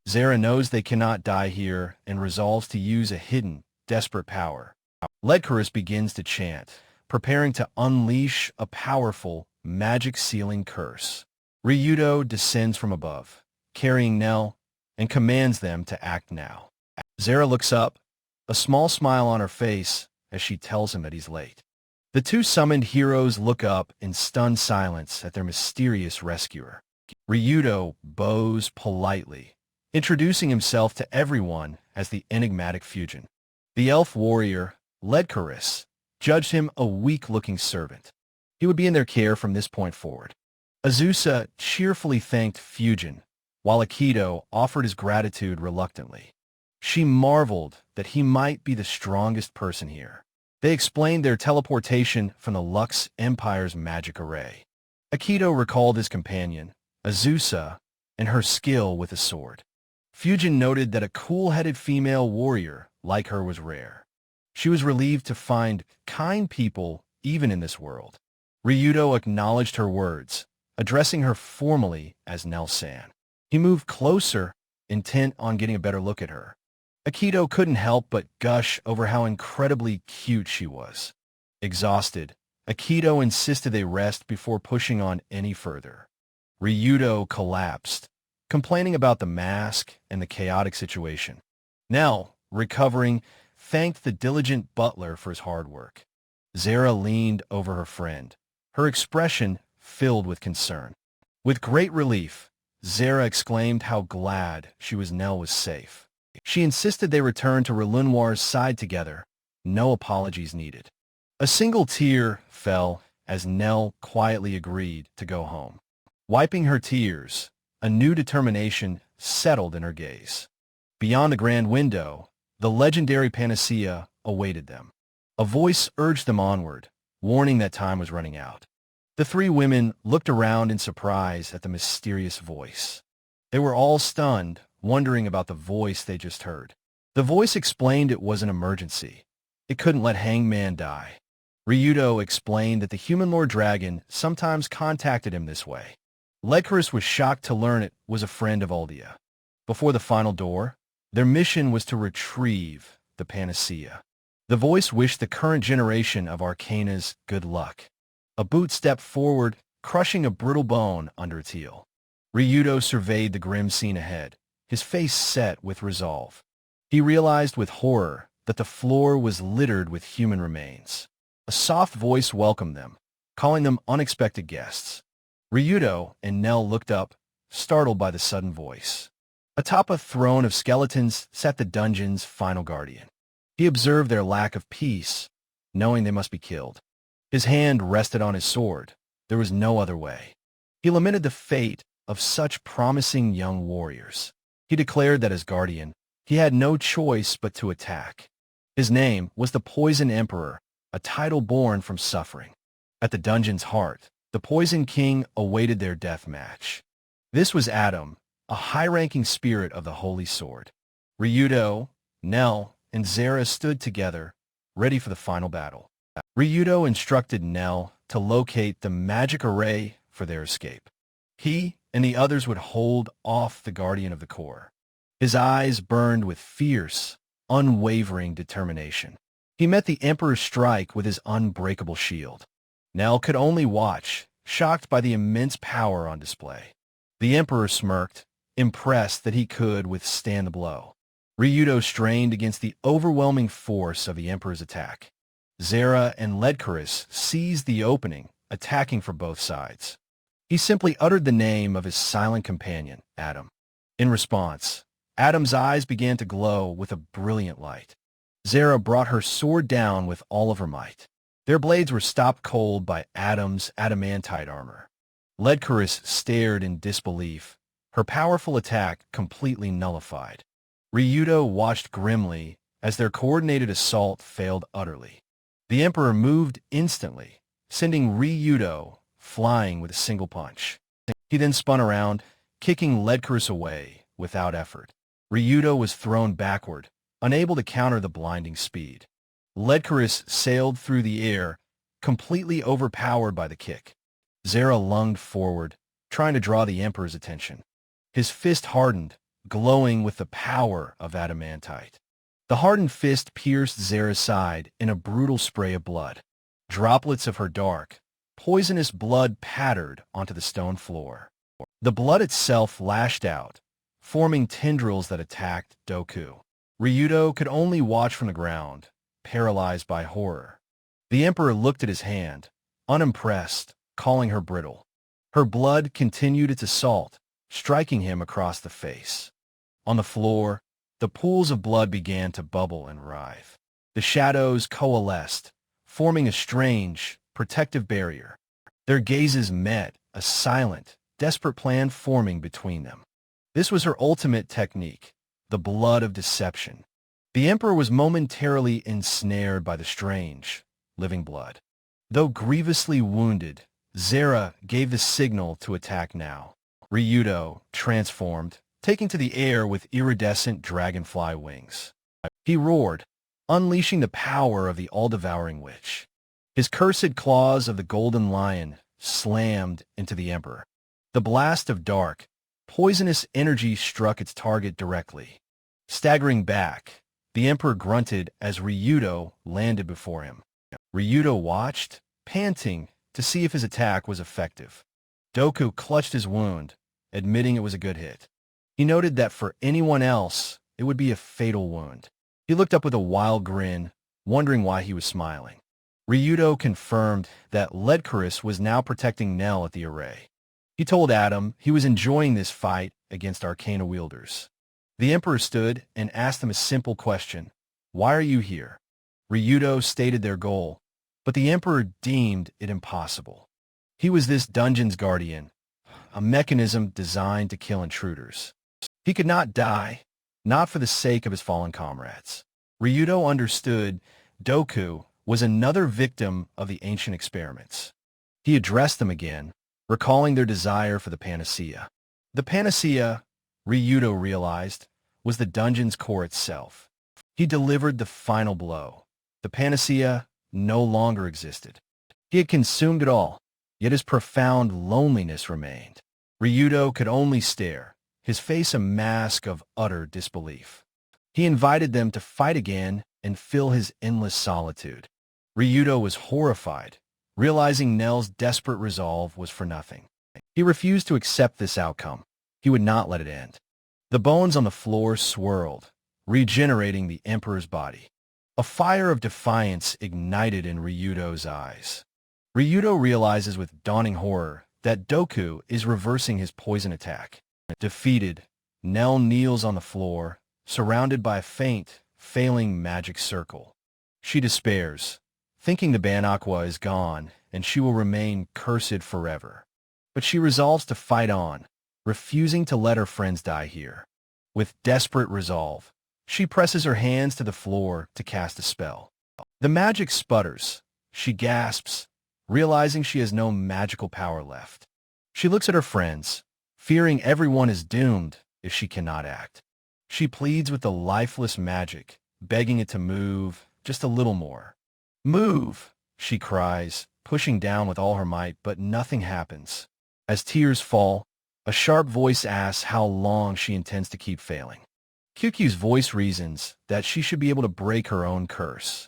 Zara knows they cannot die here and resolves to use a hidden, desperate power. Ledcaris begins to chant, preparing to unleash a powerful, magic-sealing curse. Ryudo descends from above, carrying Nell, and commands them to act now. Zara looks up, a small smile on her face as she tells him that he's late. The two summoned heroes look up in stunned silence at their mysterious rescuer. Ryudo bows politely, introducing himself to everyone as the enigmatic Fujin. The elf warrior, Ledcaris, judged him a weak-looking servant. He would be in their care from this point forward. Azusa cheerfully thanked Fujin, while Akito offered his gratitude reluctantly. She marveled that he might be the strongest person here. They explained their teleportation from the Lux Empire's magic array. Akito recalled his companion, Azusa, and her skill with a sword. Fujin noted that a cool-headed female warrior like her was rare. She was relieved to find kind people even in this world. Ryudo acknowledged her words, addressing her formally as Nell-san. He moved closer, intent on getting a better look at her. Akito couldn't help but gush over how incredibly cute she was. Exhausted, Akito insisted they rest before pushing on any further. Ryudo collapsed, complaining about the mask and the chaotic situation. Nell, recovering, thanked the diligent butler for his hard work. Zara leaned over her friend, her expression filled with concern. With great relief, Zara exclaimed how glad she was Nell was safe. She insisted they return to Relenoir's side together, no apologies needed. A single tear fell as Nell quietly agreed to go home. Wiping her tears, a new determination settled in her gaze. Beyond the grand window, the legendary panacea awaited them. A voice urged them onward, warning that time was running out. The three women looked around in surprise at the mysterious voice. They were all stunned, wondering about the voice they just heard. The voice explained it was an emergency. It couldn't let Hangman die. Ryudo explained that the human Lord Dragon sometimes contacted him this way. Ledcaris was shocked to learn it was a friend of Aldia. Before the final door, their mission was to retrieve the panacea. The voice wished the current generation of Arcanas good luck. A boot stepped forward, crushing a brittle bone under its heel. Ryudo surveyed the grim scene ahead, his face set with resolve. He realized with horror that the floor was littered with human remains. A soft voice welcomed them, calling them unexpected guests. Ryudo and Nell looked up, startled by the sudden voice. Atop a throne of skeletons sat the dungeon's final guardian. He observed their lack of peace, knowing they must be killed. His hand rested on his sword. There was no other way. He lamented the fate of such promising young warriors. He declared that as guardian, he had no choice but to attack. His name was the Poison Emperor, a title born from suffering. At the dungeon's heart, the Poison King awaited their death match. This was Adam, a high-ranking spirit of the Holy Sword. Ryudo, Nell, and Zara stood together, ready for the final battle. Ryudo instructed Nell to locate the magic array for their escape. He and the others would hold off the Guardian of the Core. His eyes burned with fierce, unwavering determination. He met the Emperor's strike with his unbreakable shield. Nell could only watch, shocked by the immense power on display. The Emperor smirked, impressed that he could withstand the blow. Ryudo strained against the overwhelming force of the Emperor's attack. Zara and Ledcaris seized the opening, attacking from both sides. He simply uttered the name of his silent companion, Adam. In response, Adam's eyes began to glow with a brilliant light. Zara brought her sword down with all of her might. Their blades were stopped cold by Adam's adamantite armor. Ledcaris stared in disbelief, her powerful attack completely nullified. Ryudo watched grimly as their coordinated assault failed utterly. The Emperor moved instantly, sending Ryudo flying with a single punch. He then spun around, kicking Ledcaris away without effort. Ryudo was thrown backward, unable to counter the blinding speed. Ledcaris sailed through the air, completely overpowered by the kick. Zara lunged forward, trying to draw the Emperor's attention. His fist hardened, glowing with the power of adamantite. The hardened fist pierced Zara's side in a brutal spray of blood. Droplets of her dark, poisonous blood pattered onto the stone floor. The blood itself lashed out, forming tendrils that attacked Doku. Ryudo could only watch from the ground, paralyzed by horror. The Emperor looked at his hand, unimpressed, calling her brittle. Her blood continued its assault, striking him across the face. On the floor, the pools of blood began to bubble and writhe. The shadows coalesced, forming a strange, protective barrier. Their gazes met, a silent, desperate plan forming between them. This was her ultimate technique, the blood of deception. The Emperor was momentarily ensnared by the strange, living blood. Though grievously wounded, Zara gave the signal to attack now. Ryudo, transformed, taking to the air with iridescent dragonfly wings. He roared, unleashing the power of the all-devouring witch. His cursed claws of the golden lion slammed into the Emperor. The blast of dark, poisonous energy struck its target directly. Staggering back, the Emperor grunted as Ryudo landed before him. Ryudo watched, panting, to see if his attack was effective. Doku clutched his wound, admitting it was a good hit. He noted that for anyone else, it would be a fatal wound. He looked up with a wild grin, wondering why he was smiling. Ryudo confirmed that Ledcaris was now protecting Nell at the array. He told Adam he was enjoying this fight against Arcana wielders. The Emperor stood and asked them a simple question. Why are you here? Ryudo stated their goal, but the Emperor deemed it impossible. He was this dungeon's guardian, a mechanism designed to kill intruders. He could not die, not for the sake of his fallen comrades. Ryudo understood Doku was another victim of the ancient experiments. He addressed them again, recalling their desire for the panacea. The panacea, Ryudo realized, was the dungeon's core itself. He delivered the final blow. The panacea no longer existed. He had consumed it all, yet his profound loneliness remained. Ryudo could only stare, his face a mask of utter disbelief. He invited them to fight again and fill his endless solitude. Ryudo was horrified, realizing Nell's desperate resolve was for nothing. He refused to accept this outcome. He would not let it end. The bones on the floor swirled, regenerating the Emperor's body. A fire of defiance ignited in Ryudo's eyes. Ryudo realizes with dawning horror that Doku is reversing his poison attack. Defeated, Nell kneels on the floor, surrounded by a faint, failing magic circle. She despairs, thinking the Banakwa is gone and she will remain cursed forever. But she resolves to fight on, refusing to let her friends die here. With desperate resolve, she presses her hands to the floor to cast a spell. The magic sputters. She gasps, realizing she has no magical power left. She looks at her friends, fearing everyone is doomed if she cannot act. She pleads with the lifeless magic, begging it to move just a little more. "Move!" she cries, pushing down with all her might, but nothing happens. As tears fall, a sharp voice asks how long she intends to keep failing. Kyukyu's voice reasons that she should be able to break her own curse.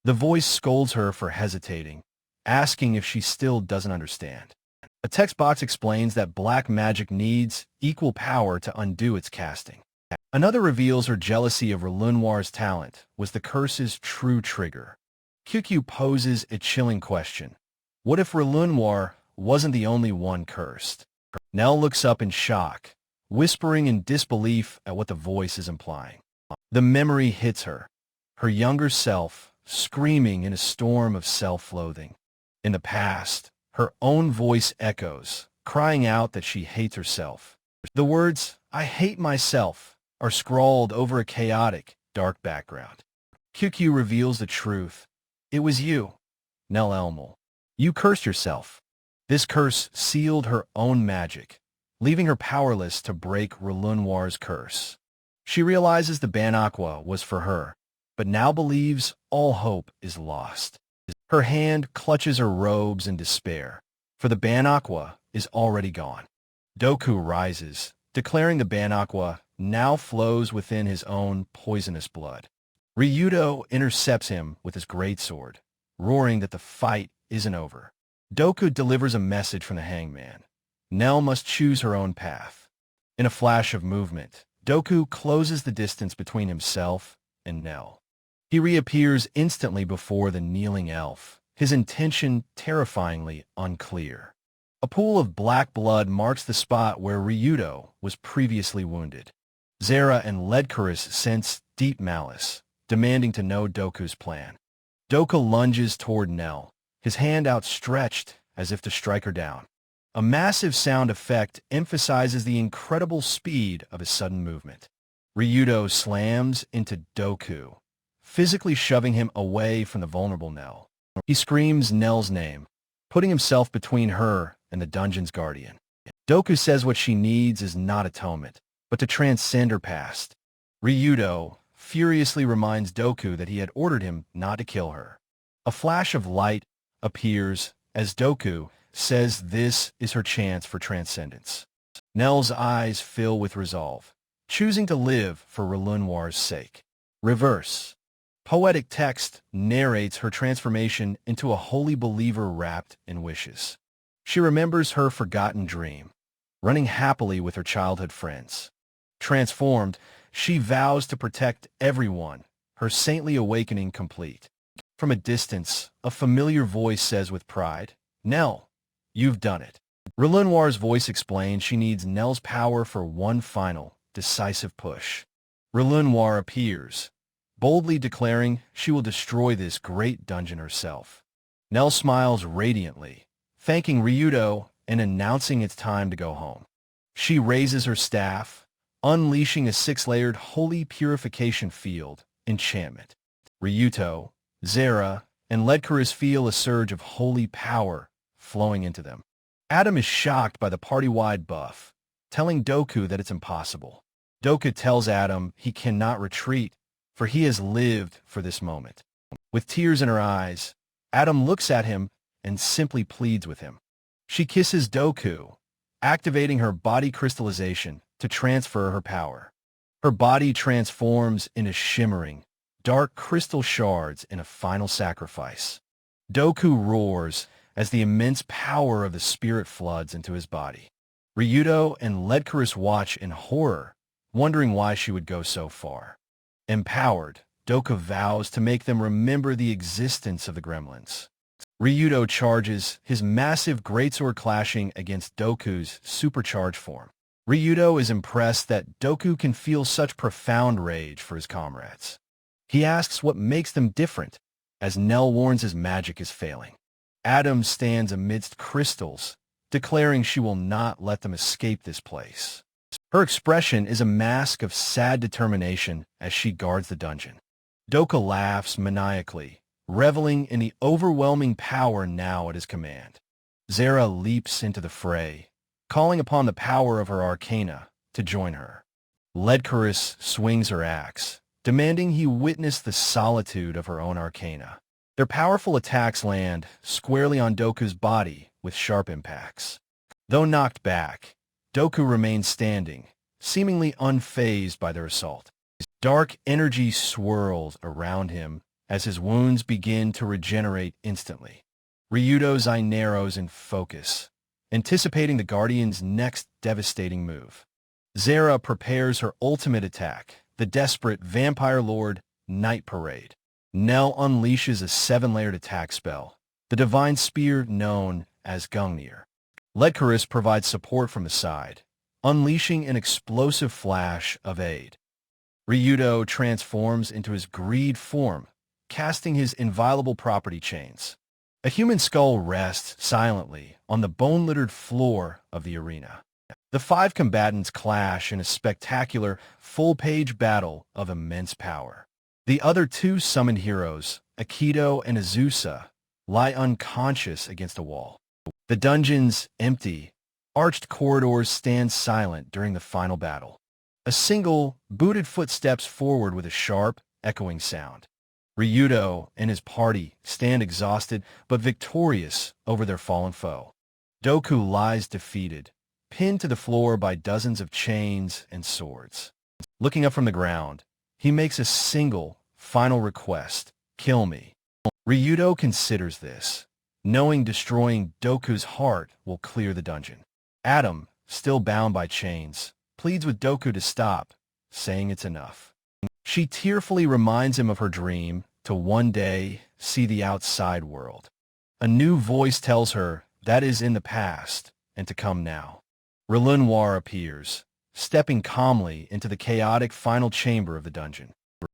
The voice scolds her for hesitating, asking if she still doesn't understand. A text box explains that black magic needs equal power to undo its casting. Another reveals her jealousy of Relenoir's talent was the curse's true trigger. Kyukyu poses a chilling question. What if Relenoir wasn't the only one cursed? Nell looks up in shock, whispering in disbelief at what the voice is implying. The memory hits her, her younger self screaming in a storm of self-loathing. In the past, her own voice echoes, crying out that she hates herself. The words, "I hate myself," are scrawled over a chaotic, dark background. QQ reveals the truth. It was you, Nell. You cursed yourself. This curse sealed her own magic, leaving her powerless to break Relenoir's curse. She realizes the Ban Aqua was for her, but now believes all hope is lost. Her hand clutches her robes in despair, for the Ban Aqua is already gone. Doku rises, declaring the Ban Aqua now flows within his own poisonous blood. Ryudo intercepts him with his greatsword, roaring that the fight isn't over. Doku delivers a message from the hangman. Nell must choose her own path. In a flash of movement, Doku closes the distance between himself and Nell. He reappears instantly before the kneeling elf, his intention terrifyingly unclear. A pool of black blood marks the spot where Ryudo was previously wounded. Zara and Ledcaris sense deep malice, demanding to know Doku's plan. Doku lunges toward Nell, his hand outstretched as if to strike her down. A massive sound effect emphasizes the incredible speed of his sudden movement. Ryudo slams into Doku, physically shoving him away from the vulnerable Nell. He screams Nell's name, putting himself between her and the dungeon's guardian. Doku says what she needs is not atonement, but to transcend her past. Ryudo furiously reminds Doku that he had ordered him not to kill her. A flash of light appears as Doku says this is her chance for transcendence. Nell's eyes fill with resolve, choosing to live for Relenoir's sake. Reverse. Poetic text narrates her transformation into a holy believer wrapped in wishes. She remembers her forgotten dream, running happily with her childhood friends. Transformed, she vows to protect everyone, her saintly awakening complete. From a distance, a familiar voice says with pride, "Nell, you've done it." Relenoir's voice explains she needs Nell's power for one final, decisive push. Relenoir appears, boldly declaring she will destroy this great dungeon herself. Nell smiles radiantly, thanking Ryudo and announcing it's time to go home. She raises her staff, unleashing a 6-layered holy purification field enchantment. Ryuto, Zara, and Ledcaris feel a surge of holy power flowing into them. Adam is shocked by the party-wide buff, telling Doku that it's impossible. Doku tells Adam he cannot retreat, for he has lived for this moment. With tears in her eyes, Adam looks at him and simply pleads with him. She kisses Doku, activating her body crystallization to transfer her power. Her body transforms into shimmering, dark crystal shards in a final sacrifice. Doku roars as the immense power of the spirit floods into his body. Ryudo and Ledcaris watch in horror, wondering why she would go so far. Empowered, Doku vows to make them remember the existence of the gremlins. Ryudo charges, his massive greatsword clashing against Doku's supercharged form. Ryudo is impressed that Doku can feel such profound rage for his comrades. He asks what makes them different, as Nell warns his magic is failing. Adam stands amidst crystals, declaring she will not let them escape this place. Her expression is a mask of sad determination as she guards the dungeon. Doku laughs maniacally, reveling in the overwhelming power now at his command. Zara leaps into the fray, calling upon the power of her arcana to join her. Ledcaris swings her axe, demanding he witness the solitude of her own arcana. Their powerful attacks land squarely on Doku's body with sharp impacts. Though knocked back, Doku remains standing, seemingly unfazed by their assault. Dark energy swirls around him as his wounds begin to regenerate instantly. Ryudo's eye narrows in focus, anticipating the Guardian's next devastating move. Zara prepares her ultimate attack, the desperate Vampire Lord Night Parade. Nell unleashes a 7-layered attack spell, the divine spear known as Gungnir. Ledcaris provides support from the side, unleashing an explosive flash of aid. Ryudo transforms into his greed form, casting his inviolable property chains. A human skull rests silently on the bone-littered floor of the arena. The five combatants clash in a spectacular, full-page battle of immense power. The other two summoned heroes, Akito and Azusa, lie unconscious against a wall. The dungeon's empty, arched corridors stand silent during the final battle. A single, booted foot steps forward with a sharp, echoing sound. Ryudo and his party stand exhausted but victorious over their fallen foe. Doku lies defeated, pinned to the floor by dozens of chains and swords. Looking up from the ground, he makes a single, final request: kill me. Ryudo considers this, knowing destroying Doku's heart will clear the dungeon. Adam, still bound by chains, pleads with Doku to stop, saying it's enough. She tearfully reminds him of her dream to one day see the outside world. A new voice tells her that is in the past and to come now. Relenoir appears, stepping calmly into the chaotic final chamber of the dungeon.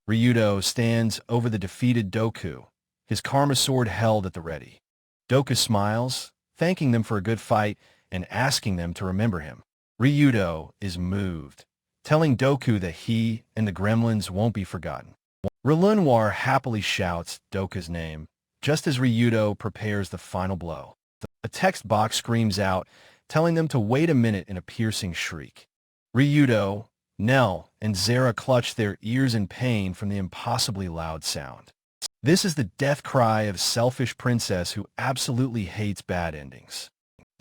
Ryudo stands over the defeated Doku, his karma sword held at the ready. Doku smiles, thanking them for a good fight and asking them to remember him. Ryudo is moved, telling Doku that he and the gremlins won't be forgotten. Relenoir happily shouts Doku's name, just as Ryudo prepares the final blow. A text box screams out, telling them to wait a minute in a piercing shriek. Ryudo, Nell, and Zara clutch their ears in pain from the impossibly loud sound. This is the death cry of a selfish princess who absolutely hates bad endings.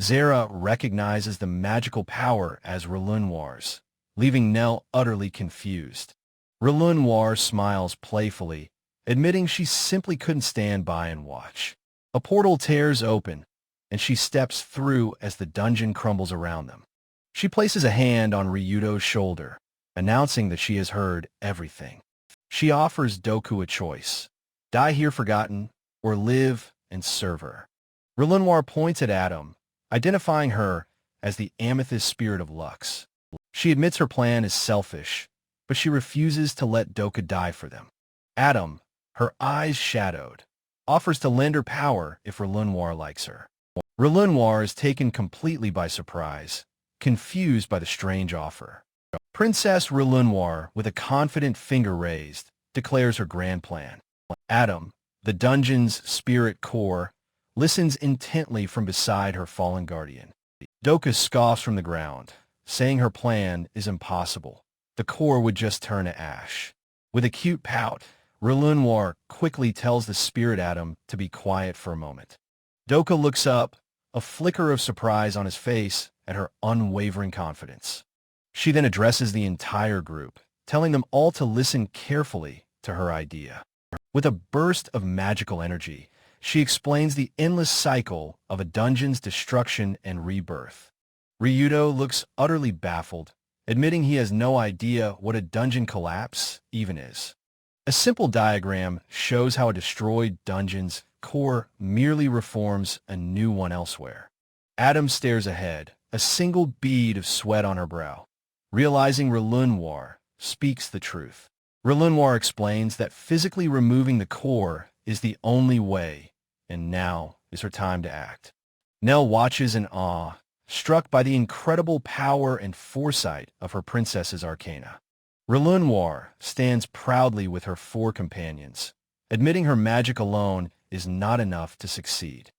Zara recognizes the magical power as Relenoir's, leaving Nell utterly confused. Relenoir smiles playfully, admitting she simply couldn't stand by and watch. A portal tears open, and she steps through as the dungeon crumbles around them. She places a hand on Ryudo's shoulder, announcing that she has heard everything. She offers Doku a choice: die here forgotten, or live and serve her. Relenoir points at Adam, identifying her as the amethyst spirit of Lux. She admits her plan is selfish, but she refuses to let Doku die for them. Adam, her eyes shadowed, offers to lend her power if Relenoir likes her. Relenoir is taken completely by surprise, confused by the strange offer. Princess Relenoir, with a confident finger raised, declares her grand plan. Adam, the dungeon's spirit core, listens intently from beside her fallen guardian. Doku scoffs from the ground, saying her plan is impossible. The core would just turn to ash. With a cute pout, Relenoir quickly tells the spirit Adam to be quiet for a moment. Doku looks up, a flicker of surprise on his face at her unwavering confidence. She then addresses the entire group, telling them all to listen carefully to her idea. With a burst of magical energy, she explains the endless cycle of a dungeon's destruction and rebirth. Ryudo looks utterly baffled, admitting he has no idea what a dungeon collapse even is. A simple diagram shows how a destroyed dungeon's core merely reforms a new one elsewhere. Adam stares ahead, a single bead of sweat on her brow. Realizing Relenoir speaks the truth. Relenoir explains that physically removing the core is the only way, and now is her time to act. Nell watches in awe, struck by the incredible power and foresight of her princess's arcana. Relenoir stands proudly with her four companions, admitting her magic alone is not enough to succeed.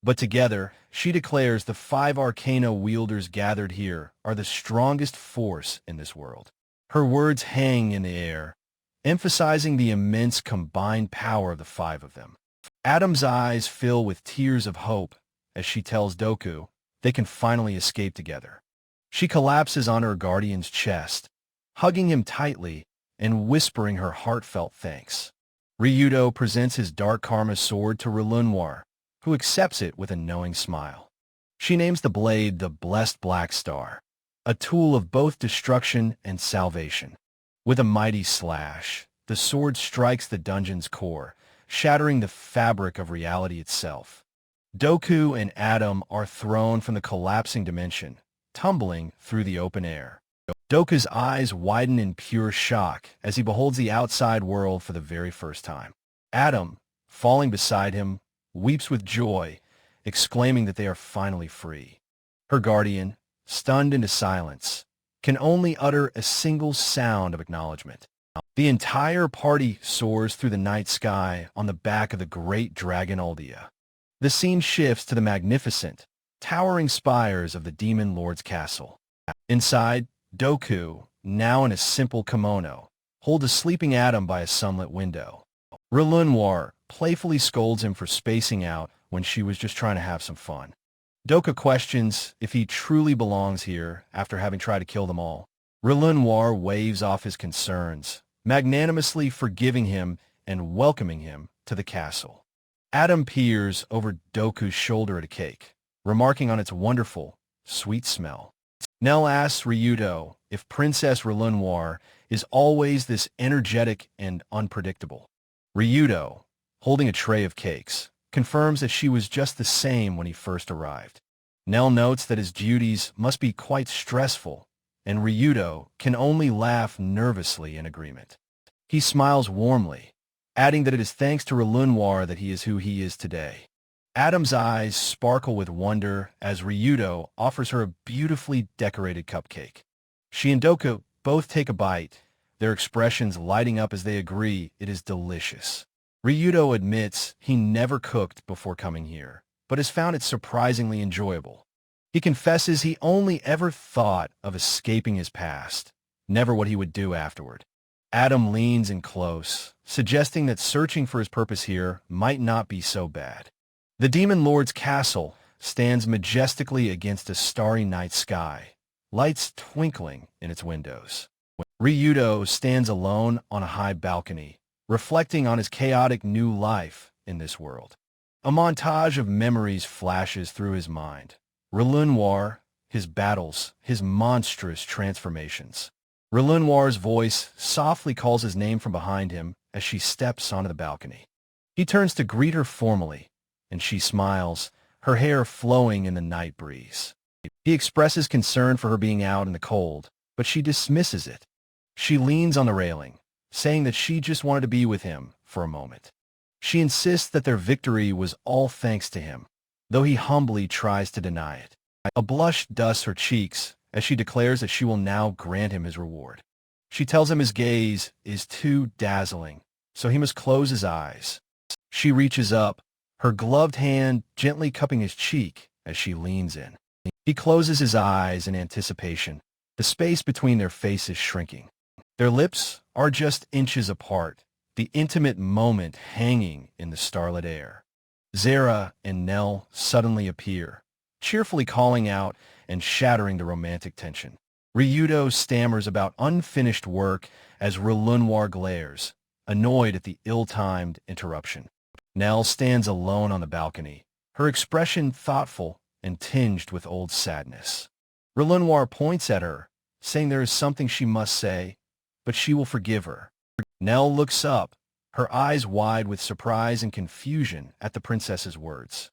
But together, she declares the five arcana wielders gathered here are the strongest force in this world. Her words hang in the air, emphasizing the immense combined power of the five of them. Adam's eyes fill with tears of hope as she tells Doku they can finally escape together. She collapses on her guardian's chest, hugging him tightly and whispering her heartfelt thanks. Ryudo presents his dark karma sword to Relenoir, who accepts it with a knowing smile. She names the blade the Blessed Black Star, a tool of both destruction and salvation. With a mighty slash, the sword strikes the dungeon's core, shattering the fabric of reality itself. Doku and Adam are thrown from the collapsing dimension, tumbling through the open air. Doku's eyes widen in pure shock as he beholds the outside world for the very first time. Adam, falling beside him, weeps with joy, exclaiming that they are finally free. Her guardian, stunned into silence, can only utter a single sound of acknowledgement. The entire party soars through the night sky on the back of the great dragon Aldea. The scene shifts to the magnificent, towering spires of the Demon Lord's castle. Inside, Doku, now in a simple kimono, holds a sleeping Adam by a sunlit window. Relenoir playfully scolds him for spacing out when she was just trying to have some fun. Doka questions if he truly belongs here after having tried to kill them all. Relenoir waves off his concerns, magnanimously forgiving him and welcoming him to the castle. Adam peers over Doku's shoulder at a cake, remarking on its wonderful, sweet smell. Nell asks Ryudo if Princess Relenoir is always this energetic and unpredictable. Ryudo, holding a tray of cakes, confirms that she was just the same when he first arrived. Nell notes that his duties must be quite stressful, and Ryudo can only laugh nervously in agreement. He smiles warmly, adding that it is thanks to Relenoir that he is who he is today. Adam's eyes sparkle with wonder as Ryudo offers her a beautifully decorated cupcake. She and Doku both take a bite, their expressions lighting up as they agree it is delicious. Ryudo admits he never cooked before coming here, but has found it surprisingly enjoyable. He confesses he only ever thought of escaping his past, never what he would do afterward. Adam leans in close, suggesting that searching for his purpose here might not be so bad. The Demon Lord's castle stands majestically against a starry night sky, lights twinkling in its windows. Ryudo stands alone on a high balcony, reflecting on his chaotic new life in this world. A montage of memories flashes through his mind. Relenoir, his battles, his monstrous transformations. Relenoir's voice softly calls his name from behind him as she steps onto the balcony. He turns to greet her formally, and she smiles, her hair flowing in the night breeze. He expresses concern for her being out in the cold, but she dismisses it. She leans on the railing, saying that she just wanted to be with him for a moment. She insists that their victory was all thanks to him, though he humbly tries to deny it. A blush dusts her cheeks as she declares that she will now grant him his reward. She tells him his gaze is too dazzling, so he must close his eyes. She reaches up, her gloved hand gently cupping his cheek as she leans in. He closes his eyes in anticipation, the space between their faces shrinking. Their lips are just inches apart, the intimate moment hanging in the starlit air. Zara and Nell suddenly appear, cheerfully calling out and shattering the romantic tension. Ryudo stammers about unfinished work as Relenoir glares, annoyed at the ill-timed interruption. Nell stands alone on the balcony, her expression thoughtful and tinged with old sadness. Relenoir points at her, saying there is something she must say, but she will forgive her. Nell looks up, her eyes wide with surprise and confusion at the princess's words.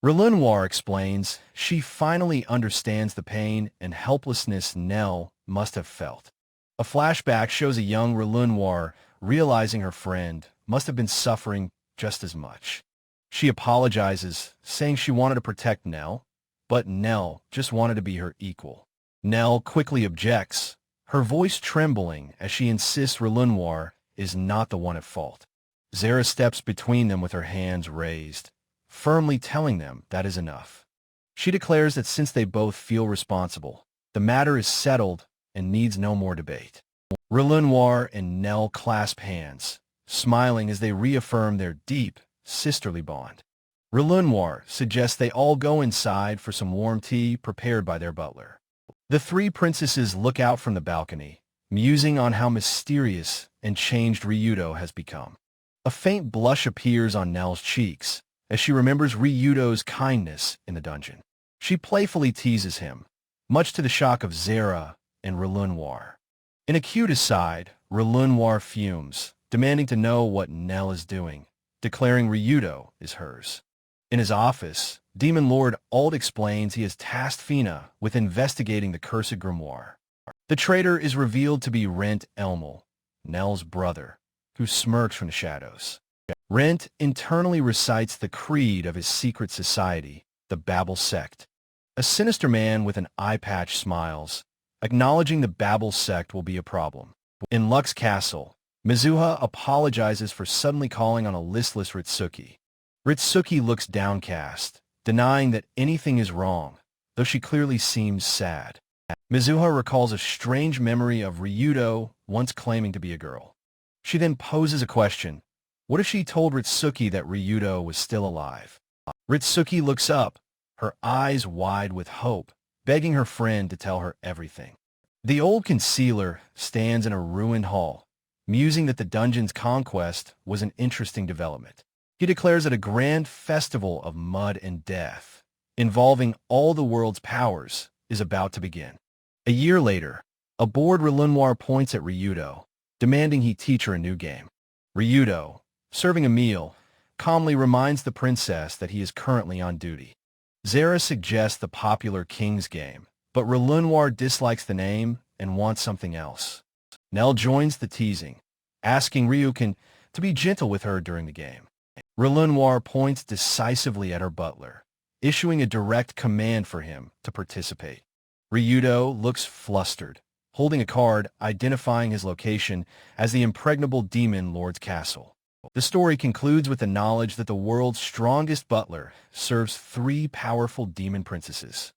Relenoir explains she finally understands the pain and helplessness Nell must have felt. A flashback shows a young Relenoir realizing her friend must have been suffering just as much. She apologizes, saying she wanted to protect Nell, but Nell just wanted to be her equal. Nell quickly objects, her voice trembling as she insists Relenoir is not the one at fault. Zara steps between them with her hands raised, firmly telling them that is enough. She declares that since they both feel responsible, the matter is settled and needs no more debate. Relenoir and Nell clasp hands, smiling as they reaffirm their deep, sisterly bond. Relenoir suggests they all go inside for some warm tea prepared by their butler. The three princesses look out from the balcony, musing on how mysterious and changed Ryudo has become. A faint blush appears on Nell's cheeks as she remembers Ryudo's kindness in the dungeon. She playfully teases him, much to the shock of Zara and Relenoir. In a cute aside, Relenoir fumes, demanding to know what Nell is doing, declaring Ryudo is hers. In his office, Demon Lord Ald explains he has tasked Fina with investigating the cursed grimoire. The traitor is revealed to be Rent Elmel, Nell's brother, who smirks from the shadows. Rent internally recites the creed of his secret society, the Babel sect. A sinister man with an eye patch smiles, acknowledging the Babel sect will be a problem. In Lux Castle, Mizuha apologizes for suddenly calling on a listless Ritsuki. Ritsuki looks downcast, denying that anything is wrong, though she clearly seems sad. Mizuha recalls a strange memory of Ryudo once claiming to be a girl. She then poses a question. What if she told Ritsuki that Ryudo was still alive? Ritsuki looks up, her eyes wide with hope, begging her friend to tell her everything. The old concealer stands in a ruined hall, musing that the dungeon's conquest was an interesting development. He declares that a grand festival of mud and death, involving all the world's powers, is about to begin. A year later, a bored Relenoir points at Ryudo, demanding he teach her a new game. Ryudo, serving a meal, calmly reminds the princess that he is currently on duty. Zara suggests the popular King's game, but Relenoir dislikes the name and wants something else. Nell joins the teasing, asking Ryukin to be gentle with her during the game. Relenoir points decisively at her butler, issuing a direct command for him to participate. Ryudo looks flustered, holding a card identifying his location as the impregnable demon lord's castle. The story concludes with the knowledge that the world's strongest butler serves 3 powerful demon princesses.